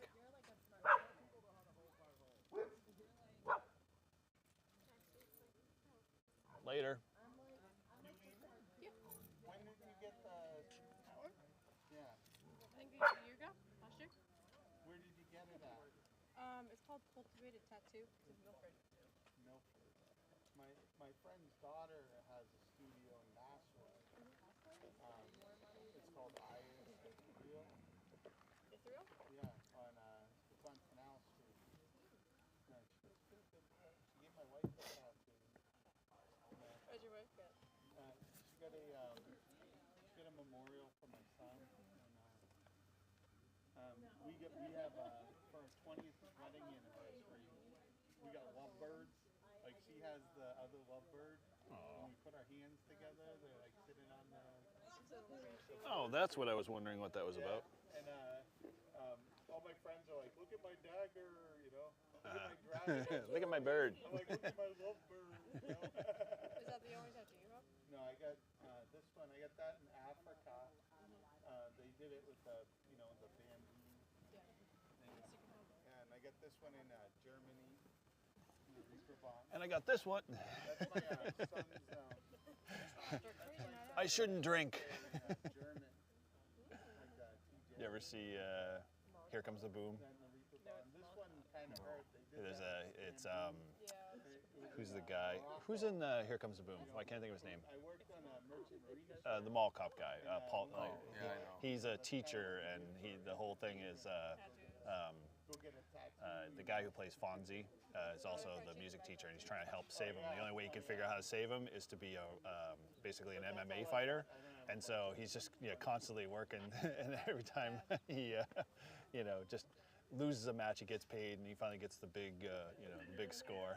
Later. When did you get the? Yeah. I think a year ago, last year. Where did you get it at? It's called Cultivated Tattoo. It's in Milford. Milford. My friend's daughter has a studio in Nashville. It's called Israel. Israel? Yeah, it's on Canal Street. Yeah, she gave my wife a tattoo. Where'd your wife get? She got a memorial for my son. And, we have for our 20th wedding anniversary. We got lovebirds. Like she has the other lovebird. When we put our hands together, they're like sitting on the. Oh, that's what I was wondering what that was about. And all my friends are like, look at my dagger, you know. Look at my dragon. Look at my bird. I'm like, look at my lovebird. You know? Is that the only tattoo you have? No, I got this one. I got that in Africa. They did it with the bamboo. Yeah. And I got this one in Germany. In the Reaper Bomb. And I got this one. That's my son's. I shouldn't drink. German. Like TJ. You ever see Here Comes the Boom? And the Reaper Bomb. This one kind of hurt. They did There's that it's Yeah. who's the guy? Who's in Here Comes the Boom? I can't think of his name. I worked on a merchant marine. The mall cop guy, Paul. yeah, I know. He's a teacher, and the whole thing is Go get a tattoo. the guy who plays Fonzie is also the music teacher, and he's trying to help save him. The only way you can figure out how to save him is to be basically an MMA fighter, and so he's just constantly working, and every time he just loses a match, he gets paid, and he finally gets the big big score.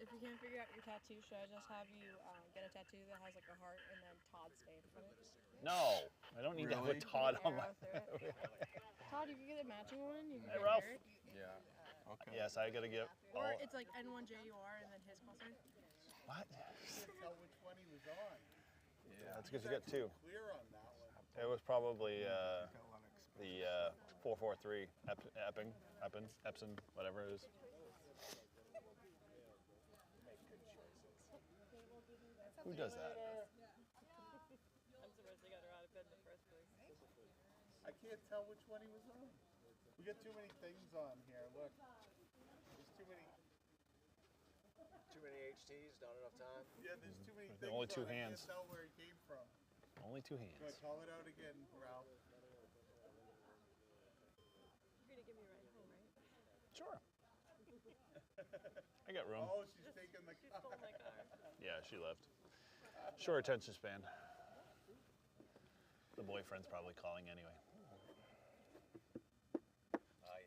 If you can't figure out your tattoo, should I just have you get a tattoo that has like a heart and then Todd's name on it? No, I don't need to have a Really? Todd on my. Arrow through it. Todd, you can get a matching one. You can Hey, get Ralph. Eric. Yeah. Okay. Yes, I gotta get. Or All, it's like N1JUR and then his call sign. what? Tell which one he was on. Yeah. That's because you got two. Clear on that one. It was probably Got a lot of experience. the 443 Epson, whatever it is. Who does that? I'm surprised they got her out of bed in the first place. I can't tell which one he was on. We got too many things on here. Look, there's too many. Too many HTs, not enough time. Yeah, there's too many There things. are only two on. hands. I can't tell where he came from. Only two Go hands. ahead, call it out again, Ralph. You're gonna give me a ride home, right? Sure. I got room. Oh, she's taking the She car. stole my car. Yeah, she left. Short attention span. The boyfriend's probably calling anyway.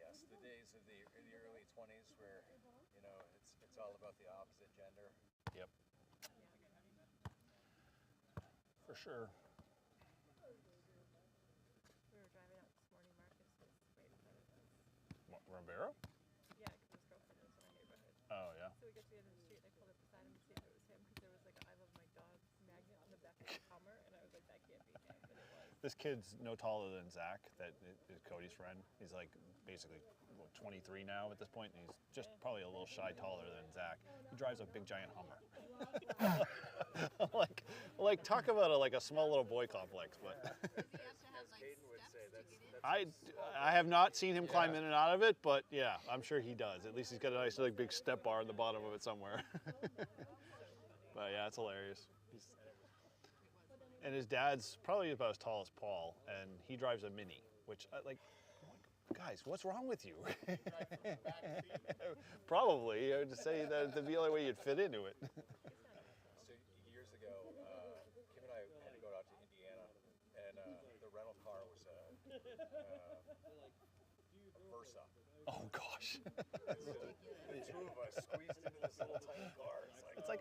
Yes, the days of the early 20s where, you know, it's all about the opposite gender. Yep. For sure. We were driving out this morning, Marcus was right in front of us. What, Rivera? Yeah, because his girlfriend lives in our neighborhood. Oh, yeah. So we get to the end of the street and I pulled up beside him to see if it was him because there was like a I love my dogs magnet on the back of his Hummer and I was like, that can't be him, but it was. This kid's no taller than Zach, that is Cody's friend. He's like basically what, 23 now at this point, and he's just probably a little shy taller than Zach. He drives a big giant Hummer. like talk about a small little boy complex, but Does he have to have like Caden would steps say, to get in? I have not seen him climb in and out of it, but yeah, I'm sure he does. At least he's got a nice like big step bar in the bottom of it somewhere. But yeah, it's hilarious. And his dad's probably about as tall as Paul, and he drives a Mini, which guys, what's wrong with you? Probably, I would just say that the only way you'd fit into it. So years ago, Kim and I had to go out to Indiana, and the rental car was a Versa. Oh gosh. The two of us squeezed into this little tiny car.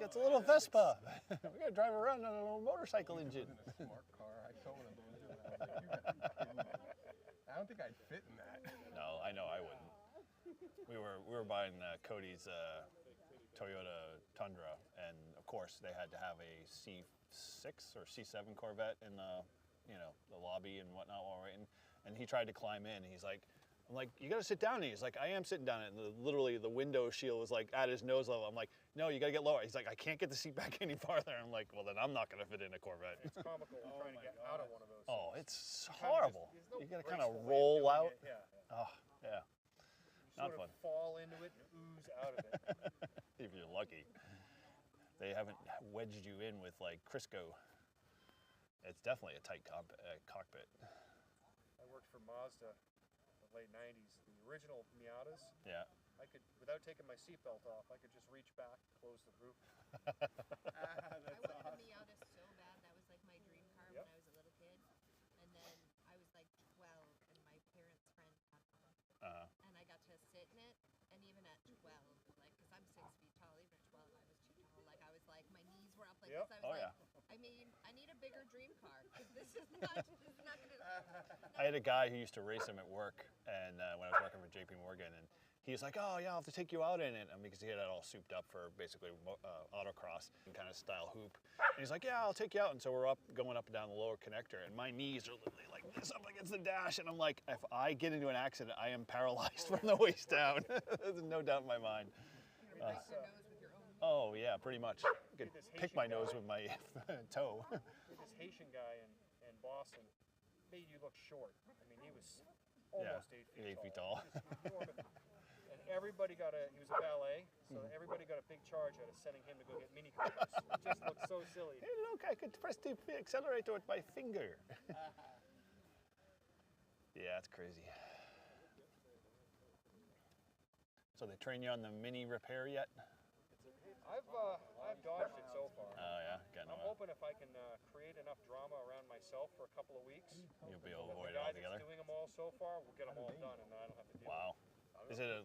It's a little Vespa. We gotta drive around on a little motorcycle engine. In a smart car. I told him to do it. I was like, you gotta be kidding me. I don't think I'd fit in that. No, I know I wouldn't. We were buying Cody's Toyota Tundra, and of course they had to have a C6 or C7 Corvette in the lobby and whatnot while we're waiting. And he tried to climb in. I'm like, you gotta sit down. And he's like, I am sitting down. And literally the window shield was like at his nose level. I'm like, no, you gotta get lower. He's like, I can't get the seat back any farther. I'm like, well then I'm not gonna fit in a Corvette. It's comical trying to get out of one of those. Oh, it's You kinda horrible. just- there's no You gotta graceful kind of way of roll doing out. it, Yeah. Oh, yeah. You Not sort fun. of fall into it and ooze out of it. If you're lucky. They haven't wedged you in with like Crisco. It's definitely a tight cockpit. I worked for Mazda in the late 90s. The original Miatas, Yeah. I could, without taking my seatbelt off, I could just reach back, close the roof. I wanted a Miata so bad. That was like my dream car Yep. when I was a little kid. And then I was like 12, and my parents' friend had one. And I got to sit in it. And even at 12, like, because I'm 6 feet tall, even at 12, I was too tall. Like, I was like, my knees were up like Yep. this. I was Oh, like, I mean, I need a bigger dream car because this is not gonna. I had a guy who used to race him at work, and when I was working for JP Morgan, and he was like, "Oh yeah, I'll have to take you out in it," and because he had it all souped up for basically autocross and kind of style hoop. And he's like, "Yeah, I'll take you out." And so we're going up and down the lower connector, and my knees are literally like this up against the dash, and I'm like, if I get into an accident, I am paralyzed from the waist down. There's no doubt in my mind. Break your nose with your own. Oh yeah, pretty much. I could This pick Haitian my nose guy. with my toe. This Haitian guy in Boston made you look short. I mean, he was Yeah, almost 8 feet 8 feet tall. Just enormous. And everybody he was a valet, so everybody got a big charge out of sending him to go get Mini Coopers. It just looked so silly. Hey, look, I could press the accelerator with my finger. Yeah, that's crazy. So they train you on the Mini repair yet? I've dodged it so far. Oh yeah, getting I'm hoping if I can create enough drama around myself for a couple of weeks, you'll be able to the avoid it guy altogether. that's doing them all so far, we'll get them all done, and then I don't have to deal Wow. Is it a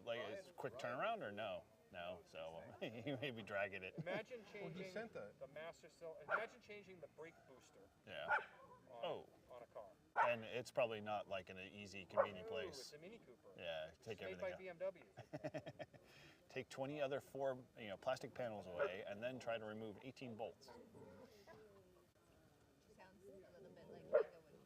quick turnaround or no? No, so you may be dragging it. Imagine changing sent the master cylinder. Imagine changing the brake booster Yeah. on a car. And it's probably not like in an easy, convenient Ooh, place. It's a Mini Cooper. Yeah, take It's made by everything out. BMW. Take 20 other plastic panels away, and then try to remove 18 bolts. Sounds a little bit like Bingo and Pegasus.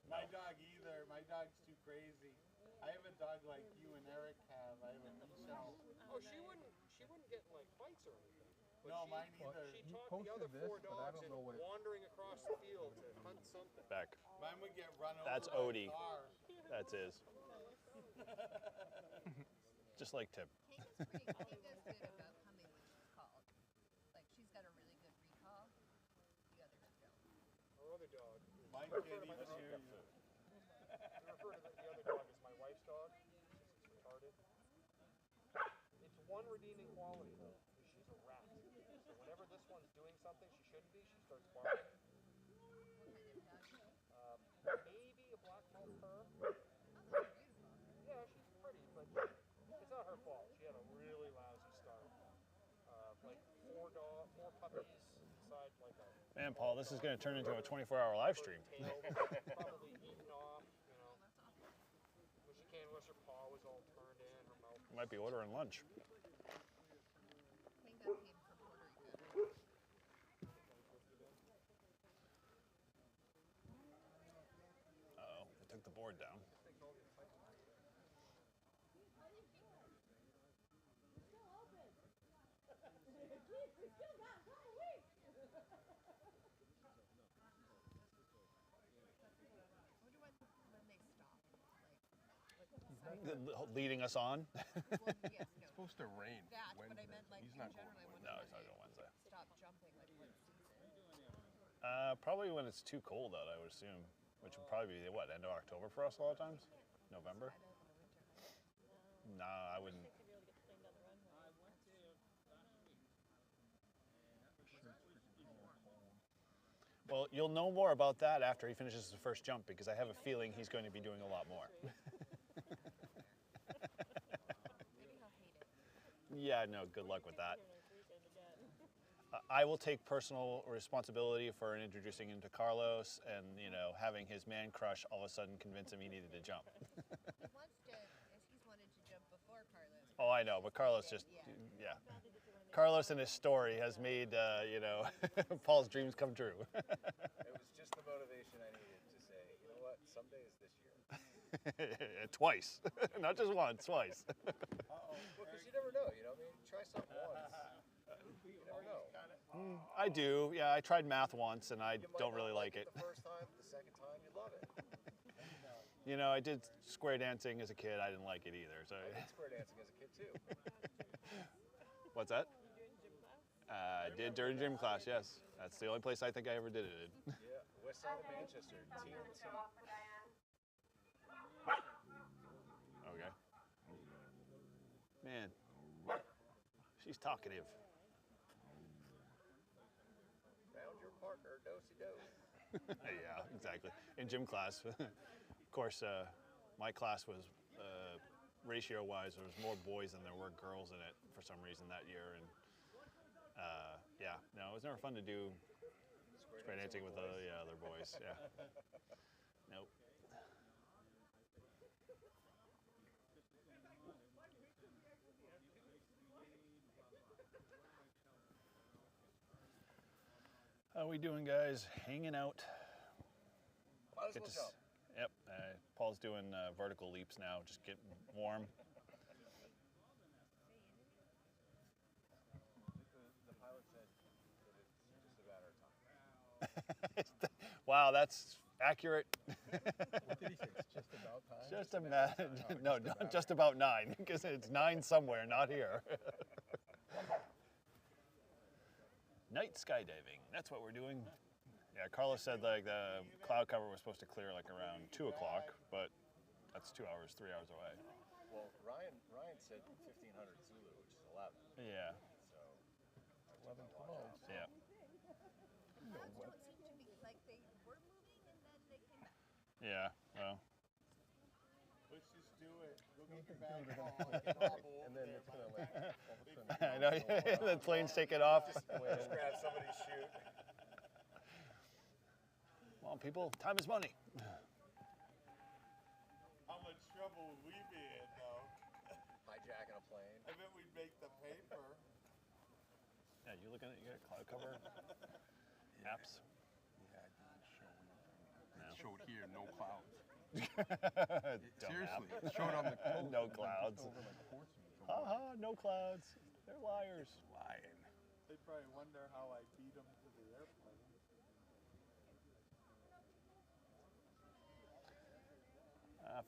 My dog either. My dog's too crazy. I have a dog like you and Eric have. I have a Michelle. Oh, she wouldn't get in like fights or anything. But No, she, mine either. She taught the other four dogs in wandering across the field to hunt something. Back. Mine would get run over That's by Odie. a car. That's his. Just like Tip. Kinga's good about coming when she's called. Like, she's got a really good recall. The others don't. Our other dog. Mine We can't refer even to hear you. the other dog as my wife's dog. She's retarded. It's one redeeming quality though, is she's a rat. So whenever this one's doing something she shouldn't be, she starts barking. Maybe a black fox cur. Yeah, she's pretty, but it's not her fault. She had a really lousy start. Like four puppies inside like a. Man, Paul, this is going to turn into a 24-hour live stream. Probably eaten off, you know. When she came to us, her paw was all turned in, her mouth. Might be ordering lunch. Kinga came from Puerto Rico. Uh-oh, they took the board down. Leading us on? Well, yes, no. It's supposed to rain. That, but I Wednesday. meant like He's in not general, I going. wonder No, when he's not they going Wednesday. stop jumping, like what season. Probably when it's too cold out, I would assume. Which would probably be, what, end of October for us a lot of times? November? Nah, I wouldn't. Well, you'll know more about that after he finishes the first jump, because I have a feeling he's going to be doing a lot more. Maybe he'll hate it. Yeah, no, good luck with that. I will take personal responsibility for introducing him to Carlos and, you know, having his man crush all of a sudden convince him he needed to jump. He wants to, he's wanted to jump before Carlos. Oh, I know, but Carlos just, yeah. Carlos in his story has made, you know, Paul's dreams come true. It was just the motivation I needed to say, you know what, some days this year. Twice, not just once, twice. Well, because you never know, you know, I mean, try something once. You never know. I do, yeah, I tried math once and I You might don't not really like it. The first time, the second time, you love it. You know, I did square dancing as a kid, I didn't like it either, so. I did square dancing as a kid too. What's that? I did during gym class, yes. That's the only place I think I ever did it in. Yeah, west side of Manchester, TNT. Okay. Man, she's talkative. Found your partner, do-si-do. Yeah, exactly. In gym class, of course, my class was, ratio-wise, there was more boys than there were girls in it for some reason that year. And yeah, no, it was never fun to do square dancing with other boys. Yeah. Nope. How we doing, guys? Hanging out. Might as Get well to jump. Yep. Paul's doing vertical leaps now, just getting warm. The pilot said that it's just about our time. Wow, that's accurate. What did he say? It's just about time? Just a no, not just about 9, because it's 9 somewhere, not here. Night skydiving, that's what we're doing. Yeah, Carlos said like the cloud cover was supposed to clear like around 2 o'clock, but that's 2 hours, 3 hours away. Well, Ryan said 1500 Zulu, which is 11. Yeah, So 11, 12. yeah. Last one seemed to be like they were moving and then they came back. Yeah, well, Let's just do it. We'll get your bag Paul, and get Hobble And over then there, it's going to buddy. like, all of a sudden, I know, the plane's taking off. just grab somebody's chute. Well, people, time is money. How much trouble would we be in, though? Hijacking a plane. I bet we'd make the paper. Yeah, you looking at you got a cloud cover? Apps? Yeah, it didn't show anything. No. It showed here no clouds. Seriously, it showed on the coast. No clouds. Over like Portsmouth. Haha, no clouds. They're liars. Lying. They probably wonder how I beat them to the airplane.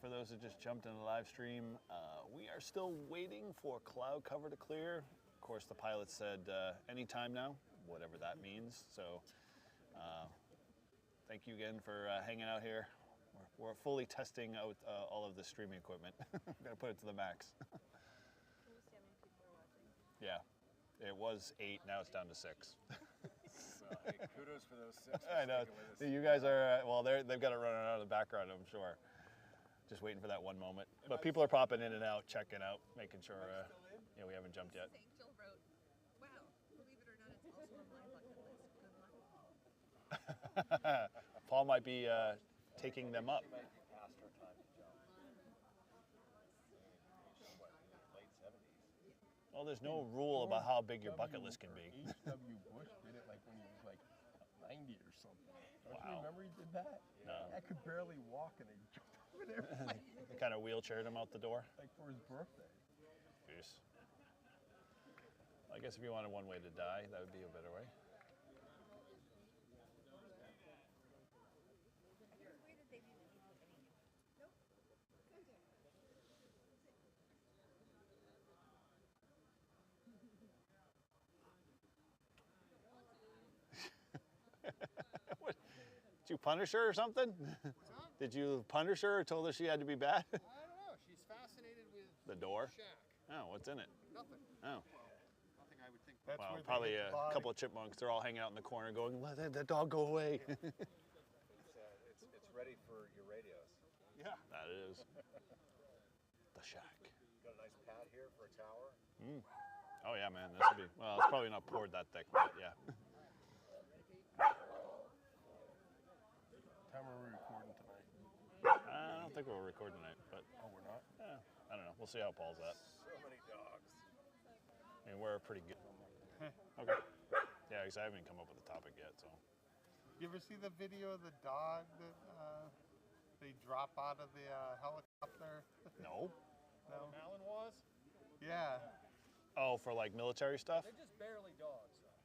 For those that just jumped in the live stream, we are still waiting for cloud cover to clear. Of course, the pilot said anytime now, whatever that means. So thank you again for hanging out here. We're fully testing out all of the streaming equipment. I'm going to put it to the max. Can you see how many people are watching? Yeah, it was 8, now it's down to 6. Well, hey, kudos for those 6. I know. You guys are, well, they've got it running out of the background, I'm sure. Just waiting for that one moment. But people are popping in and out, checking out, making sure yeah, we haven't jumped yet. Angel wrote, wow, believe it or not, it's also on my bucket list. Good luck. Paul might be taking them up. She might be past her time to jump. What, late 70s? Well, there's no rule about how big your bucket list can be. H.W. Bush did it like when he was like 90 or something. Don't you Wow. remember he did that? No. I could barely walk and they jumped over there They kind of wheelchaired him out the door. like for his birthday. Jeez. I guess if you wanted one way to die, that would be a better way. Where did they do anything? Nope. What? Did you punish her or something? Did you punish her or told her she had to be bad? I don't know. She's fascinated with The door? shack. Oh, what's in it? Nothing. Oh. Nothing I would think. That's Well, where they probably hit the a body. couple of chipmunks. They're all hanging out in the corner going, let the dog go away. It's ready for your radios. Yeah. That is. The shack. Got a nice pad here for a tower. Oh yeah, man. This would be, well, it's probably not poured that thick, but yeah. Time are we recording tonight? I don't think we're recording tonight, but Oh, we're not? yeah, I don't know. We'll see how Paul's at. So many dogs. I mean, we're pretty good. Okay. Yeah, because I haven't even come up with a topic yet, so. You ever see the video of the dog that they drop out of the helicopter? No. No. Alan was? Yeah. Oh, for like military stuff? They're just barely dogs, though.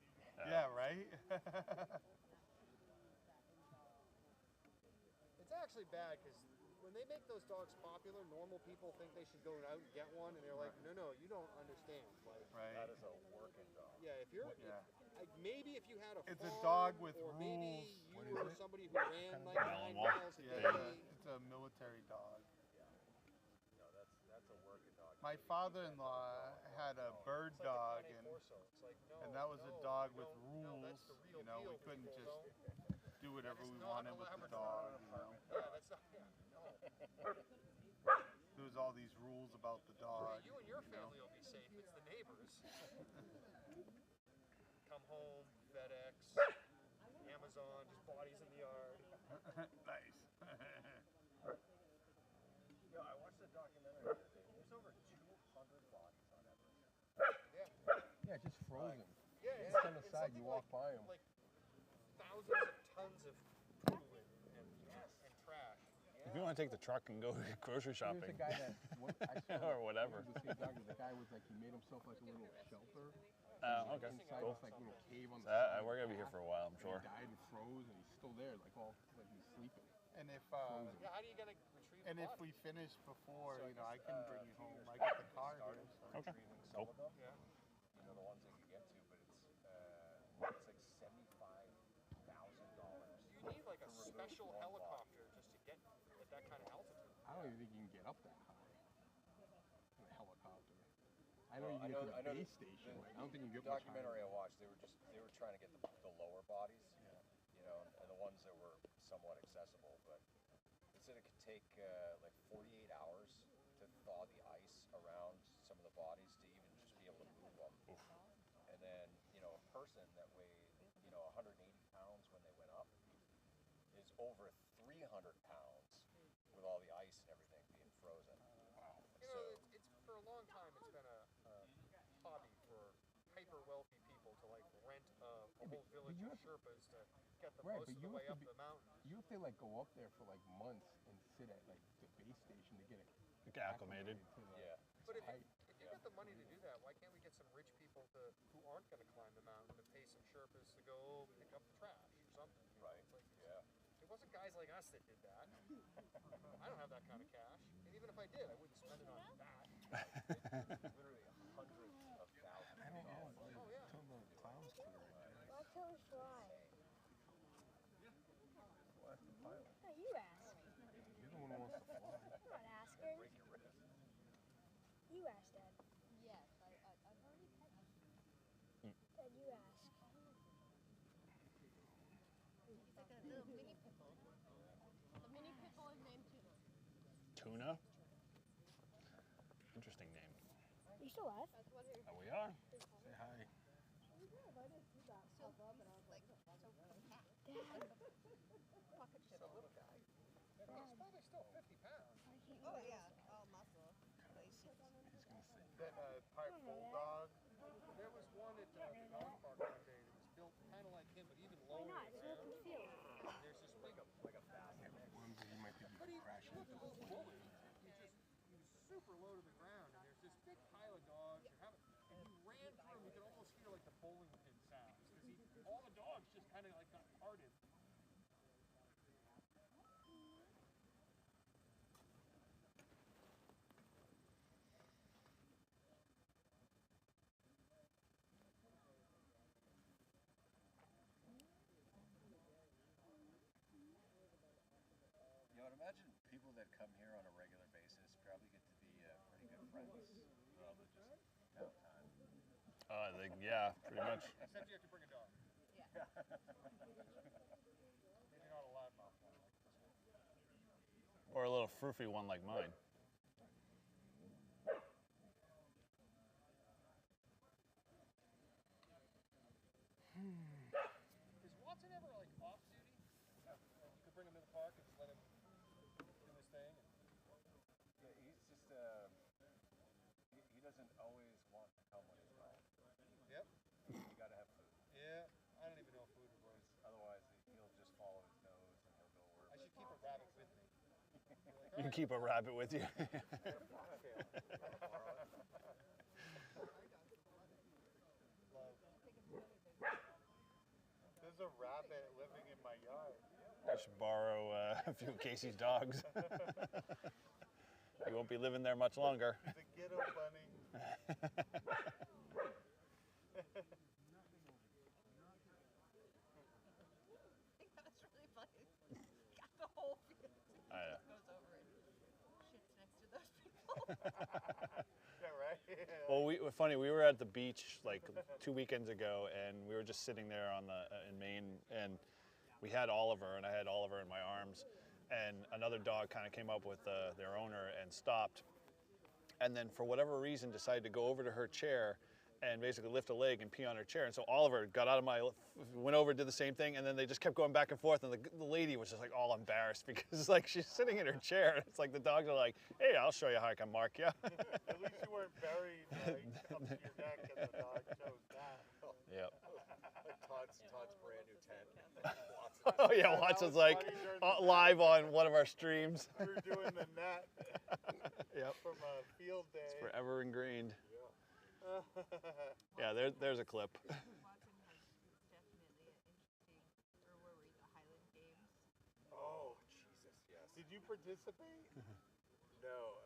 Yeah, right? It's actually bad because when they make those dogs popular, normal people think they should go out and get one, and they're like, no, you don't understand. Like, Right. That is a working dog. yeah, if you're, Yeah. maybe if you had a It's a farm, dog with or rules. maybe What you is were it? somebody who ran like Mile 9 and walk. miles a Yeah, day. it's a military dog. No, that's a working dog. My father-in-law had a bird It's like a dog, Cane and Corso. It's like, no, and that was a no, dog you with don't- no, rules. that's the real You know, we deal, couldn't people, just don't- do whatever that is we not wanted a with the Labrador. dog. You know, Yeah, that's not. Yeah, no. there was all these rules about the dog. You and your family will be safe. It's the neighbors. Come home, FedEx, Amazon, just bodies in the yard. Nice. Yo, I watched the documentary the other day. There's over 200 bodies on Everest. Yeah, just frozen. Yeah, Just on the it's side, something you walk like, by 'em. Like thousands of tons of poo and trash. If you want to take the truck and go grocery There's shopping. a guy that I saw Or whatever. The same dog. The guy was like he made himself like a little shelter. Okay, Inside cool. this like little cave on the So, side. we're going to be here for a while, I'm And sure. He died and froze, and he's still there, like all like he's sleeping. And if Yeah, how do you gonna retrieve and the if body? we finish before, you know, I can bring you home. I got the car here. So. Okay. Retrieving some Cool. of them. Yeah. You know, the ones that you get to, but it's like $75,000. You need like a special helicopter just to get at that kind of altitude. I don't even think you can get up that high in a helicopter. I know Well, you can get to I the know base station, but I don't think you can The get much higher. documentary I watched, they were trying to get the lower bodies, you know, and the ones that were somewhat accessible, but they said it could take like 48 hours to thaw the ice around some of the bodies to even just be able to move them. And then, you know, a person that weighed, you know, 180 pounds when they went up is over 300 pounds with all the ice and everything being frozen. You know, it's for a long time it's been a hobby for hyper wealthy people to like rent a whole village you of have- Sherpas to at the Right, most but of you the way have up to the mountain. You have to like go up there for like months and sit at like the base station to get it Get acclimated. to the Yeah. But if height. you got the money to do that, why can't we get some rich people who aren't going to climb the mountain to pay some Sherpas to go pick up the trash or something? You know? Right. It's like, Yeah. it wasn't guys like us that did that. I don't have that kind of cash. And even if I did, I wouldn't spend it on that. Literally hundreds of thousands I don't know. of dollars. Oh, yeah. Until the clouds clear. Watch how we fly. Well, that's the pilot. No, you ask. You're the one who wants to fly. I'm not asking. Break your wrist. You ask, Dad. Yes, I've already pet you. Dad, you ask. He's like a little mini pitbull. The mini pitbull is named Tuna. Tuna? Interesting name. You still alive? That's what her. Oh, we are. Say hi. Pocket shit, a little guy. He's probably still 50 pounds. Oh yeah, all muscle. He's gonna say. That pirate bulldog. There was one at the dog park one day that was built kind of like him, but even Why lower not? in It's the an open field. There's this big, Like a fast. One that he might be but he crashing looked into a the little bully. He was super low to the ground, and there's this big pile of dogs. And he ran through. You could almost hear like the bowling pin sounds because all the dogs just kind of like got parted. You know, I'd imagine people that come here on a regular basis probably get to be pretty good friends with all the just downtime. Yeah, pretty much. Except you have to bring a dog. Yeah. Maybe not a loudmouth one like this one. Or a little froofy one like mine. Is Watson ever like off duty? You could bring him to the park and just let him do his thing. Yeah, he's just he doesn't always want to come when he's calm. Yep. You gotta have food. Yeah. I don't even know if food was. Otherwise, he'll just follow his nose and he'll go where. I should keep a rabbit with me. You can keep a rabbit with you. There's a rabbit living in my yard. I should borrow a few of Casey's dogs. You won't be living there much longer. He's a ghetto bunny. I think that's really funny. Got the whole field. I know. Goes over and shits next to those people. Yeah, right? Well, funny. We were at the beach like 2 weekends ago, and we were just sitting there on the in Maine, and we had Oliver, and I had Oliver in my arms, and another dog kind of came up with their owner and stopped, and then for whatever reason decided to go over to her chair and basically lift a leg and pee on her chair. And so Oliver got out of went over, did the same thing, and then they just kept going back and forth. And the lady was just like all embarrassed because like she's sitting in her chair. It's like the dogs are like, hey, I'll show you how I can mark you. At least you weren't buried like, up to your neck and the dog chose that. Yep. Like Todd's brand new tent. Oh yeah, Watson's like live on one of our streams. We were doing the net Yep. from a field day. It's forever ingrained. Yeah, there's a clip. Watson has definitely an interesting, or were we the Highland Games? Oh, Jesus, yes. Did you participate? No,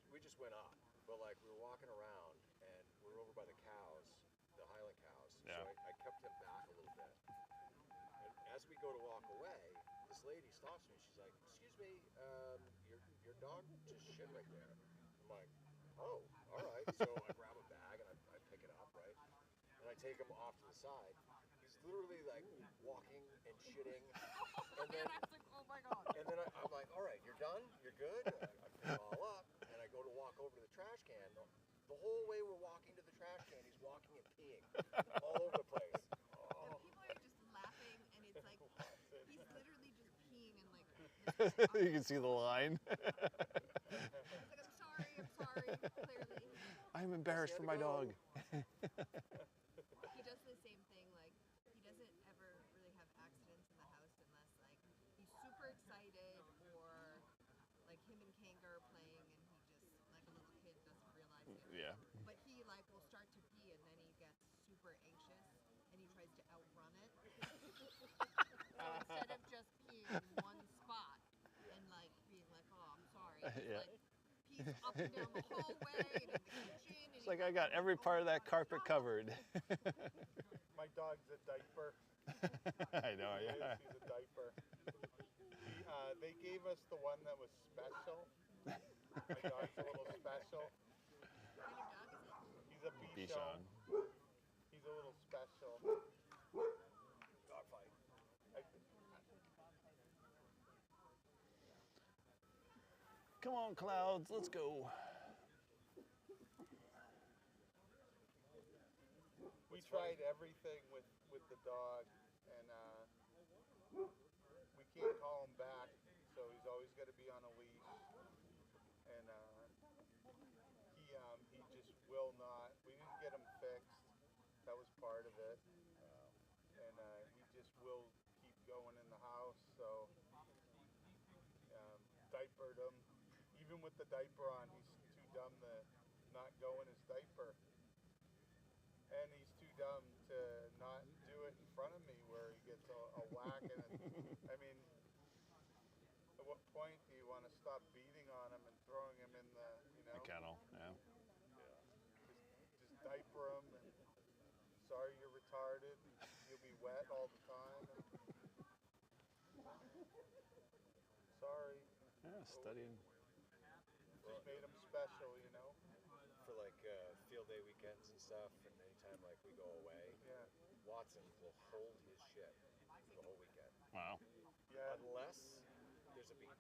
we just went up, but like we were walking around and we were over by the cows, the Highland cows. Yeah. So I kept him back a little bit. And as we go to walk away, this lady stops me. She's like, "Excuse me, your dog just shit right there." I'm like, "Oh, all right." So I grab a bag and I pick it up, right? And I take him off to the side. He's literally like walking and shitting, and then. I was like, oh my god. And then I'm like, all right, you're done? You're good? I pick it all up, and I go to walk over to the trash can. The whole way we're walking to the trash can, he's walking and peeing all over the place. And Oh. people are just laughing, and it's like, he's literally just peeing and like, You can see the line. he's like, I'm sorry, clearly. I'm embarrassed for my dog. He does the same thing, like, he doesn't ever really have accidents in the anger playing, and he just, like a little kid, doesn't realize it. Yeah. But he like will start to pee, and then he gets super anxious, and he tries to outrun it. So instead of just peeing in one spot and like being like, "Oh, I'm sorry," he's Yeah. like pees up and down the hallway and in the kitchen. And It's like I got every part of that carpet covered. My dog's a diaper. I know, He yeah. is, he's a diaper. They gave us the one that was special. My dog's a little special. What kind of dog is it? He's a Bichon. Bichon. He's a little special. Dog fight. Come on, Clouds, let's go. We tried everything with the dog, and we can't call him back, so he's always got to be on a leash. And he just will not. We didn't get him fixed. That was part of it. And he just will keep going in the house. So diapered him. Even with the diaper on, he's too dumb to not go in his diaper. And he's too dumb to not do it in front of me where he gets a whack. And I mean, at what point do you want to stop beating on him and throwing him in the, The kennel, yeah. just diaper him and sorry you're retarded. You'll be wet all the time. Sorry. Yeah, studying. Just made him special, you know? For like field day weekends and stuff, and anytime like we go away, Yeah. Watson will hold his shit the whole weekend. Wow. Yeah. Unless there's a beach.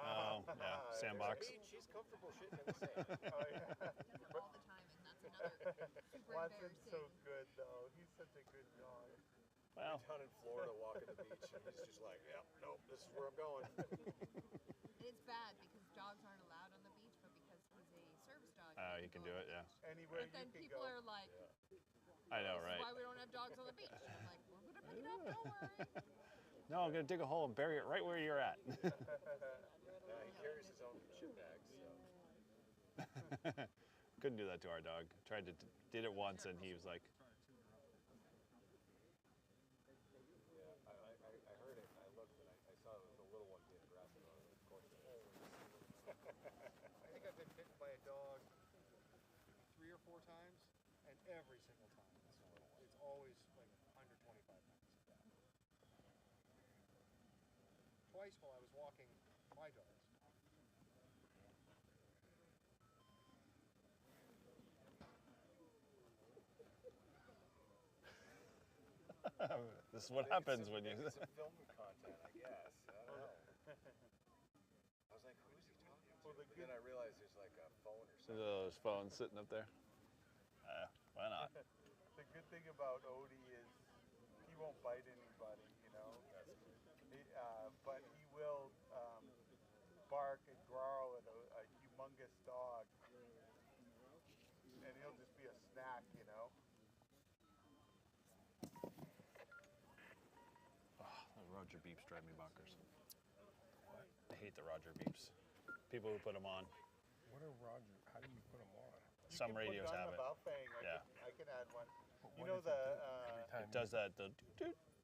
Oh, yeah, sandbox. There's a beach, he's comfortable shitting in the sand. Oh, yeah. Does it all the time, and that's another super Watson's so embarrassing. good, though. He's such a good dog. Well, Down in Florida walking the beach, and he's just like, yep, nope, this is where I'm going. And it's bad because dogs aren't allowed on the beach, but because he's a service dog, you can do it, yeah. Anywhere But then you can people go. are like, I know, "This right? is why we don't have dogs on the beach." And I'm like, "We're gonna pick it up, don't worry." No, I'm gonna dig a hole and bury it right where you're at. He carries his own shit bags, so. Couldn't do that to our dog. Tried to, did it once and he was like, Yeah, I heard it, I looked, and I saw it was a little one being aggressive on it, of course. I think I've been bitten by a dog 3 or 4 times, and every single time it's always like under 25 pounds. Twice while I was walking my dogs. this is what happens when you. Some filming content, I guess. I don't know. I was like, who is he talking to? But then I realized there's like a phone or something. Those phones sitting up there. Why not? The good thing about Odie is he won't bite anybody, you know. But he will bark and growl at a humongous dog, and he'll just be a snack, you know. The Roger beeps drive me bonkers. I hate the Roger beeps. People who put them on. What are Roger? How do you put them on? Some radios have it. Yeah. I can add one. But You what know does it the do every time It does that. The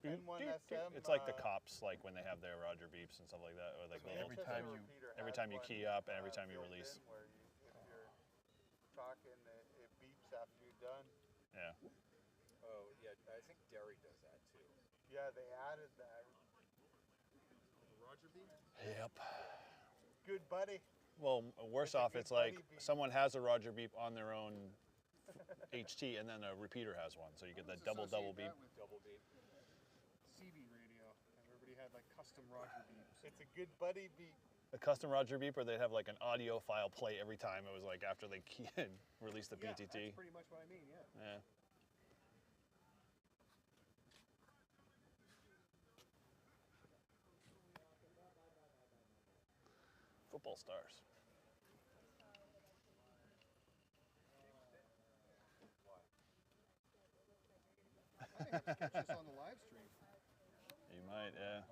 N1SM. It's like the cops, like when they have their Roger beeps and stuff like that, or like So little, every time you- every time you key up and every time you release. Where if you're talking, it beeps after you're done. Yeah. Oh, yeah, I think Derry does that too. Yeah, they added that. Roger beep? Yep. Good buddy. Well, worse It's a off, good it's like buddy beep. someone has a Roger beep on their own HT, and then a repeater has one, so you get that double beep. Double beep. CB radio. Everybody had like custom Roger beeps. It's a good buddy beep. A custom Roger beep, or they'd have like an audio file play every time. It was like after they released the Yeah, PTT. that's pretty much what I mean, yeah. Yeah. Football stars. I may have to catch this on the live stream. You might, yeah.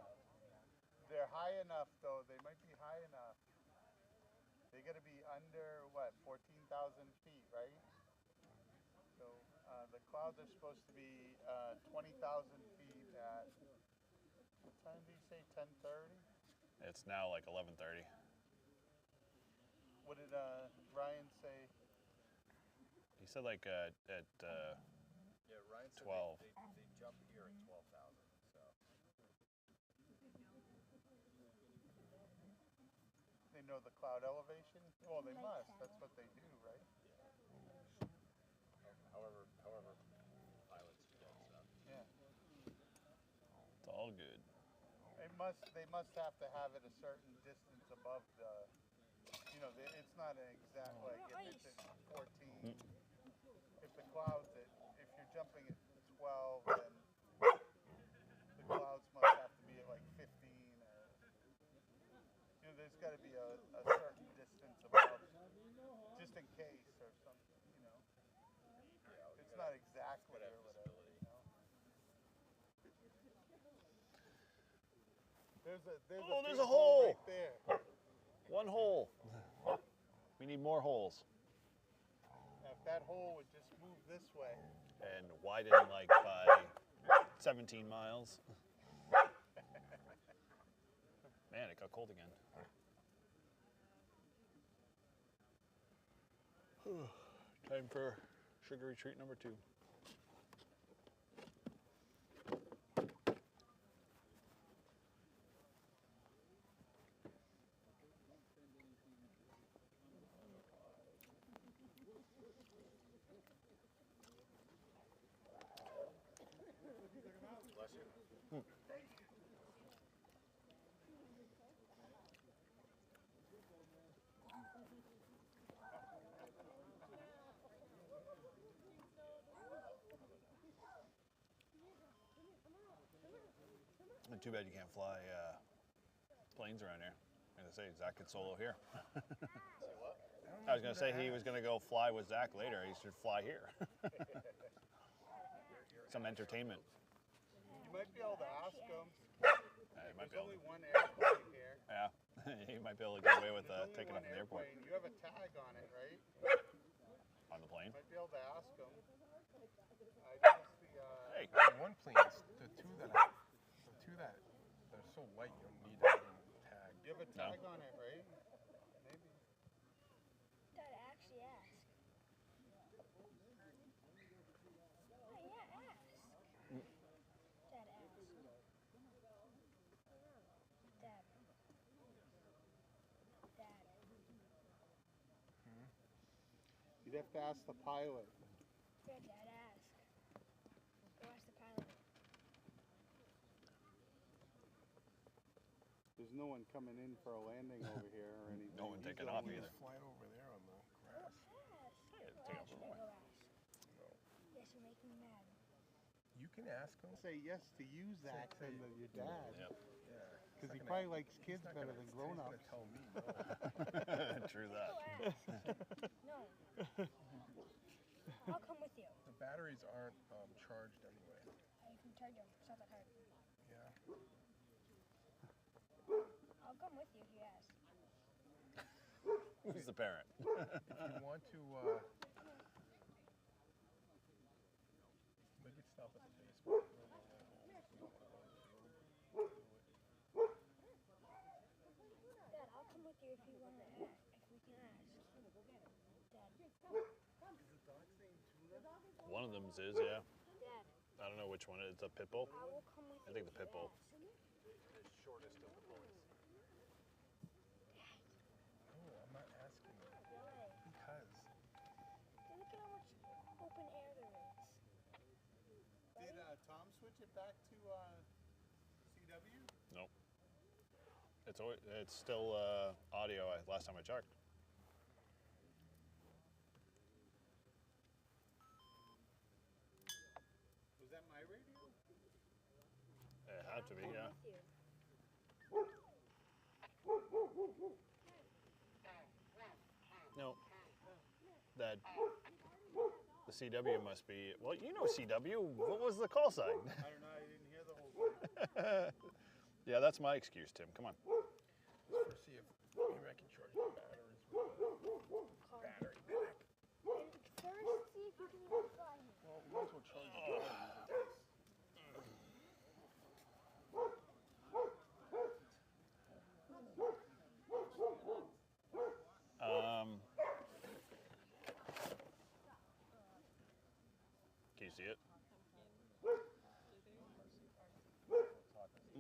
They're high enough, though. They might be high enough. They got to be under what 14,000 feet, right? So the clouds are supposed to be 20,000 feet at what time did you say? 10:30. It's now like 11:30. What did Ryan say? He said like at Yeah, Ryan said 12. they jump here at 12,000. So They know the cloud elevation? Well, they must. That's what they do, right? however pilots do that stuff. Yeah. It's all good. They must have to have it a certain distance above the, it's not an exact, like if it's at 14, if the clouds if you're jumping at 12, then the clouds must have to be at like 15 or, there's got to be a certain distance above, just in case or something, Yeah, It's not exactly gotta or have whatever, There's a big hole. right there. One hole. We need more holes. Now, if that hole would just move this way. And widen like by 17 miles. Man, it got cold again. Time for sugary treat number 2. Bless you. And too bad you can't fly planes around here. I'm gonna say Zach could solo here. I was gonna say he was gonna go fly with Zach later. He should fly here. Some entertainment. You might be able to ask them. You might be There's able only one airplane here. Yeah, he might be able to get away with There's only taking one off from the airport. airplane. You have a tag on it, right? On the plane. Might be able to ask them. I guess Hey. One planes, the two that they're so light, you don't need that tag. you have a No. tag on it, right? Maybe. Dad, actually ask. Yeah, ask. Dad, ask. Dad. Dad. You'd have to ask the pilot. Yeah, Dad, ask. Go ask the pilot. There's no one coming in for a landing over here or anything. No one He's taking the off only- either. Fly over there on the grass. Ask. take Go off ask. the Go runway. ask. Yes, you're making me mad. You can ask him. Say yes to you, Zach, Say- than your dad. Yep. Yeah. Because he probably likes kids better than grown-ups. He's not gonna tell me. No. True Go that. ask. No. I'll come with you. The batteries aren't charged anyway. You can charge them. It's not that hard. Yeah. I'll come with you if you ask. Who's the parent? If you want to, we could stop at the basement. Dad, I'll come with you if you want to ask. If we can ask. Dad. One of them is, yeah. Dad. I don't know which one. It's a pit bull. I will come with I you. think the pit bull. The shortest of the bullets. No, I'm not asking you. Why? Because. Look at how much open air there is. Did Tom switch it back to CW? Nope. It's still audio. Last time I checked. Was that my radio? It had to be, yeah. With you. No. That the CW must be. Well, you know CW. What was the call sign? I don't know. I didn't hear the whole thing. Yeah, that's my excuse, Tim. Come on. For see if maybe I can charge the batteries with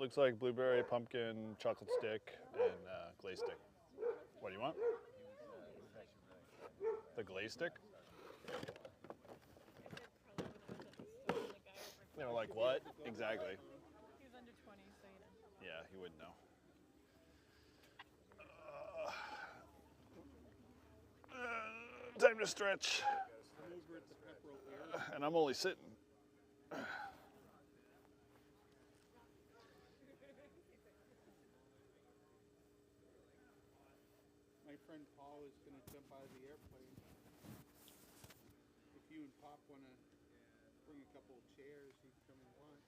looks like blueberry, pumpkin, chocolate stick, and glaze stick. What do you want? The glaze stick? They were like, what? Exactly. He was under 20, so you know. Yeah, he wouldn't know. Time to stretch. And I'm only sitting. My friend Paul is going to jump out of the airplane. If you and Pop want to bring a couple of chairs, he'd come and watch.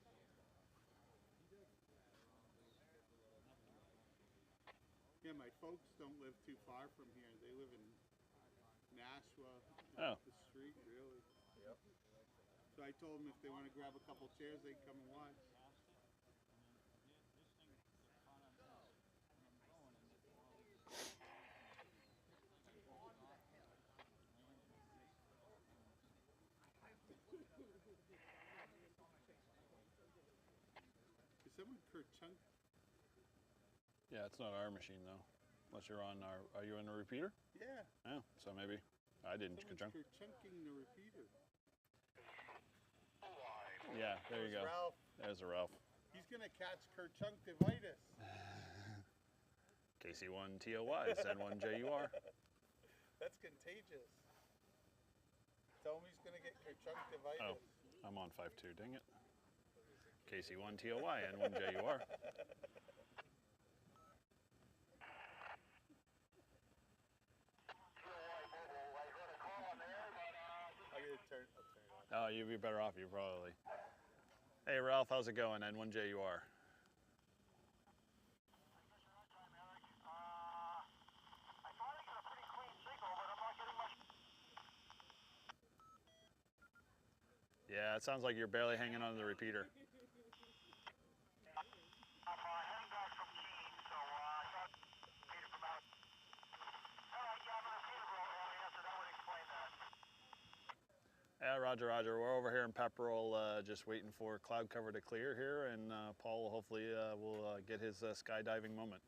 Yeah, my folks don't live too far from here. They live in Nashua, up the street, really. Yep. So I told them if they want to grab a couple chairs, they'd come and watch. Is someone kerchunk? Yeah, it's not our machine though. Unless you're on our, are you in a repeater? Yeah. Oh, so maybe. I didn't Someone's kerchunk. kerchunking the repeater. Yeah, there you go. Ralph. There's a Ralph. He's gonna catch kerchunktivitis. KC1TOY, N1JUR. That's contagious. Tell him he's gonna get kerchunktivitis. Oh, I'm on 5.2, dang it. KC1TOY, N1JUR. I'll turn it on. Oh, you'd be better off, you probably. Hey Ralph, how's it going? N1JUR. Yeah, it sounds like you're barely hanging on to the repeater. Yeah, Roger, Roger. We're over here in Pepperell, just waiting for cloud cover to clear here, and Paul hopefully will get his skydiving moment.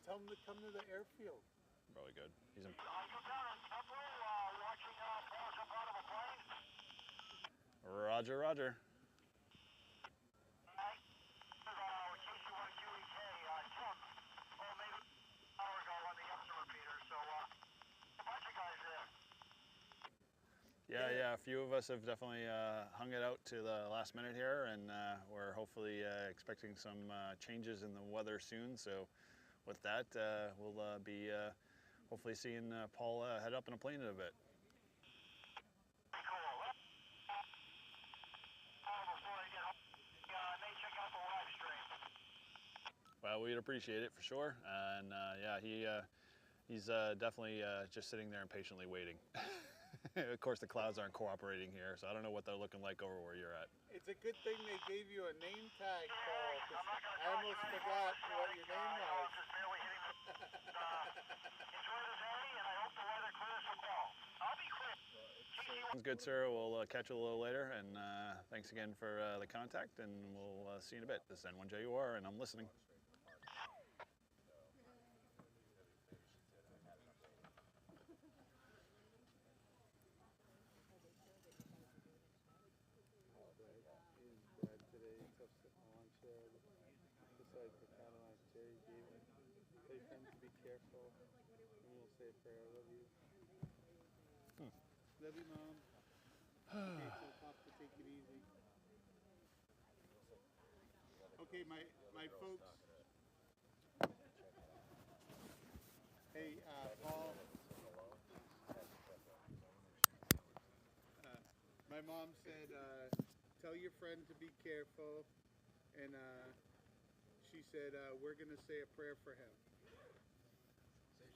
Tell him to come to the airfield. Really good. He's in. Roger, Roger. Yeah, a few of us have definitely hung it out to the last minute here, and we're hopefully expecting some changes in the weather soon. So with that, we'll be hopefully seeing Paul head up in a plane in a bit. Well, we'd appreciate it for sure, and yeah, he's definitely just sitting there impatiently waiting. Of course, the clouds aren't cooperating here, so I don't know what they're looking like over where you're at. It's a good thing they gave you a name tag, Paul, 'cause I almost forgot what your name was. Sounds good, sir. We'll catch you a little later, and thanks again for the contact, and we'll see you in a bit. This is N1JUR, and I'm listening. Love you, Mom. Okay, so Pop, to take it easy. Okay, my folks. Hey, Paul. My mom said, tell your friend to be careful, and she said we're gonna say a prayer for him.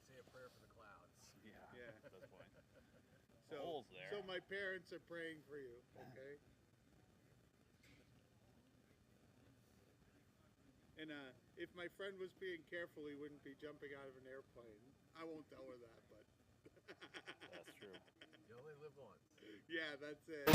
Say a prayer for the clouds. Yeah, Yeah. that's fine. So, Holes there. so my parents are praying for you, okay? And if my friend was being careful, he wouldn't be jumping out of an airplane. I won't tell her that, but. That's true. You only live once. Yeah, that's it.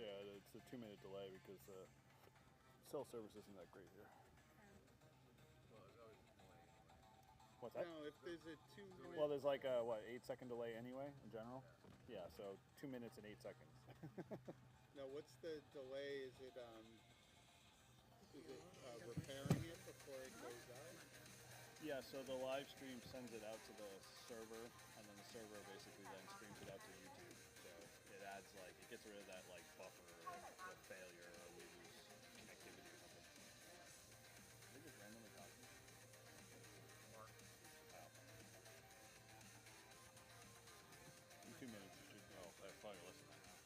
Yeah, it's a 2-minute delay because cell service isn't that great here. What's that? No, if there's a 2 minute. Well, there's like a, 8-second delay anyway in general? Yeah, so 2 minutes and 8 seconds. No, what's the delay? Is it repairing it before it goes out? Yeah, so the live stream sends it out to the server, and then the server basically then streams it out to YouTube. So it adds like, it gets rid of that like buffer or the failure or we lose connectivity or something. They just randomly talking. Oh. In 2 minutes you should, that's probably listen to that now.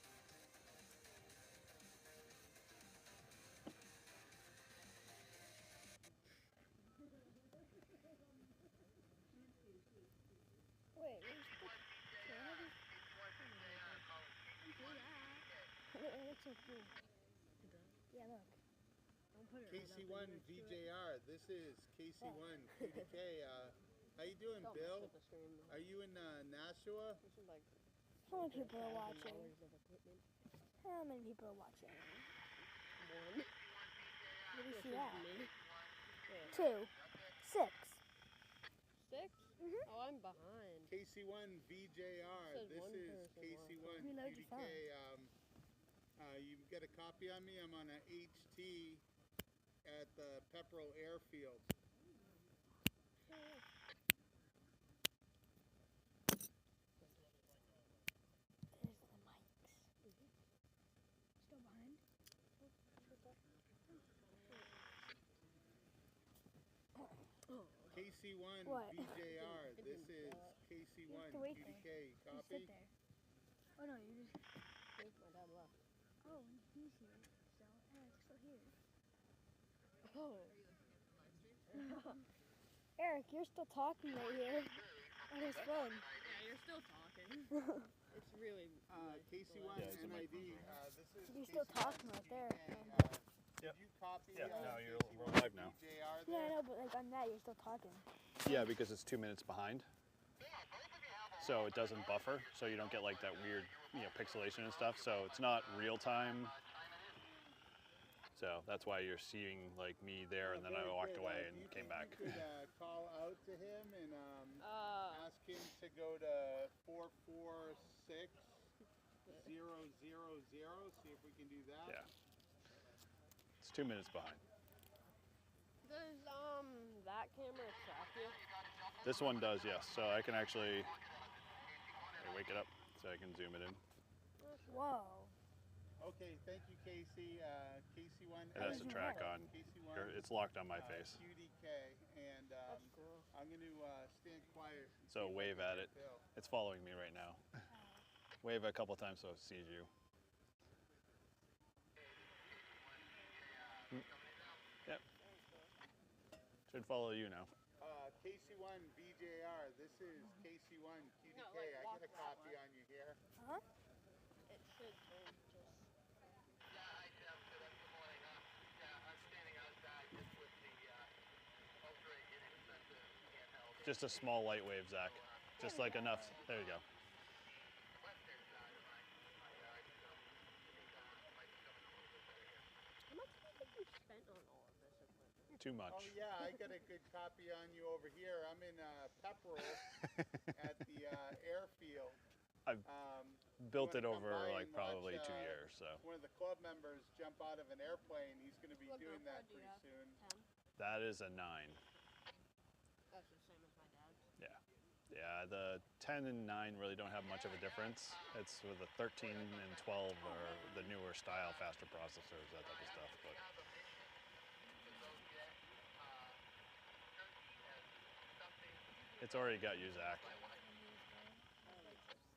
Wait, where's the flag? It looks so cool. Yeah, look. Don't put it KC1 VJR, this is KC1 QDK. How you doing, Bill? Are you in Nashua? How many people are watching? How many people are watching? One. What do you see that? 2. 6. 6? Mhm. Oh, I'm behind. KC1 VJR, Says this one is person KC1 Reload your QDK. You get a copy on me. I'm on a HT at the Pepperell Airfield. There's the mics. Still behind? KC1 What? VJR, this is You KC1 have to wait there. QDK. You Copy? sit there. Oh no, you just. My dad left. Oh, he's here still. Eric's still here. Oh. Eric, you're still talking right here on his phone. Yeah, you're still talking. It's really KC1 Yeah, it's a NID, this is You're still KC1 talking right there. QDK. Yep. Did you copy Yeah, no, KC1 we're live now. VJR Yeah, I there? know, but like on that, you're still talking. Yeah, because it's 2 minutes behind. So it doesn't buffer, so you don't get like that weird, pixelation and stuff. So it's not real time. So that's why you're seeing like me there, and then I Very walked good. away Do and you came think back. You could call out to him and ask him to go to 446 000. See if we can do that. Yeah. It's 2 minutes behind. Does that camera track you? This one does, yes. So I can actually wake it up so I can zoom it in. Whoa. Okay, thank you, Casey. KC1. It has a track on. KC1. It's locked on my face. QDK, and I'm going to stand quiet. and So see if I wave can at get it. Bill. It's following me right now. Wave a couple times so it sees you. Yep. Should follow you now. KC1 VJR, this is KC1 QDK. I get a copy on you here. Huh? It should turn just. Just a small light wave, Zach. Just like enough. There you go. How much do you think you spent on all of this equipment? Too much. Oh yeah, I got a good copy on you over here. I'm in Pepperell at the airfield. I've You built it wanna come over by like and probably watch, 2 years, so. One of the club members jump out of an airplane. He's going to be What doing GoPro that do you pretty have? soon. 10? That is a 9. That's the same as my dad's. Yeah. Yeah, the 10 and 9 really don't have much of a difference. It's with the 13 and 12 or the newer style, faster processors, that type of stuff. But it's already got you, Zach.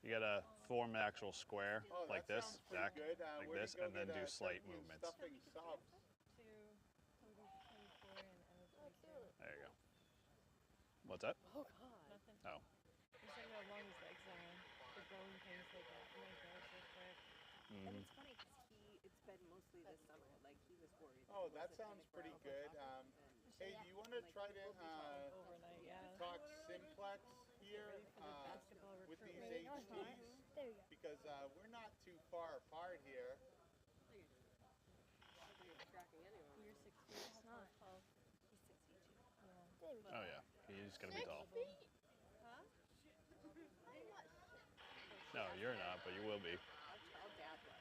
You gotta form an actual square Oh, like that this, sounds pretty Zach, good. like Where'd this, you go and then get, do slight turkey and movements. Stuffing subs. There you go. What's that? Oh god. Oh. Just like how long his legs are, the bone things like that. Oh my gosh, that's quick. And it's funny because it's been mostly this summer. Like he was worried. Oh, that sounds pretty good. Hey, do you want to try to Overnight, yeah. talk simplex here Basketball with these recruitment. No, it's not. HTs? There you go. Because we're not too far apart here. It's not. Tall. He's 6 feet 2. Yeah. Oh yeah, he's gonna be tall. Huh? I'm not No, you're not, but you will be. how tall Dad was.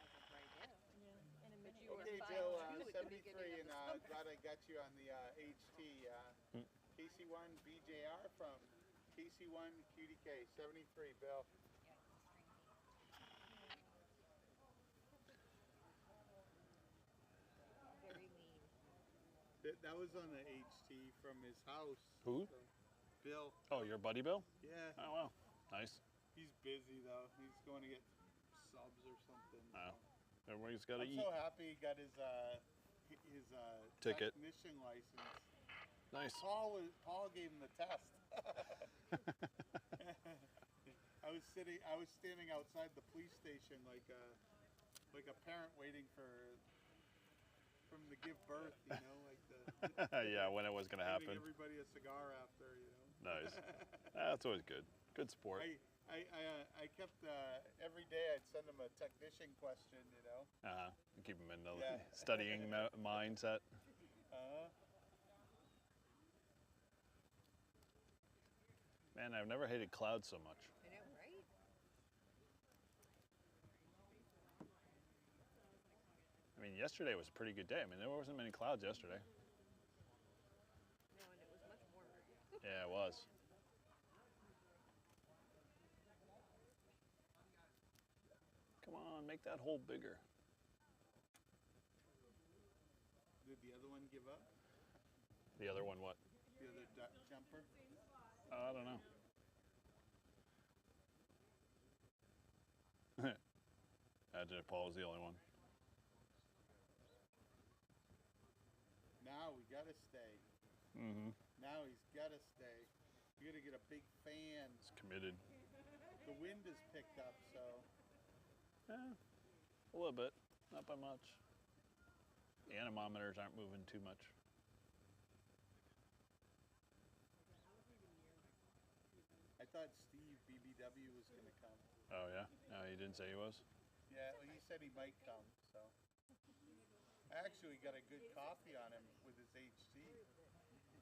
As of right now. Yeah. And a But minute. you were Okay, 5'2" Jill, at the beginning 73, of and the summer. glad I got you on the HT. KC1 BJR from KC1 QDK 73, Bill. Very lean. That was on the HT from his house. Who? So, Bill. Oh, your buddy Bill? Yeah. Oh wow, nice. He's busy though. He's going to get subs or something. Oh, everybody's got to I'm eat. so happy he got his Ticket. technician license. Nice. Paul gave him the test. I was standing outside the police station like a parent waiting for him to give birth, you know, like Yeah, when it was gonna giving happen. everybody a cigar after, you know. Nice. That's always good. Good sport. I kept every day I'd send him a technician question, you know. Keep him in the Yeah. studying mindset. Man, I've never hated clouds so much. I know, right? I mean, yesterday was a pretty good day. I mean, there wasn't many clouds yesterday. No, and it was much warmer. Yeah, it was. Come on, make that hole bigger. Did the other one give up? The other one, what? The other jumper? I don't know. Imagine if Paul was the only one. Now we gotta stay. Mm-hmm. Now he's gotta stay. We gotta get a big fan. It's committed. The wind has picked up, so A little bit, not by much. The anemometers aren't moving too much. I thought Steve BBW was gonna come. Oh yeah? No, he didn't say he was? Yeah, well, he said he might come, so. I actually got a good coffee on him with his HT.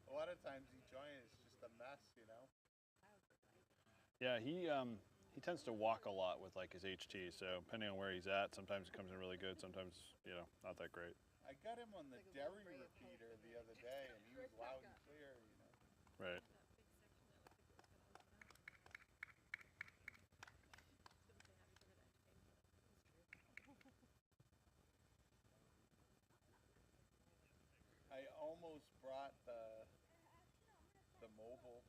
A lot of times he joins, it's just a mess, you know. Yeah, he tends to walk a lot with like his HT, so depending on where he's at, sometimes it comes in really good, sometimes, you know, not that great. I got him on the Derry repeater the other day, and he was loud and clear, you know. Right. I almost brought the mobile.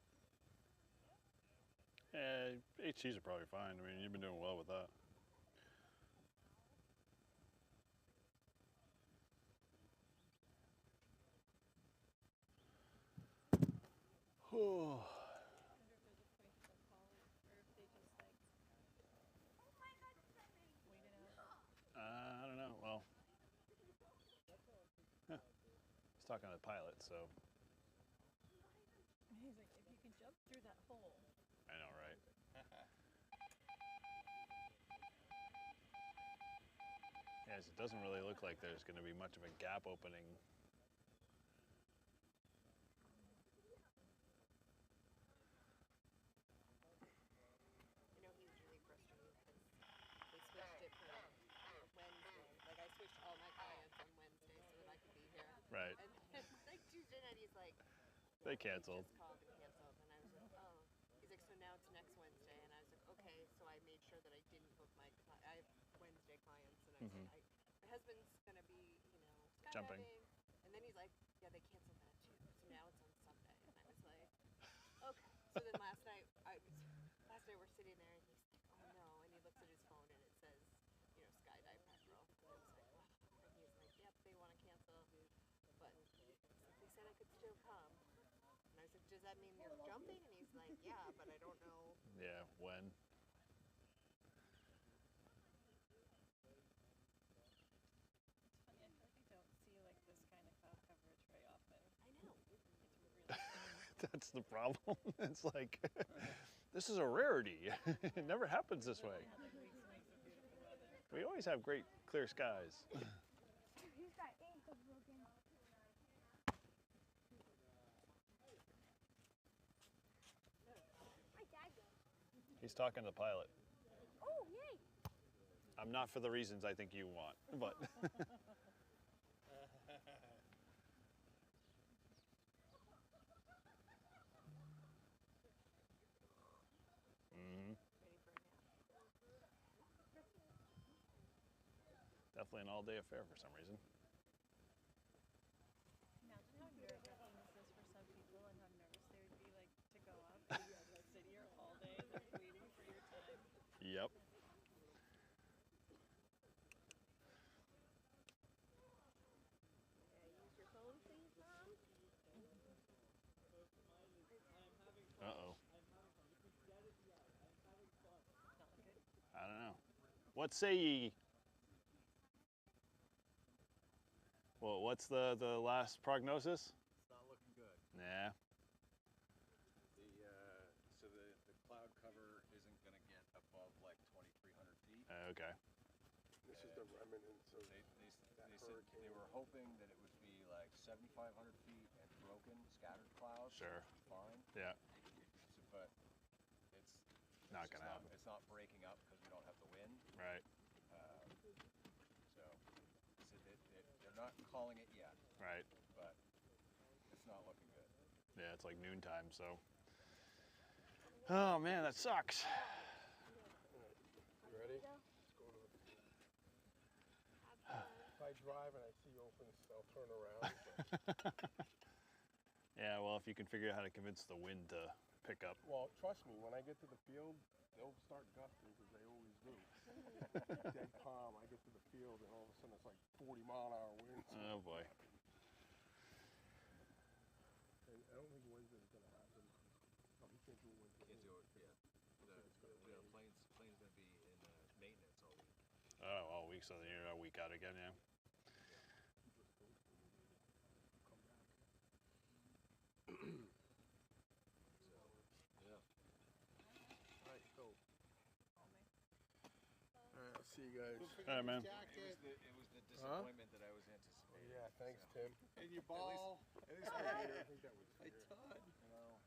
Yeah, HTs are probably fine. I mean, you've been doing well with that. Oh. I don't know. Well, he's talking to the pilot, so. He's like, if you can jump through that hole. I know, right? Yes, it doesn't really look like there's going to be much of a gap opening. You know, he was really frustrated because they switched it for Wednesday. Like, I switched all my clients on Wednesday so that I could be here. Right. And like Tuesday night, he's like, They canceled. Just called and canceled. And I was like, oh. He's like, so now it's next Wednesday. And I was like, okay. So I made sure that I didn't book my, I have Wednesday clients. And I was like, my husband's going to be, you know, Jumping. skydiving. And then he's like, yeah, they canceled that too. So now it's on Sunday. And I was like, okay. So then last night we're sitting there and he's like, oh no. And he looks at his phone and it says, you know, Skydive Petrol. And I was like, oh. And he's like, yep, they want to cancel. But they said I could still come. And I was like, does that mean you're jumping? And he's like, yeah, but I don't know. Yeah, when? It's funny, I feel like I don't see like this kind of cloud coverage very often. I know. It's really That's the problem. It's like, this is a rarity. It never happens this way. had like weeks and weeks of beautiful weather. We always have great clear skies. He's got ankles broken. My dad goes. He's talking to the pilot. Oh, yay! I'm not for the reasons I think you want, but. Definitely an all-day affair for some reason. Imagine how nerve-wracking this is for some people and how nervous they would be like to go up and sit here all day like waiting for your time. Yep. Use your phone, please, Mom. Uh-oh. I don't know. What say ye? Well, what's the last prognosis? It's not looking good. Nah. So the cloud cover isn't going to get above like 2,300 feet. Okay. This is the remnants of They that said hurricane. they were hoping that it would be like 7,500 feet and broken, scattered clouds. Sure. Which would be fine. Yeah. So, but it's Not just gonna happen. It's not breaking up because we don't have the wind. Right. So they're not calling it yet. Right. But it's not looking good. Yeah, it's like noontime, so. Oh man, that sucks. You ready? Let's go to the field. If I drive and I see open, I'll turn around. Yeah, well, if you can figure out how to convince the wind to pick up. Well, trust me, when I get to the field, they'll start gusting because they always do. Dead calm. I get to the field and all of a sudden it's like 40-mile-an-hour winds. Oh boy. And I don't think Wednesday's gonna happen. No, he can't do Wednesday. Can't do it yet. The plane's going to be in maintenance all week. Oh, all week, so then you're a week out again, yeah. Alright, go. Alright, I'll see you guys. All right, man. It was the disappointment that I was anticipating. Yeah, thanks, Tim. And your ball. At least we're here. I think that was Hi, here. Todd. Hello.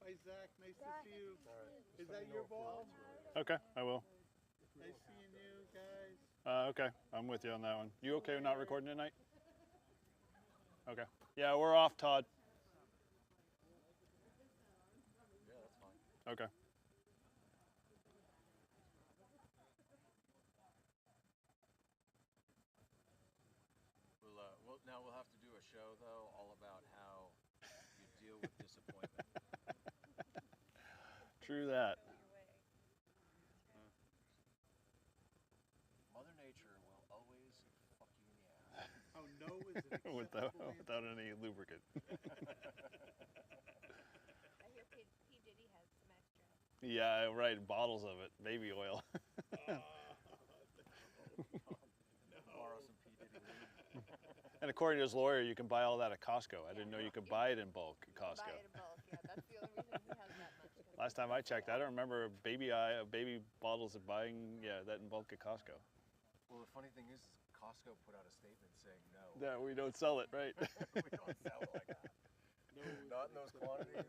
Hi, Zach. Nice to see you. Alright. Is Let that me your know if we're ball? on. Okay, I will. Nice seeing you guys. Okay, I'm with you on that one. You okay with not recording tonight? Okay. Yeah, we're off, Todd. Yeah, that's fine. Okay. Now we'll have to do a show though, all about how you deal with disappointment. True that. Mother Nature will always fuck you in the ass. Oh, no is an acceptable without any lubricant. I hear P. Diddy has some extra. Yeah, right. Bottles of it, baby oil. Borrow some P. Diddy lube. And according to his lawyer, you can buy all that at Costco. I didn't know you could buy it in bulk at Costco. Buy it in bulk, yeah. That's the only reason he has that much. Last time I checked, I don't remember baby bottles of buying that in bulk at Costco. Well, the funny thing is, Costco put out a statement saying no. Yeah, we don't sell it, right? We don't sell it like that. No, not in those quantities.